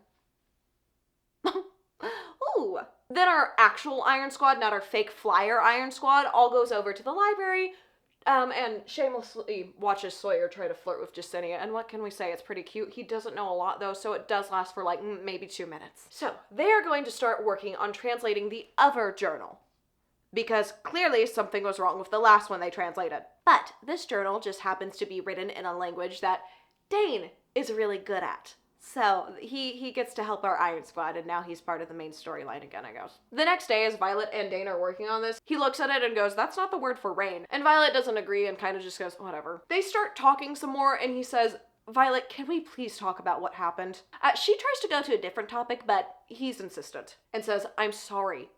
Ooh. Then our actual Iron Squad, not our fake flyer Iron Squad, all goes over to the library, and shamelessly watches Sawyer try to flirt with Jasenia, and what can we say? It's pretty cute. He doesn't know a lot, though, so it does last for, like, maybe 2 minutes. So, they are going to start working on translating the other journal, because clearly something was wrong with the last one they translated. But this journal just happens to be written in a language that Dane is really good at. So he gets to help our Iron Squad, and now he's part of the main storyline again, I guess. The next day, as Violet and Dane are working on this, he looks at it and goes, that's not the word for rain. And Violet doesn't agree and kind of just goes, whatever. They start talking some more, and he says, Violet, can we please talk about what happened? She tries to go to a different topic, but he's insistent and says, I'm sorry.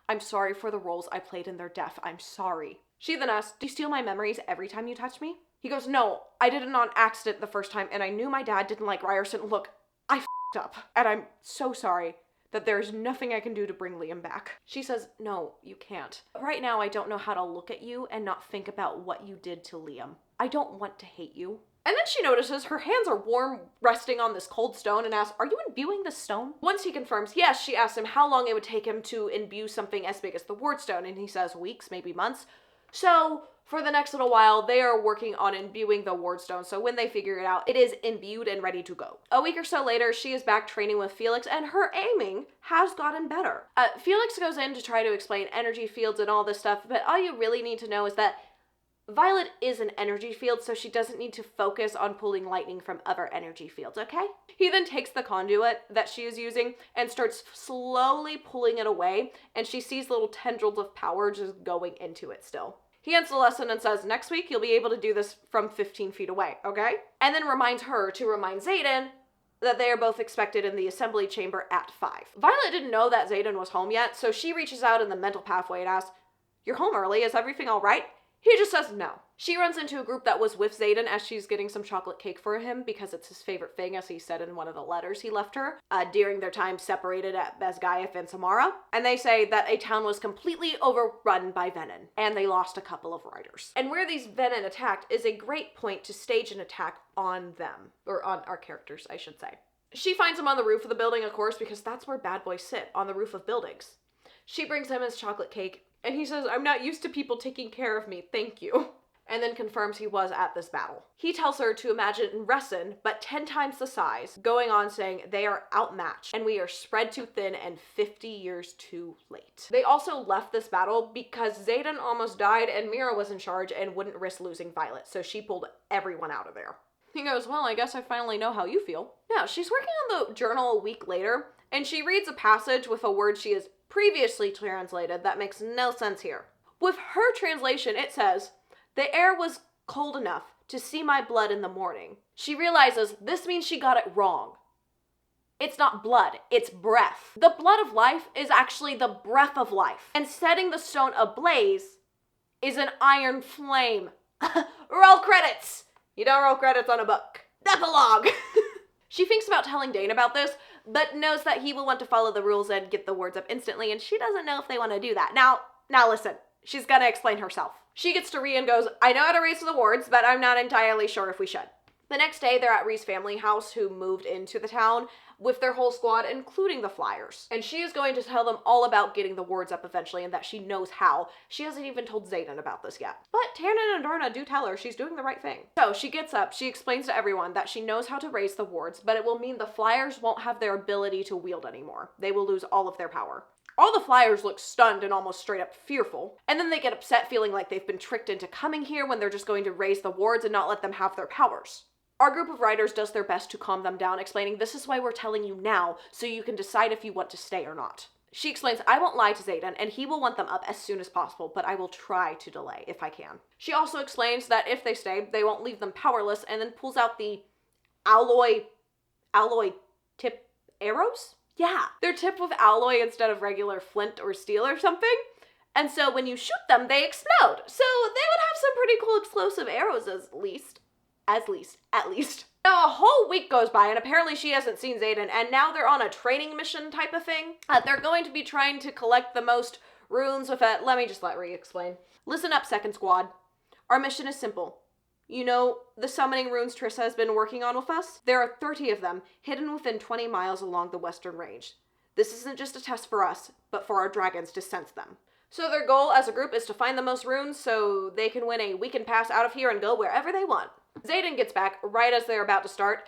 I'm sorry for the roles I played in their death. I'm sorry. She then asks, do you steal my memories every time you touch me? He goes, no, I did it on accident the first time, and I knew my dad didn't like Ryerson. Look, I f***ed up, and I'm so sorry that there's nothing I can do to bring Liam back. She says, no, you can't. Right now, I don't know how to look at you and not think about what you did to Liam. I don't want to hate you. And then she notices her hands are warm, resting on this cold stone, and asks, are you imbuing the stone? Once he confirms yes, she asks him how long it would take him to imbue something as big as the ward stone, and he says weeks, maybe months. So for the next little while, they are working on imbuing the ward stone, so when they figure it out, it is imbued and ready to go. A week or so later, she is back training with Felix, and her aiming has gotten better. Felix goes in to try to explain energy fields and all this stuff, but all you really need to know is that Violet is an energy field, so she doesn't need to focus on pulling lightning from other energy fields, okay? He then takes the conduit that she is using and starts slowly pulling it away, and she sees little tendrils of power just going into it still. He ends the lesson and says, next week you'll be able to do this from 15 feet away, okay? And then reminds her to remind Xaden that they are both expected in the assembly chamber at 5. Violet didn't know that Xaden was home yet, so she reaches out in the mental pathway and asks, you're home early, is everything all right? He just says no. She runs into a group that was with Xaden as she's getting some chocolate cake for him because it's his favorite thing, as he said in one of the letters he left her during their time separated at Basgiath and Samara. And they say that a town was completely overrun by venin, and they lost a couple of riders. And where these venin attacked is a great point to stage an attack on them, or on our characters, I should say. She finds him on the roof of the building, of course, because that's where bad boys sit, on the roof of buildings. She brings him his chocolate cake, and he says, I'm not used to people taking care of me, thank you. And then confirms he was at this battle. He tells her to imagine Resson, but 10 times the size, going on saying they are outmatched, and we are spread too thin and 50 years too late. They also left this battle because Xaden almost died and Mira was in charge and wouldn't risk losing Violet, so she pulled everyone out of there. He goes, well, I guess I finally know how you feel. Now, she's working on the journal a week later, and she reads a passage with a word she has previously translated that makes no sense here. With her translation, it says, the air was cold enough to see my blood in the morning. She realizes this means she got it wrong. It's not blood, it's breath. The blood of life is actually the breath of life. And setting the stone ablaze is an iron flame. Roll credits! You don't roll credits on a book. Epilogue! She thinks about telling Dane about this, but knows that he will want to follow the rules and get the words up instantly, and she doesn't know if they want to do that. Now listen, she's gonna explain herself. She gets to Rhea and goes, I know how to raise the wards, but I'm not entirely sure if we should. The next day, they're at Rhea's family house, who moved into the town with their whole squad, including the Flyers. And she is going to tell them all about getting the wards up eventually, and that she knows how. She hasn't even told Xaden about this yet. But Tannen and Andarna do tell her she's doing the right thing. So she gets up, she explains to everyone that she knows how to raise the wards, but it will mean the Flyers won't have their ability to wield anymore. They will lose all of their power. All the Flyers look stunned and almost straight up fearful, and then they get upset feeling like they've been tricked into coming here when they're just going to raise the wards and not let them have their powers. Our group of writers does their best to calm them down, explaining this is why we're telling you now, so you can decide if you want to stay or not. She explains, I won't lie to Xaden, and he will want them up as soon as possible, but I will try to delay if I can. She also explains that if they stay, they won't leave them powerless, and then pulls out the alloy tip arrows? Yeah, they're tipped with alloy instead of regular flint or steel or something. And so when you shoot them, they explode. So they would have some pretty cool explosive arrows at least. Now a whole week goes by and apparently she hasn't seen Xaden, and now they're on a training mission type of thing. They're going to be trying to collect the most runes with it. Let me just let Rhea explain. Listen up, Second Squad. Our mission is simple. You know the summoning runes Trissa has been working on with us? There are 30 of them, hidden within 20 miles along the western range. This isn't just a test for us, but for our dragons to sense them. So their goal as a group is to find the most runes so they can win a weekend pass out of here and go wherever they want. Xaden gets back right as they're about to start,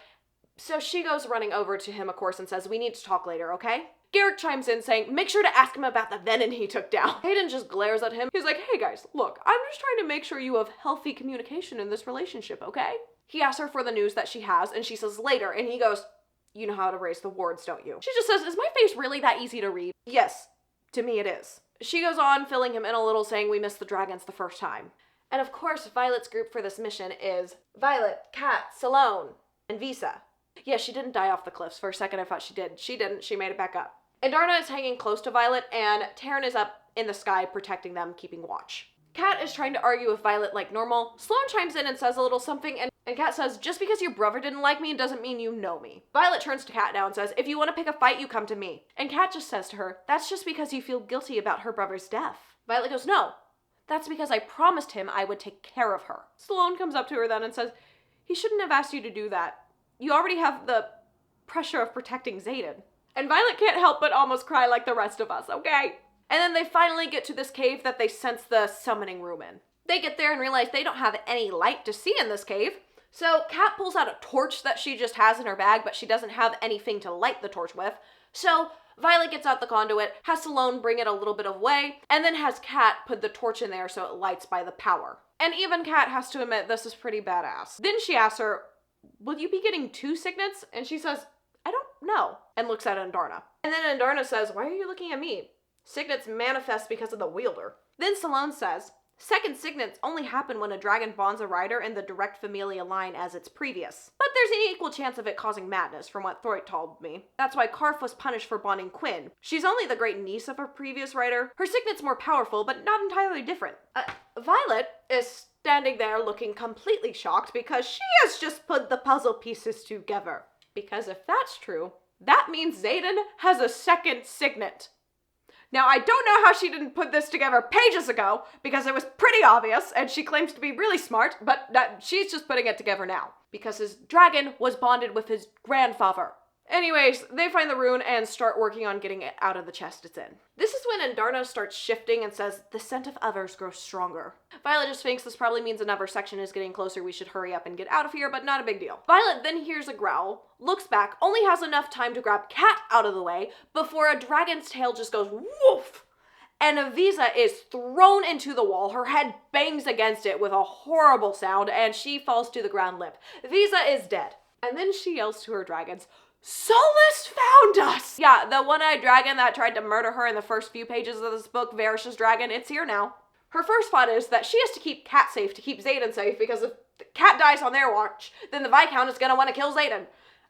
so she goes running over to him, of course, and says, "We need to talk later, okay?" Garrick chimes in saying, "Make sure to ask him about the venin he took down." Xaden just glares at him. He's like, "Hey guys, look, I'm just trying to make sure you have healthy communication in this relationship, okay?" He asks her for the news that she has, and she says later, and he goes, "You know how to raise the wards, don't you?" She just says, "Is my face really that easy to read?" "Yes, to me it is." She goes on, filling him in a little, saying we missed the dragons the first time. And of course, Violet's group for this mission is Violet, Kat, Salone, and Visa. Yeah, she didn't die off the cliffs. For a second I thought she did. She didn't. She made it back up. Andarna is hanging close to Violet, and Taryn is up in the sky protecting them, keeping watch. Kat is trying to argue with Violet like normal. Sloane chimes in and says a little something, and Kat says, "Just because your brother didn't like me doesn't mean you know me." Violet turns to Kat now and says, "If you want to pick a fight, you come to me." And Kat just says to her, "That's just because you feel guilty about her brother's death." Violet goes, "No, that's because I promised him I would take care of her." Sloane comes up to her then and says, "He shouldn't have asked you to do that. You already have the pressure of protecting Xaden." And Violet can't help but almost cry like the rest of us, okay? And then they finally get to this cave that they sense the summoning room in. They get there and realize they don't have any light to see in this cave. So Kat pulls out a torch that she just has in her bag, but she doesn't have anything to light the torch with. So Violet gets out the conduit, has Salone bring it a little bit of way, and then has Kat put the torch in there so it lights by the power. And even Kat has to admit this is pretty badass. Then she asks her, "Will you be getting 2 signets?" And she says, "I don't know," and looks at Andarna. And then Andarna says, "Why are you looking at me? Signets manifest because of the wielder." Then Salone says, "Second signets only happen when a dragon bonds a rider in the direct familial line as its previous. But there's an equal chance of it causing madness, from what Throit told me. That's why Karf was punished for bonding Quinn. She's only the great niece of her previous rider. Her signet's more powerful, but not entirely different." Violet is standing there looking completely shocked because she has just put the puzzle pieces together. Because if that's true, that means Xaden has a second signet. Now, I don't know how she didn't put this together pages ago, because it was pretty obvious, and she claims to be really smart, but she's just putting it together now. Because his dragon was bonded with his grandfather. Anyways, they find the rune and start working on getting it out of the chest it's in. This is when Andarna starts shifting and says, "The scent of others grows stronger." Violet just thinks this probably means another section is getting closer, we should hurry up and get out of here, but not a big deal. Violet then hears a growl, looks back, only has enough time to grab Kat out of the way before a dragon's tail just goes woof, and Avisa is thrown into the wall. Her head bangs against it with a horrible sound, and she falls to the ground limp. Avisa is dead. And then she yells to her dragons, "Solus found us!" Yeah, the one-eyed dragon that tried to murder her in the first few pages of this book, Varish's dragon, it's here now. Her first thought is that she has to keep Kat safe to keep Xaden safe, because if Kat dies on their watch, then the Viscount is gonna want to kill Xaden.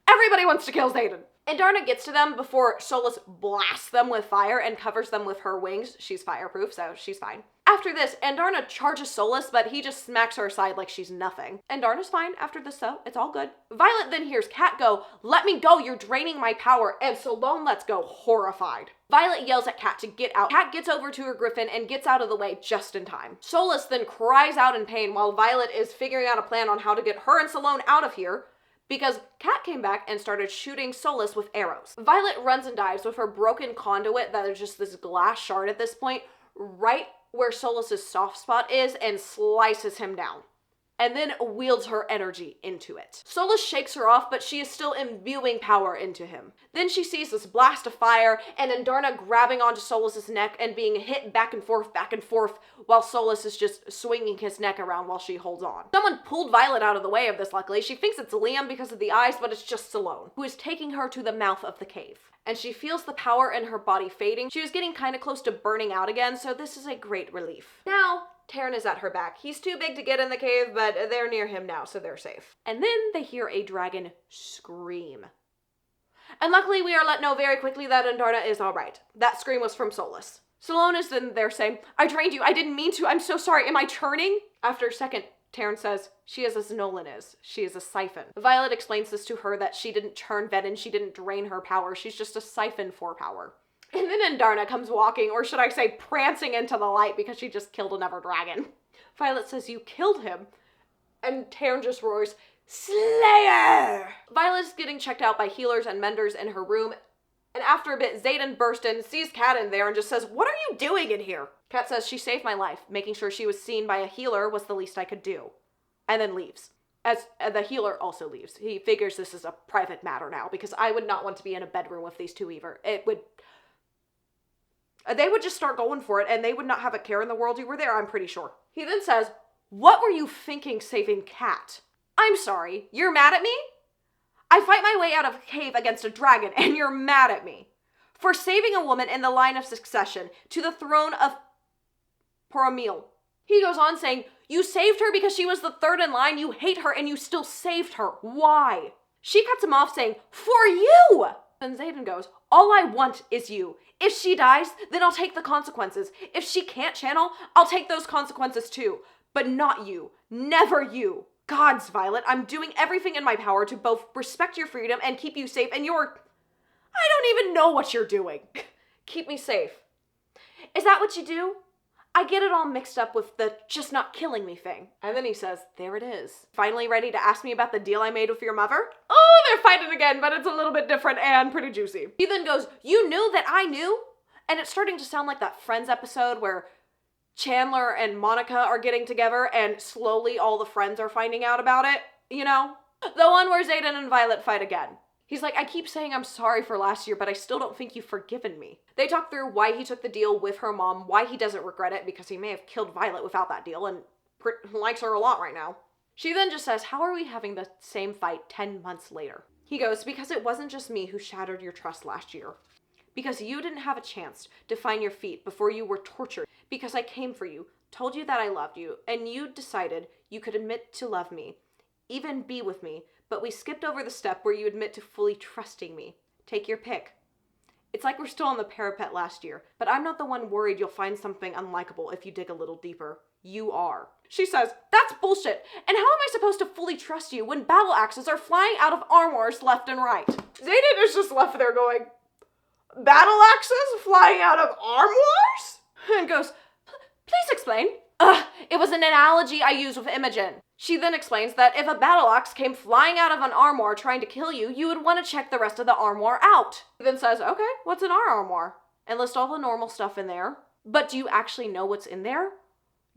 Everybody wants to kill Xaden. Andarna gets to them before Solus blasts them with fire and covers them with her wings. She's fireproof, so she's fine. After this, Andarna charges Solus, but he just smacks her aside like she's nothing. Andarna's fine after this, though. It's all good. Violet then hears Kat go, "Let me go, you're draining my power," and Salone lets go, horrified. Violet yells at Kat to get out. Kat gets over to her Griffin and gets out of the way just in time. Solus then cries out in pain while Violet is figuring out a plan on how to get her and Salone out of here, because Kat came back and started shooting Solus with arrows. Violet runs and dives with her broken conduit that is just this glass shard at this point, right where Solus's soft spot is, and slices him down. And then wields her energy into it. Solus shakes her off, but she is still imbuing power into him. Then she sees this blast of fire, and Andarna grabbing onto Solus's neck and being hit back and forth, while Solus is just swinging his neck around while she holds on. Someone pulled Violet out of the way of this, luckily. She thinks it's Liam because of the eyes, but it's just Salone, who is taking her to the mouth of the cave. And she feels the power in her body fading. She was getting kind of close to burning out again, so this is a great relief. Now, Taryn is at her back. He's too big to get in the cave, but they're near him now, so they're safe. And then they hear a dragon scream. And luckily, we are let know very quickly that Andarna is alright. That scream was from Solus. Sloane is then there saying, I drained you. I didn't mean to. I'm so sorry. Am I churning? After a second, Taryn says, she is as Nolan is. She is a siphon. Violet explains this to her that she didn't churn venin. She didn't drain her power. She's just a siphon for power. And then Andarna comes walking, or should I say prancing into the light because she just killed another dragon. Violet says, you killed him. And Taryn just roars, Slayer! Violet is getting checked out by healers and menders in her room. And after a bit, Xaden bursts in, sees Kat in there, and just says, what are you doing in here? Kat says she saved my life. Making sure she was seen by a healer was the least I could do. And then leaves. As the healer also leaves. He figures this is a private matter now, because I would not want to be in a bedroom with these two either. They would just start going for it, and they would not have a care in the world you were there, I'm pretty sure. He then says, what were you thinking saving Kat? I'm sorry, you're mad at me? I fight my way out of a cave against a dragon, and you're mad at me. For saving a woman in the line of succession to the throne of Paramil. He goes on saying, you saved her because she was the third in line, you hate her, and you still saved her. Why? She cuts him off saying, for you! And Xaden goes, all I want is you. If she dies, then I'll take the consequences. If she can't channel, I'll take those consequences too. But not you. Never you. Gods, Violet, I'm doing everything in my power to both respect your freedom and keep you safe, and you're... I don't even know what you're doing. Keep me safe. Is that what you do? I get it all mixed up with the just not killing me thing. And then he says, there it is. Finally ready to ask me about the deal I made with your mother? Oh, they're fighting again, but it's a little bit different and pretty juicy. He then goes, you knew that I knew? And it's starting to sound like that Friends episode where Chandler and Monica are getting together and slowly all the friends are finding out about it, you know? The one where Xaden and Violet fight again. He's like, I keep saying I'm sorry for last year, but I still don't think you've forgiven me. They talk through why he took the deal with her mom, why he doesn't regret it, because he may have killed Violet without that deal and likes her a lot right now. She then just says, how are we having the same fight 10 months later? He goes, because it wasn't just me who shattered your trust last year. Because you didn't have a chance to find your feet before you were tortured. Because I came for you, told you that I loved you, and you decided you could admit to love me, even be with me, but we skipped over the step where you admit to fully trusting me. Take your pick. It's like we're still on the parapet last year, but I'm not the one worried you'll find something unlikable if you dig a little deeper. You are. She says, that's bullshit, and how am I supposed to fully trust you when battle axes are flying out of armors left and right? Xaden is just left there going, battle axes flying out of armors? And goes, please explain. It was an analogy I used with Imogen. She then explains that if a battle axe came flying out of an armoire trying to kill you, you would want to check the rest of the armoire out. He then says, okay, what's in our armoire? And list all the normal stuff in there. But do you actually know what's in there?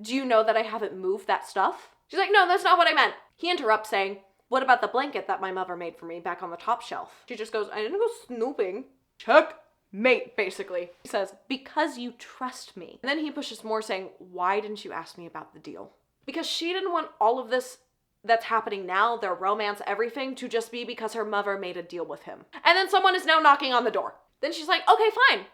Do you know that I haven't moved that stuff? She's like, no, that's not what I meant. He interrupts saying, what about the blanket that my mother made for me back on the top shelf? She just goes, I didn't go snooping. Checkmate, basically. He says, because you trust me. And then he pushes more saying, why didn't you ask me about the deal? Because she didn't want all of this that's happening now, their romance, everything, to just be because her mother made a deal with him. And then someone is now knocking on the door. Then she's like, okay, fine.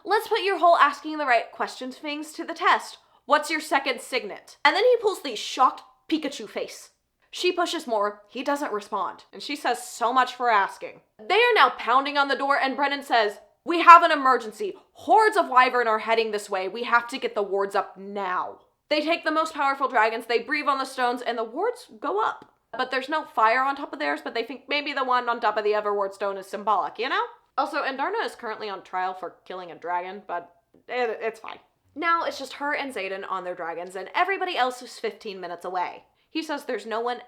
Let's put your whole asking the right questions things to the test. What's your second signet? And then he pulls the shocked Pikachu face. She pushes more. He doesn't respond. And she says, so much for asking. They are now pounding on the door, and Brennan says, we have an emergency. Hordes of wyvern are heading this way. We have to get the wards up now. They take the most powerful dragons, they breathe on the stones, and the wards go up. But there's no fire on top of theirs, but they think maybe the one on top of the other ward stone is symbolic, you know? Also, Andarna is currently on trial for killing a dragon, but it's fine. Now it's just her and Xaden on their dragons, and everybody else is 15 minutes away. He says there's no one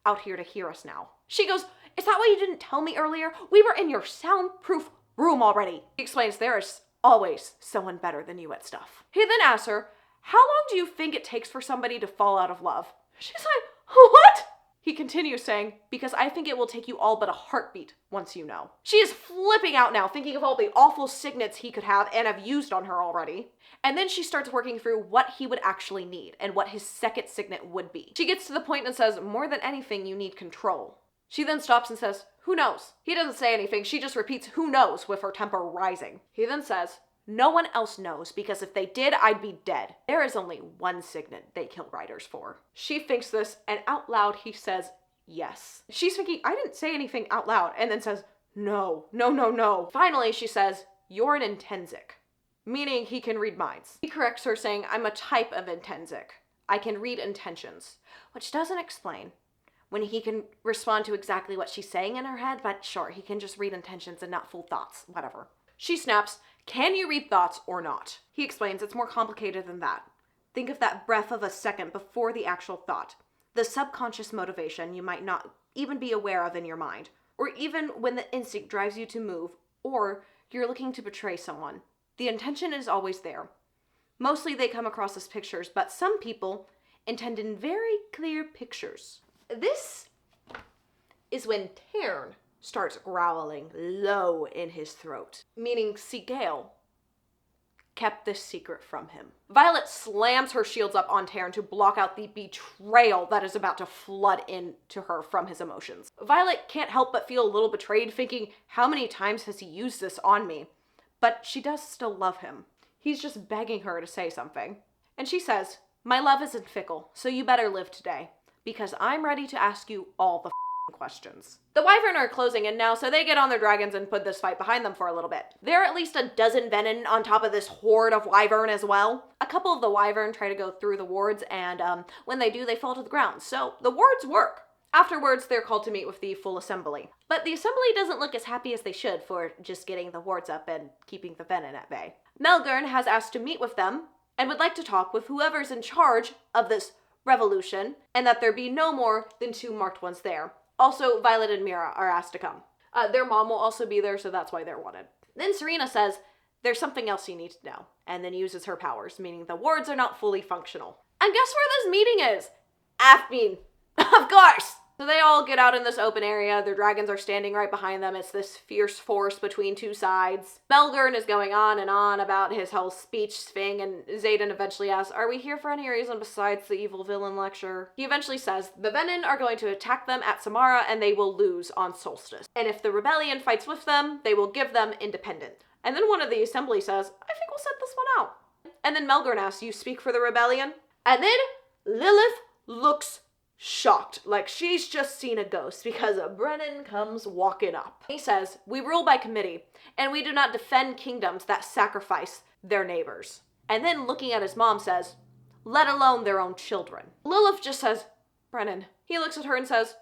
out here to hear us now. She goes, is that why you didn't tell me earlier? We were in your soundproof room already. He explains there is always someone better than you at stuff. He then asks her, how long do you think it takes for somebody to fall out of love? She's like, what? He continues saying, because I think it will take you all but a heartbeat once you know. She is flipping out now, thinking of all the awful signets he could have and have used on her already. And then she starts working through what he would actually need and what his second signet would be. She gets to the point and says, more than anything, you need control. She then stops and says, who knows? He doesn't say anything. She just repeats, who knows, with her temper rising. He then says, no one else knows, because if they did, I'd be dead. There is only one signet they kill riders for. She thinks this, and out loud he says, yes. She's thinking, I didn't say anything out loud, and then says, no. Finally, she says, you're an intrinsic. meaning he can read minds. He corrects her saying, I'm a type of intensic. I can read intentions, which doesn't explain when he can respond to exactly what she's saying in her head, but sure, he can just read intentions and not full thoughts, whatever. She snaps, can you read thoughts or not? He explains it's more complicated than that. Think of that breath of a second before the actual thought. The subconscious motivation you might not even be aware of in your mind, or even when the instinct drives you to move, or you're looking to betray someone. The intention is always there. Mostly they come across as pictures, but some people intend in very clear pictures. This is when Tairn starts growling low in his throat, meaning Sigale kept this secret from him. Violet slams her shields up on Tairn to block out the betrayal that is about to flood into her from his emotions. Violet can't help but feel a little betrayed, thinking, how many times has he used this on me? But she does still love him. He's just begging her to say something. And she says, my love isn't fickle, so you better live today, because I'm ready to ask you all the questions. The Wyvern are closing in now, so they get on their dragons and put this fight behind them for a little bit. There are at least a dozen venin on top of this horde of Wyvern as well. A couple of the Wyvern try to go through the wards, and when they do, they fall to the ground. So the wards work. Afterwards, they're called to meet with the full assembly. But the assembly doesn't look as happy as they should for just getting the wards up and keeping the venin at bay. Melgern has asked to meet with them and would like to talk with whoever's in charge of this revolution, and that there be no more than 2 marked ones there. Also, Violet and Mira are asked to come. Their mom will also be there, so that's why they're wanted. Then Serena says, there's something else you need to know, and then uses her powers, meaning the wards are not fully functional. And guess where this meeting is? Afbean. Of course! So they all get out in this open area. Their dragons are standing right behind them. It's this fierce force between 2 sides. Melgern is going on and on about his whole speech thing, and Xaden eventually asks, are we here for any reason besides the evil villain lecture? He eventually says, the venin are going to attack them at Samara and they will lose on Solstice. And if the rebellion fights with them, they will give them independence. And then one of the assembly says, I think we'll set this one out. And then Melgern asks, you speak for the rebellion? And then Lilith looks shocked, like she's just seen a ghost, because Brennan comes walking up. He says, we rule by committee, and we do not defend kingdoms that sacrifice their neighbors. And then looking at his mom says, let alone their own children. Lilith just says, Brennan. He looks at her and says,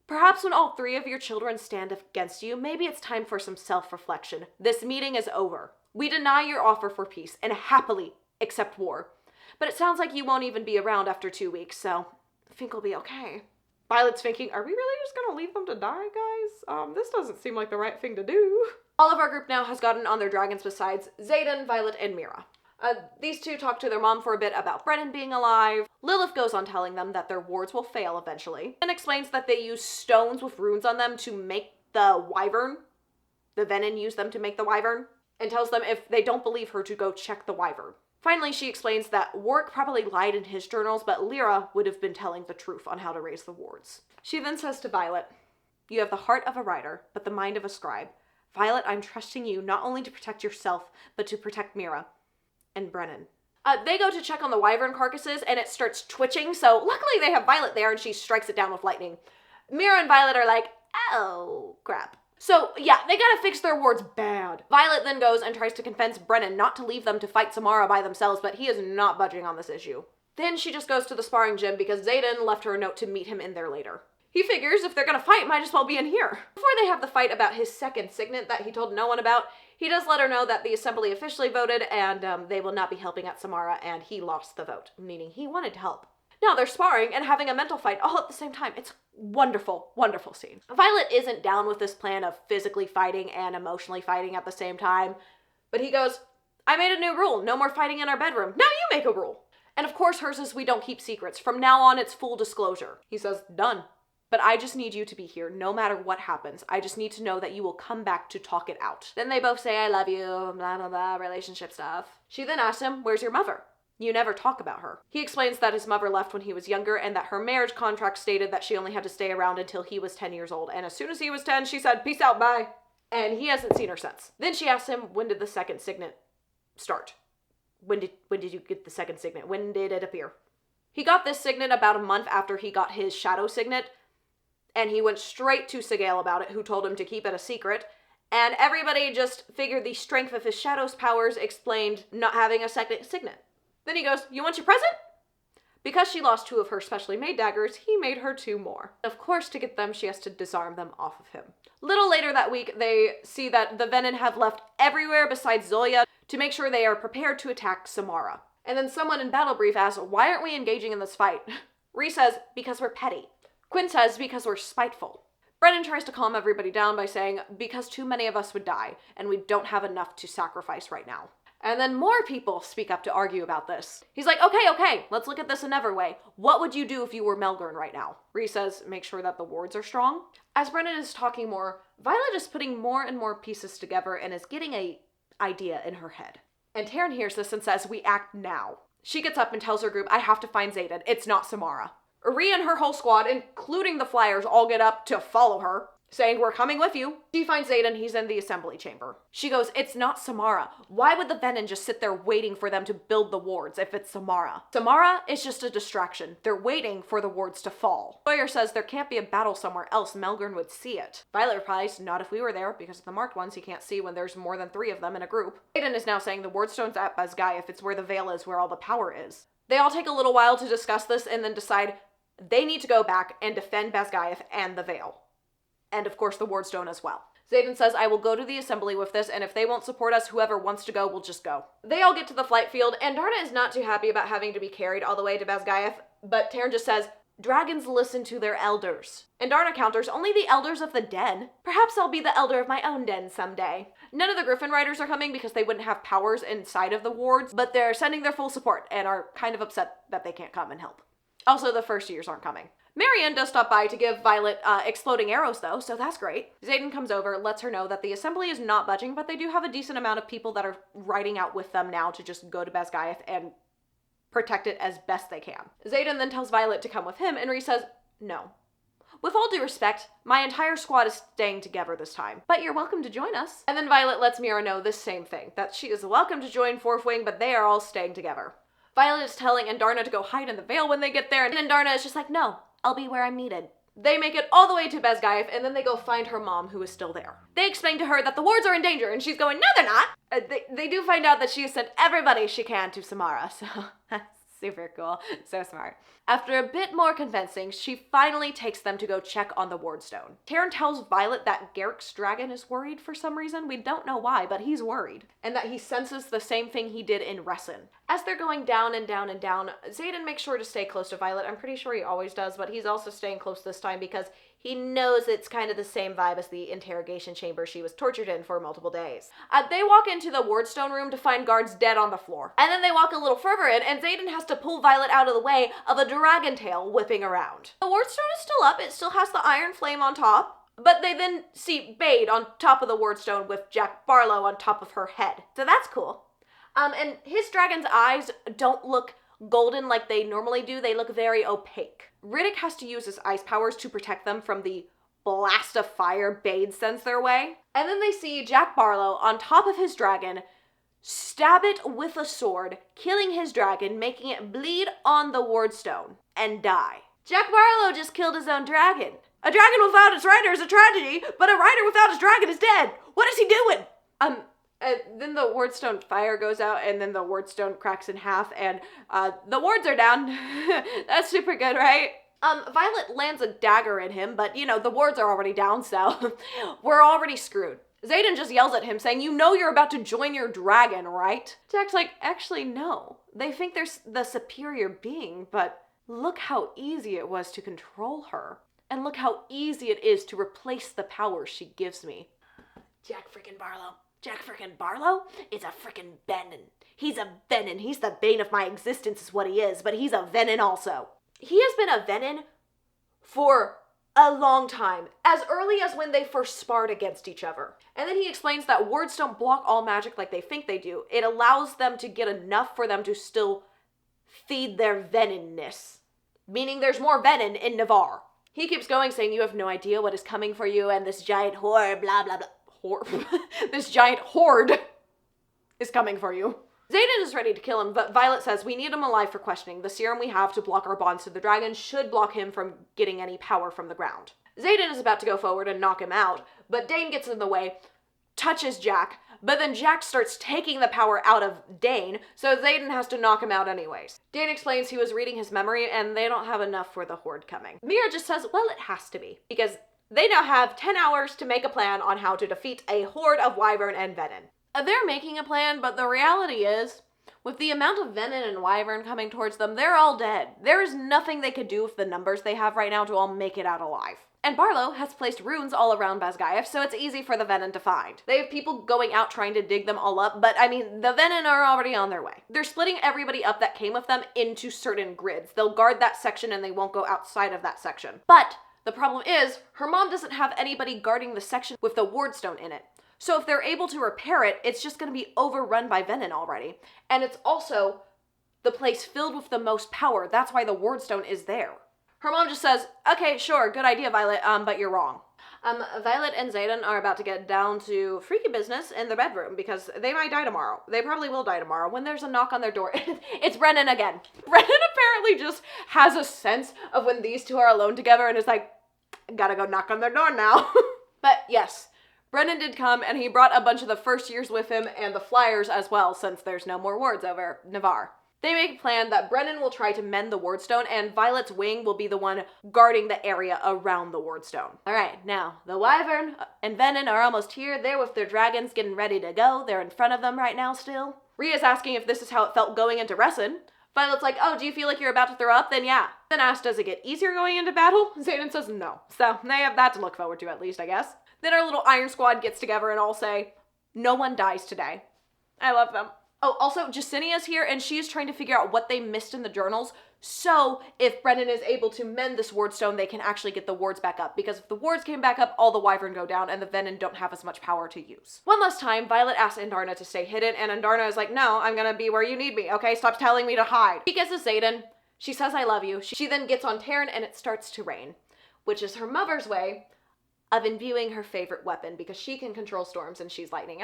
perhaps when all 3 of your children stand against you, maybe it's time for some self-reflection. This meeting is over. We deny your offer for peace and happily accept war. But it sounds like you won't even be around after 2 weeks, so I think we'll be okay. Violet's thinking, are we really just gonna leave them to die, guys? This doesn't seem like the right thing to do. All of our group now has gotten on their dragons besides Xaden, Violet, and Mira. These 2 talk to their mom for a bit about Brennan being alive. Lilith goes on telling them that their wards will fail eventually, and explains that they use stones with runes on them to make the wyvern. The venin use them to make the wyvern, and tells them if they don't believe her to go check the wyvern. Finally, she explains that Warwick probably lied in his journals, but Lyra would have been telling the truth on how to raise the wards. She then says to Violet, you have the heart of a writer, but the mind of a scribe. Violet, I'm trusting you not only to protect yourself, but to protect Mira and Brennan. They go to check on the wyvern carcasses, and it starts twitching, so luckily they have Violet there, and she strikes it down with lightning. Mira and Violet are like, oh, crap. So, yeah, they gotta fix their wards bad. Violet then goes and tries to convince Brennan not to leave them to fight Samara by themselves, but he is not budging on this issue. Then she just goes to the sparring gym because Xaden left her a note to meet him in there later. He figures if they're gonna fight, might as well be in here. Before they have the fight about his second signet that he told no one about, he does let her know that the assembly officially voted and they will not be helping at Samara, and he lost the vote, meaning he wanted to help. Now they're sparring and having a mental fight all at the same time. It's wonderful, wonderful scene. Violet isn't down with this plan of physically fighting and emotionally fighting at the same time, but he goes, I made a new rule. No more fighting in our bedroom. Now you make a rule. And of course hers is we don't keep secrets. From now on, it's full disclosure. He says, done. But I just need you to be here no matter what happens. I just need to know that you will come back to talk it out. Then they both say, I love you, blah, blah, blah, relationship stuff. She then asks him, where's your mother? You never talk about her. He explains that his mother left when he was younger and that her marriage contract stated that she only had to stay around until he was 10 years old. And as soon as he was 10, she said, peace out, bye. And he hasn't seen her since. Then she asks him, when did the second signet start? When did you get the second signet? When did it appear? He got this signet about a month after he got his shadow signet, and he went straight to Sigale about it, who told him to keep it a secret, And everybody just figured the strength of his shadow's powers explained not having a second signet. Then he goes, "You want your present?" Because she lost 2 of her specially made daggers, he made her 2 more. Of course, to get them, she has to disarm them off of him. Little later that week, they see that the venin have left everywhere besides Zoya to make sure they are prepared to attack Samara. And then someone in battle brief asks, "Why aren't we engaging in this fight?" Rhys says, "Because we're petty." Quinn says, "Because we're spiteful." Brennan tries to calm everybody down by saying, "Because too many of us would die, and we don't have enough to sacrifice right now." And then more people speak up to argue about this. He's like, okay, let's look at this another way. What would you do if you were Melgorn right now?" Rhys says, "Make sure that the wards are strong." As Brennan is talking more, Violet is putting more and more pieces together and is getting a idea in her head. And Taryn hears this and says, "We act now." She gets up and tells her group, "I have to find Xaden. It's not Samara." Rhea and her whole squad, including the Flyers, all get up to follow her, saying, "We're coming with you." She finds Xaden. He's in the assembly chamber. She goes, "It's not Samara. Why would the venin just sit there waiting for them to build the wards if it's Samara? Samara is just a distraction. They're waiting for the wards to fall." Sawyer says there can't be a battle somewhere else. Melgorn would see it. Violet replies, "Not if we were there, because of the marked ones he can't see when there's more than 3 of them in a group." Xaden is now saying the wardstone's at Basgiath. It's where the veil is, where all the power is. They all take a little while to discuss this and then decide they need to go back and defend Basgiath and the veil. And of course the wardstone as well. Xaden says, "I will go to the assembly with this, and if they won't support us, whoever wants to go will just go." They all get to the flight field, and Andarna is not too happy about having to be carried all the way to Basgiath, but Taryn just says, "Dragons listen to their elders." Andarna counters, "Only the elders of the den. Perhaps I'll be the elder of my own den someday." None of the Griffin riders are coming because they wouldn't have powers inside of the wards, but they're sending their full support and are kind of upset that they can't come and help. Also, the first years aren't coming. Marianne does stop by to give Violet exploding arrows, though, so that's great. Xaden comes over, lets her know that the assembly is not budging, but they do have a decent amount of people that are riding out with them now to just go to Basgiath and protect it as best they can. Xaden then tells Violet to come with him, and Rhys says, "No. With all due respect, my entire squad is staying together this time, but you're welcome to join us." And then Violet lets Mira know this same thing, that she is welcome to join Fourth Wing, but they are all staying together. Violet is telling Andarna to go hide in the veil when they get there, and Andarna is just like, "No, I'll be where I'm needed." They make it all the way to Basgiath, and then they go find her mom, who is still there. They explain to her that the wards are in danger, and she's going, "No, they're not." They do find out that she has sent everybody she can to Samara, so that's super cool. So smart. After a bit more convincing, she finally takes them to go check on the wardstone. Taryn tells Violet that Garrick's dragon is worried for some reason. We don't know why, but he's worried. And that he senses the same thing he did in Ressin. As they're going down and down and down, Xaden makes sure to stay close to Violet. I'm pretty sure he always does, but he's also staying close this time because he knows it's kind of the same vibe as the interrogation chamber she was tortured in for multiple days. They walk into the wardstone room to find guards dead on the floor. And then they walk a little further in, and Xaden has to pull Violet out of the way of a dragon tail whipping around. The wardstone is still up. It still has the iron flame on top. But they then see Bade on top of the wardstone with Jack Barlow on top of her head. So that's cool. And his dragon's eyes don't look golden like they normally do. They look very opaque. Riddick has to use his ice powers to protect them from the blast of fire Bade sends their way. And then they see Jack Barlow on top of his dragon stab it with a sword, killing his dragon, making it bleed on the wardstone and die. Jack Barlow just killed his own dragon. A dragon without its rider is a tragedy, but a rider without his dragon is dead. What is he doing? Then the wardstone fire goes out, and then the wardstone cracks in half, and the wards are down. That's super good, right? Violet lands a dagger in him, but, the wards are already down, so we're already screwed. Xaden just yells at him, saying, "You know you're about to join your dragon, right?" Jack's like, "Actually, no. They think they're the superior being, but look how easy it was to control her. And look how easy it is to replace the power she gives me." Jack frickin' Barlow is a frickin' venin. He's a venin. He's the bane of my existence is what he is, but he's a venin also. He has been a venin for a long time, as early as when they first sparred against each other. And then he explains that wards don't block all magic like they think they do. It allows them to get enough for them to still feed their veninness. Meaning there's more venin in Navarre. He keeps going, saying, "You have no idea what is coming for you, and this giant horde, blah, blah, blah." This giant horde is coming for you. Xaden is ready to kill him, but Violet says, "We need him alive for questioning. The serum we have to block our bonds to the dragon should block him from getting any power from the ground." Xaden is about to go forward and knock him out, but Dane gets in the way, touches Jack, but then Jack starts taking the power out of Dane, so Xaden has to knock him out anyways. Dane explains he was reading his memory and they don't have enough for the horde coming. Mira just says, well, it has to be, because they now have 10 hours to make a plan on how to defeat a horde of wyvern and venin. They're making a plan, but the reality is, with the amount of venin and wyvern coming towards them, they're all dead. There is nothing they could do with the numbers they have right now to all make it out alive. And Barlow has placed runes all around Basgiath, so it's easy for the venin to find. They have people going out trying to dig them all up, but I mean, the venin are already on their way. They're splitting everybody up that came with them into certain grids. They'll guard that section and they won't go outside of that section. But the problem is, her mom doesn't have anybody guarding the section with the wardstone in it. So if they're able to repair it, it's just going to be overrun by venin already. And it's also the place filled with the most power. That's why the wardstone is there. Her mom just says, okay, sure, good idea, Violet, but you're wrong. Violet and Xaden are about to get down to freaky business in the bedroom because they might die tomorrow. They probably will die tomorrow when there's a knock on their door. It's Brennan again. Brennan apparently just has a sense of when these two are alone together and is like, gotta go knock on their door now. But yes, Brennan did come, and he brought a bunch of the first years with him and the flyers as well, since there's no more wards over Navarre. They make a plan that Brennan will try to mend the wardstone, and Violet's wing will be the one guarding the area around the wardstone. Alright, now, the wyvern and venin are almost here. They're with their dragons getting ready to go. They're in front of them right now still. Rhea's asking if this is how it felt going into Ressin. Violet's like, oh, do you feel like you're about to throw up? Then yeah. Then asks, does it get easier going into battle? Xaden says no. So they have that to look forward to at least, I guess. Then our little Iron Squad gets together and all say, no one dies today. I love them. Oh, also, Jasinia's here, and she's trying to figure out what they missed in the journals, so if Brennan is able to mend this wardstone, they can actually get the wards back up, because if the wards came back up, all the wyvern go down, and the venin don't have as much power to use. One last time, Violet asks Andarna to stay hidden, and Andarna is like, no, I'm gonna be where you need me, okay? Stop telling me to hide. She gets to Xaden. She says, I love you. She then gets on Taryn, and it starts to rain, which is her mother's way of imbuing her favorite weapon, because she can control storms and she's lightning.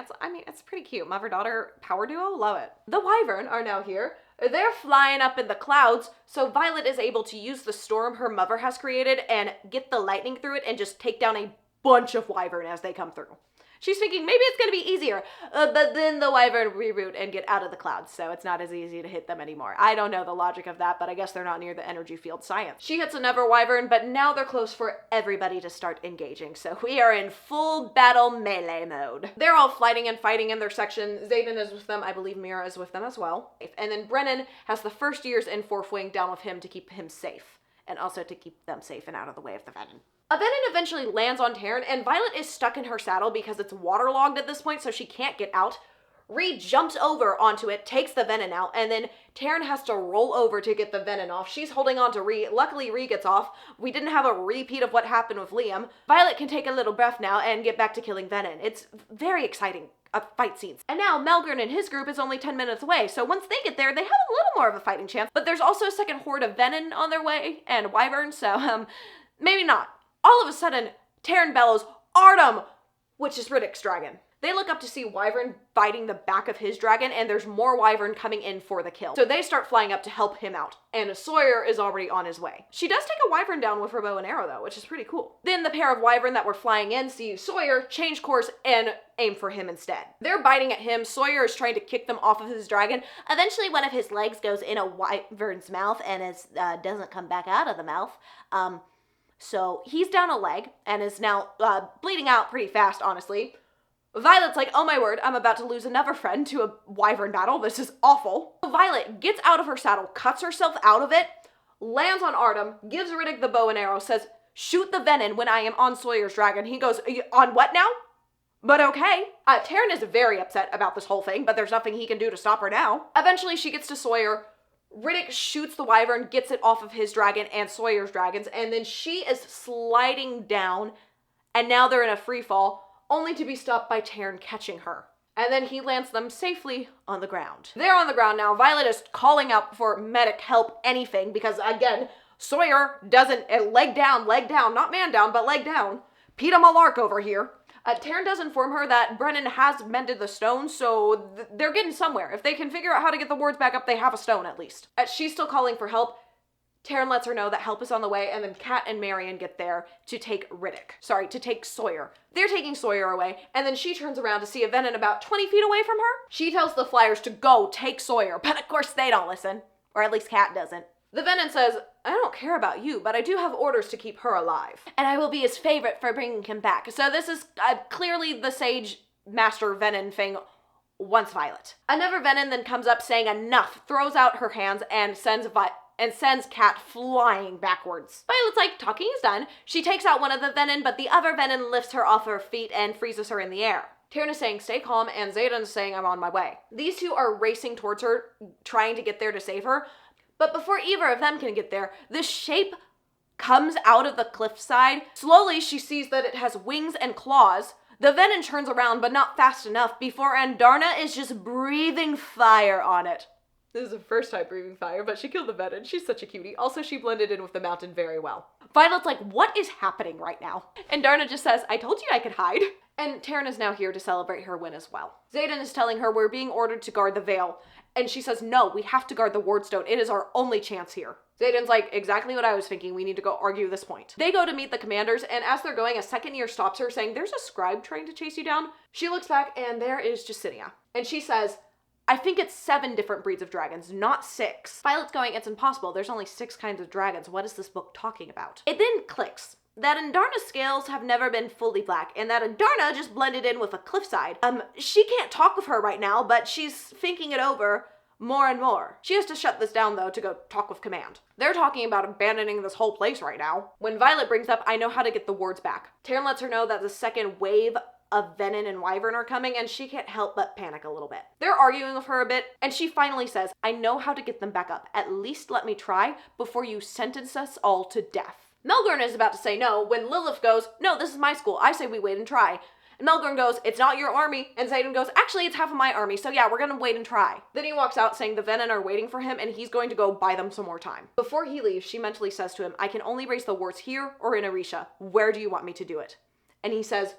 It's pretty cute. Mother-daughter power duo, love it. The wyvern are now here. They're flying up in the clouds, so Violet is able to use the storm her mother has created and get the lightning through it and just take down a bunch of wyvern as they come through. She's thinking maybe it's gonna be easier, but then the wyvern reroute and get out of the clouds, so it's not as easy to hit them anymore. I don't know the logic of that, but I guess they're not near the energy field science. She hits another wyvern, but now they're close for everybody to start engaging, so we are in full battle melee mode. They're all fighting and fighting in their section. Xaden is with them. I believe Mira is with them as well. And then Brennan has the first years in Fourth Wing down with him to keep him safe, and also to keep them safe and out of the way of the venin. A venin eventually lands on Taryn, and Violet is stuck in her saddle because it's waterlogged at this point, so she can't get out. Rhea jumps over onto it, takes the venin out, and then Taryn has to roll over to get the venin off. She's holding on to Rhea. Luckily, Rhea gets off. We didn't have a repeat of what happened with Liam. Violet can take a little breath now and get back to killing venin. It's very exciting. Fight scenes. And now Melgren and his group is only 10 minutes away, so once they get there, they have a little more of a fighting chance. But there's also a second horde of venin on their way, and wyvern, so, maybe not. All of a sudden, Taryn bellows, Artem, which is Riddick's dragon. They look up to see Wyvern biting the back of his dragon, and there's more Wyvern coming in for the kill. So they start flying up to help him out, and Sawyer is already on his way. She does take a Wyvern down with her bow and arrow, though, which is pretty cool. Then the pair of Wyvern that were flying in see Sawyer, change course, and aim for him instead. They're biting at him. Sawyer is trying to kick them off of his dragon. Eventually, one of his legs goes in a Wyvern's mouth, and doesn't come back out of the mouth. So he's down a leg and is now bleeding out pretty fast, honestly. Violet's like, oh my word, I'm about to lose another friend to a wyvern battle. This is awful. Violet gets out of her saddle, cuts herself out of it, lands on Artem, gives Riddick the bow and arrow, says, shoot the venin when I am on Sawyer's dragon. He goes, on what now? But okay. Taryn is very upset about this whole thing, but there's nothing he can do to stop her now. Eventually she gets to Sawyer. Riddick shoots the wyvern, gets it off of his dragon and Sawyer's dragons, and then she is sliding down, and now they're in a free fall, only to be stopped by Taryn catching her. And then he lands them safely on the ground. They're on the ground now. Violet is calling out for medic help, anything, because again, Sawyer doesn't, leg down, not man down, but leg down. Peter Malark over here. Taryn does inform her that Brennan has mended the stone, so they're getting somewhere. If they can figure out how to get the wards back up, they have a stone at least. She's still calling for help. Taryn lets her know that help is on the way, and then Kat and Marion get there to take Sawyer. They're taking Sawyer away, and then she turns around to see a venin about 20 feet away from her. She tells the flyers to go take Sawyer, but of course they don't listen. Or at least Kat doesn't. The venin says, I don't care about you, but I do have orders to keep her alive. And I will be his favorite for bringing him back. So this is clearly the Sage Master Venin thing wants Violet. Another venin then comes up saying enough, throws out her hands, and sends Kat flying backwards. Violet's like, talking is done. She takes out one of the venin, but the other venin lifts her off her feet and freezes her in the air. Taryn is saying, stay calm, and Xaden is saying, I'm on my way. These two are racing towards her, trying to get there to save her. But before either of them can get there, this shape comes out of the cliffside. Slowly, she sees that it has wings and claws. The venin turns around, but not fast enough, before Andarna is just breathing fire on it. This is her first time breathing fire, but she killed the venin. She's such a cutie. Also, she blended in with the mountain very well. Violet's like, what is happening right now? And Andarna just says, I told you I could hide. And Taryn is now here to celebrate her win as well. Xaden is telling her we're being ordered to guard the veil. And she says, no, we have to guard the wardstone. It is our only chance here. Xaden's like, exactly what I was thinking. We need to go argue this point. They go to meet the commanders, and as they're going, a second year stops her, saying, there's a scribe trying to chase you down. She looks back, and there is Justinia. And she says, I think it's 7 different breeds of dragons, not 6. Violet's going, it's impossible. There's only 6 kinds of dragons. What is this book talking about? It then clicks that Andarna's scales have never been fully black, and that Andarna just blended in with a cliffside. She can't talk with her right now, but she's thinking it over more and more. She has to shut this down, though, to go talk with command. They're talking about abandoning this whole place right now. When Violet brings up, I know how to get the wards back. Taryn lets her know that the second wave of venin and wyvern are coming, and she can't help but panic a little bit. They're arguing with her a bit, and she finally says, I know how to get them back up. At least let me try before you sentence us all to death. Melgorn is about to say no when Lilith goes, no, this is my school. I say we wait and try. And Melgorn goes, it's not your army. And Xaden goes, actually, it's half of my army. So yeah, we're going to wait and try. Then he walks out saying the venin are waiting for him and he's going to go buy them some more time. Before he leaves, she mentally says to him, I can only raise the wards here or in Arisha. Where do you want me to do it? And he says,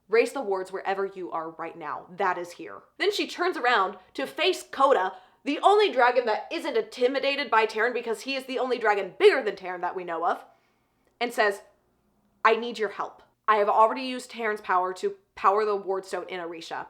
raise the wards wherever you are right now. That is here. Then she turns around to face Coda, the only dragon that isn't intimidated by Taryn because he is the only dragon bigger than Taryn that we know of, and says, I need your help. I have already used Taryn's power to power the wardstone in Arisha.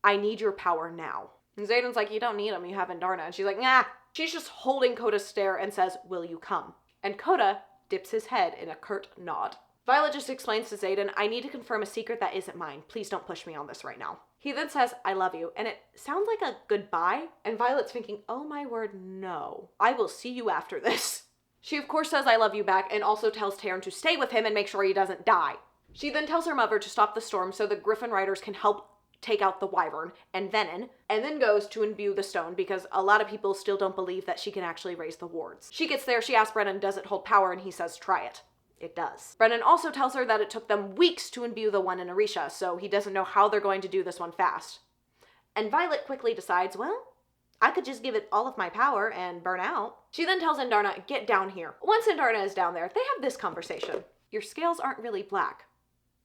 I need your power now. And Xaden's like, you don't need him, you have Andarna. And she's like, nah. She's just holding Coda's stare and says, will you come? And Coda dips his head in a curt nod. Violet just explains to Xaden, I need to confirm a secret that isn't mine. Please don't push me on this right now. He then says, I love you. And it sounds like a goodbye. And Violet's thinking, oh my word, no. I will see you after this. She of course says I love you back and also tells Taryn to stay with him and make sure he doesn't die. She then tells her mother to stop the storm so the Griffin riders can help take out the wyvern and venin, and then goes to imbue the stone because a lot of people still don't believe that she can actually raise the wards. She gets there, she asks Brennan, does it hold power? And he says, try it. It does. Brennan also tells her that it took them weeks to imbue the one in Arisha, so he doesn't know how they're going to do this one fast. And Violet quickly decides, well, I could just give it all of my power and burn out. She then tells Andarna, get down here. Once Andarna is down there, they have this conversation. Your scales aren't really black.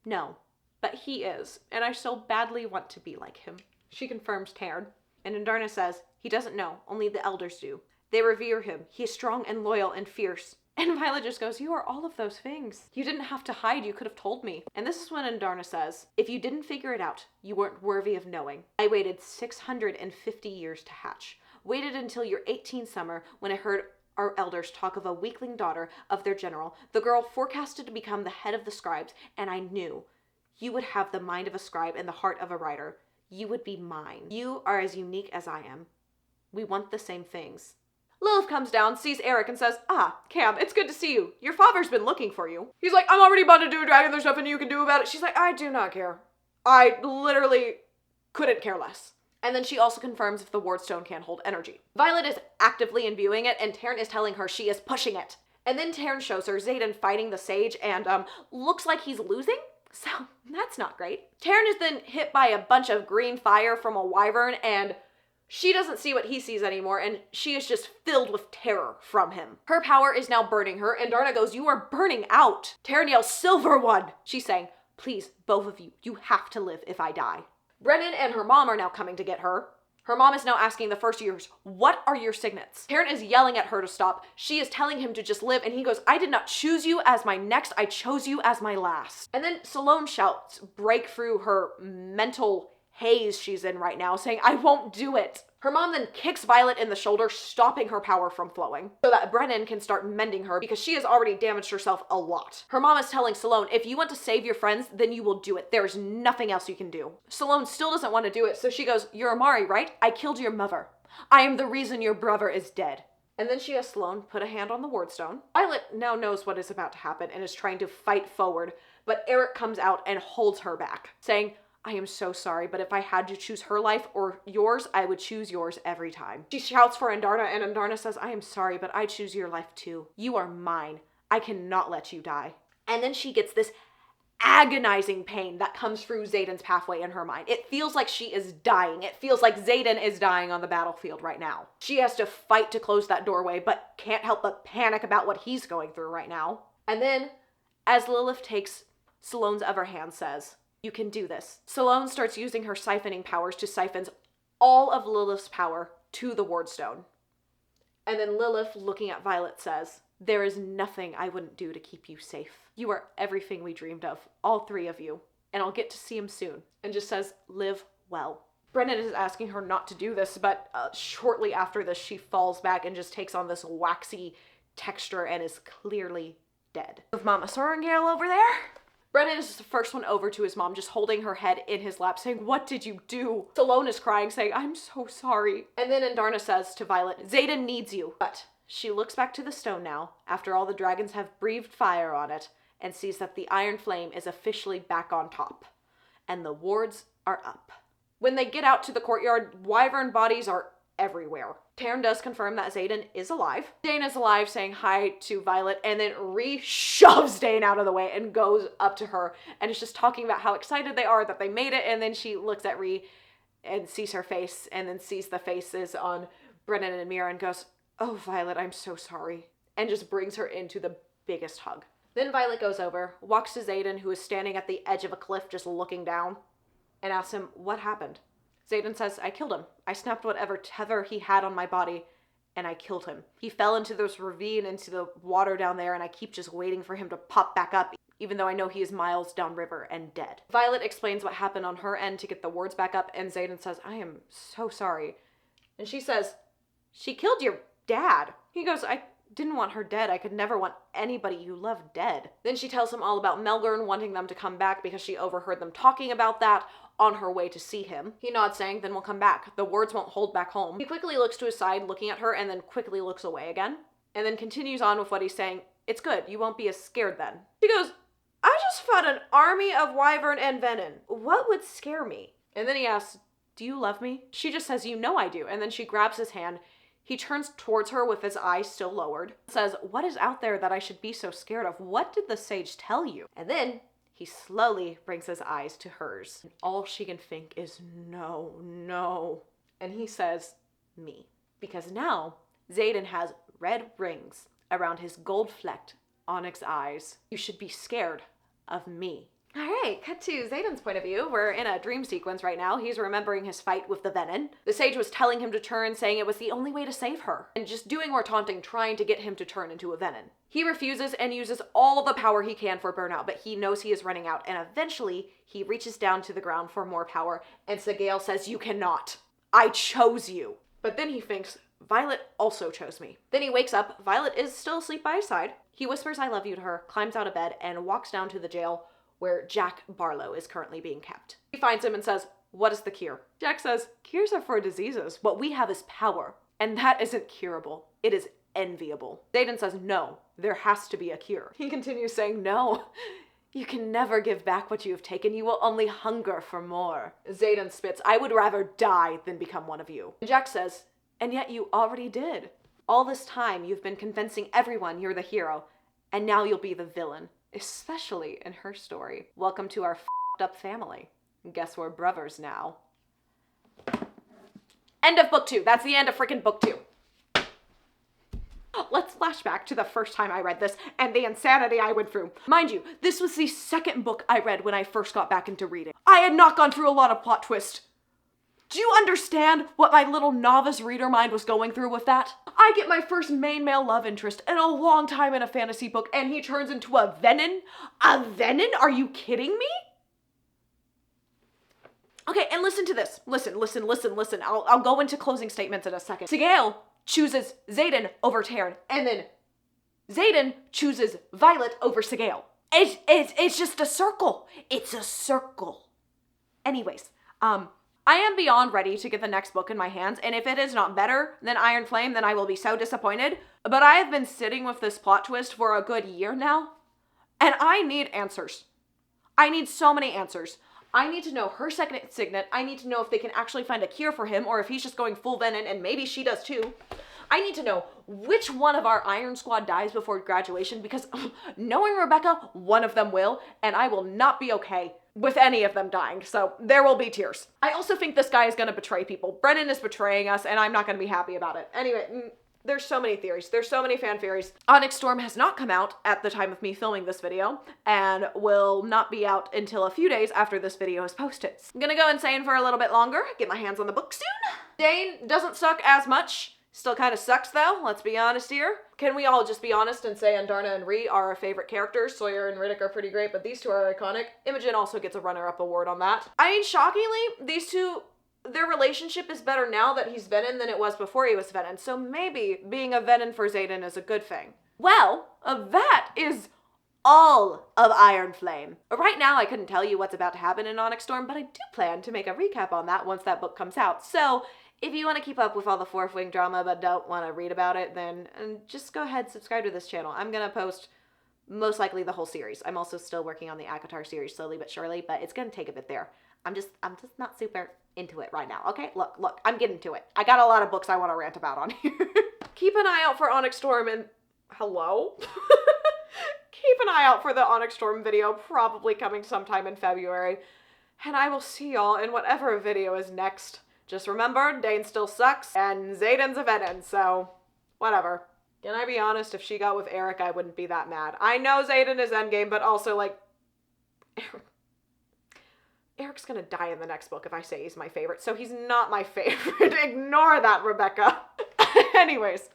No, but he is, and I so badly want to be like him. She confirms Taryn, and Andarna says, he doesn't know, only the elders do. They revere him. He is strong and loyal and fierce. And Violet just goes, you are all of those things. You didn't have to hide, you could have told me. And this is when Andarna says, if you didn't figure it out, you weren't worthy of knowing. I waited 650 years to hatch. Waited until your 18th summer when I heard our elders talk of a weakling daughter of their general, the girl forecasted to become the head of the scribes, and I knew you would have the mind of a scribe and the heart of a writer. You would be mine. You are as unique as I am. We want the same things. Lilith comes down, sees Eric, and says, Cam, it's good to see you. Your father's been looking for you. He's like, I'm already about to do a dragon, there's nothing you can do about it. She's like, I do not care. I literally couldn't care less. And then she also confirms if the wardstone can hold energy. Violet is actively imbuing it, and Taryn is telling her she is pushing it. And then Taryn shows her Xaden fighting the sage, and looks like he's losing? So that's not great. Taryn is then hit by a bunch of green fire from a wyvern, and she doesn't see what he sees anymore, and she is just filled with terror from him. Her power is now burning her, and Andarna goes, you are burning out. Taryn yells, Silver One! She's saying, please, both of you, you have to live if I die. Brennan and her mom are now coming to get her. Her mom is now asking the first years, what are your signets? Taryn is yelling at her to stop. She is telling him to just live, and he goes, I did not choose you as my next, I chose you as my last. And then Salome shouts, break through her mental haze she's in right now, saying, I won't do it. Her mom then kicks Violet in the shoulder, stopping her power from flowing, so that Brennan can start mending her because she has already damaged herself a lot. Her mom is telling Salome, if you want to save your friends, then you will do it. There is nothing else you can do. Salome still doesn't want to do it, so she goes, you're Amari, right? I killed your mother. I am the reason your brother is dead. And then she has Sloane put a hand on the wardstone. Violet now knows what is about to happen and is trying to fight forward, but Eric comes out and holds her back, saying, I am so sorry, but if I had to choose her life or yours, I would choose yours every time. She shouts for Andarna, and Andarna says, I am sorry, but I choose your life too. You are mine. I cannot let you die. And then she gets this agonizing pain that comes through Xaden's pathway in her mind. It feels like she is dying. It feels like Xaden is dying on the battlefield right now. She has to fight to close that doorway, but can't help but panic about what he's going through right now. And then, as Lilith takes Salone's other hand, says, you can do this. Salome starts using her siphoning powers to siphon all of Lilith's power to the wardstone. And then Lilith, looking at Violet, says, there is nothing I wouldn't do to keep you safe. You are everything we dreamed of, all three of you, and I'll get to see him soon. And just says, live well. Brennan is asking her not to do this, but shortly after this, she falls back and just takes on this waxy texture and is clearly dead. With Mama Sorrengail over there? Brennan is the first one over to his mom, just holding her head in his lap, saying, what did you do? Salome is crying, saying, I'm so sorry. And then Andarna says to Violet, Xaden needs you. But she looks back to the stone now, after all the dragons have breathed fire on it, and sees that the iron flame is officially back on top. And the wards are up. When they get out to the courtyard, wyvern bodies are everywhere. Taryn does confirm that Xaden is alive. Dane is alive, saying hi to Violet, and then shoves Dane out of the way and goes up to her and is just talking about how excited they are that they made it. And then she looks at Ree and sees her face, and then sees the faces on Brennan and Mira and goes, oh, Violet, I'm so sorry. And just brings her into the biggest hug. Then Violet goes over, walks to Xaden, who is standing at the edge of a cliff just looking down, and asks him, what happened? Xaden says, I killed him. I snapped whatever tether he had on my body, and I killed him. He fell into this ravine, into the water down there, and I keep just waiting for him to pop back up, even though I know he is miles downriver and dead. Violet explains what happened on her end to get the wards back up, and Xaden says, I am so sorry. And she says, she killed your dad. He goes, I didn't want her dead. I could never want anybody you love dead. Then she tells him all about Melgern wanting them to come back because she overheard them talking about that on her way to see him. He nods, saying, then we'll come back. The wards won't hold back home. He quickly looks to his side, looking at her, and then quickly looks away again. And then continues on with what he's saying. It's good. You won't be as scared then. She goes, I just fought an army of wyvern and venin. What would scare me? And then he asks, do you love me? She just says, you know I do. And then she grabs his hand. He turns towards her with his eyes still lowered, says, what is out there that I should be so scared of? What did the sage tell you? And then he slowly brings his eyes to hers. And all she can think is, no, no. And he says, me. Because now Xaden has red rings around his gold-flecked onyx eyes. You should be scared of me. All right, cut to Xaden's point of view. We're in a dream sequence right now. He's remembering his fight with the venin. The sage was telling him to turn, saying it was the only way to save her, and just doing more taunting, trying to get him to turn into a venin. He refuses and uses all the power he can for burnout, but he knows he is running out, and eventually he reaches down to the ground for more power, and Sagail says, you cannot. I chose you. But then he thinks, Violet also chose me. Then he wakes up. Violet is still asleep by his side. He whispers I love you to her, climbs out of bed, and walks down to the jail where Jack Barlow is currently being kept. He finds him and says, what is the cure? Jack says, cures are for diseases. What we have is power, and that isn't curable. It is enviable. Xaden says, no, there has to be a cure. He continues saying, no, you can never give back what you have taken. You will only hunger for more. Xaden spits, I would rather die than become one of you. And Jack says, and yet you already did. All this time you've been convincing everyone you're the hero, and now you'll be the villain. Especially in her story. Welcome to our f***ed up family. Guess we're brothers now. End of book 2. That's the end of freaking book 2. Let's flash back to the first time I read this and the insanity I went through. Mind you, this was the second book I read when I first got back into reading. I had not gone through a lot of plot twists Do you understand what my little novice reader mind was going through with that? I get my first main male love interest in a long time in a fantasy book, and he turns into a venin? A venin? Are you kidding me? Okay, and listen to this. Listen. I'll go into closing statements in a second. Xaden chooses Xaden over Taryn, and then Xaden chooses Violet over Xaden. It's just a circle. It's a circle. Anyways, I am beyond ready to get the next book in my hands, and if it is not better than Iron Flame, then I will be so disappointed. But I have been sitting with this plot twist for a good year now, and I need answers. I need so many answers. I need to know her second signet. I need to know if they can actually find a cure for him, or if he's just going full venin, and maybe she does too. I need to know which one of our Iron Squad dies before graduation, because knowing Rebecca, one of them will, and I will not be okay with any of them dying, so there will be tears. I also think this guy is going to betray people. Brennan is betraying us, and I'm not going to be happy about it. Anyway, there's so many theories. There's so many fan theories. Onyx Storm has not come out at the time of me filming this video, and will not be out until a few days after this video is posted. I'm gonna go insane for a little bit longer, get my hands on the book soon. Dane doesn't suck as much. Still kind of sucks though, let's be honest here. Can we all just be honest and say Andarna and Ree are our favorite characters? Sawyer and Riddick are pretty great, but these two are iconic. Imogen also gets a runner-up award on that. I mean, shockingly, these two, their relationship is better now that he's venin than it was before he was venin, so maybe being a venin for Xaden is a good thing. Well, that is all of Iron Flame. Right now, I couldn't tell you what's about to happen in Onyx Storm, but I do plan to make a recap on that once that book comes out, so if you want to keep up with all the Fourth Wing drama but don't want to read about it, then just go ahead and subscribe to this channel. I'm going to post most likely the whole series. I'm also still working on the ACOTAR series slowly but surely, but it's going to take a bit there. I'm just not super into it right now, okay? Look, I'm getting to it. I got a lot of books I want to rant about on here. Keep an eye out for Onyx Storm and... Hello? Keep an eye out for the Onyx Storm video, probably coming sometime in February. And I will see y'all in whatever video is next. Just remember, Dane still sucks, and Xaden's a venin, so whatever. Can I be honest, if she got with Eric, I wouldn't be that mad. I know Xaden is endgame, but also, like, Eric's gonna die in the next book if I say he's my favorite, so he's not my favorite. Ignore that, Rebecca. Anyways,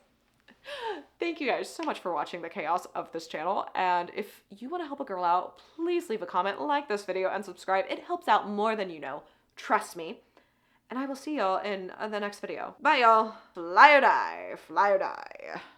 thank you guys so much for watching the chaos of this channel, and if you want to help a girl out, please leave a comment, like this video, and subscribe. It helps out more than you know. Trust me. And I will see y'all in the next video. Bye, y'all. Fly or die. Fly or die.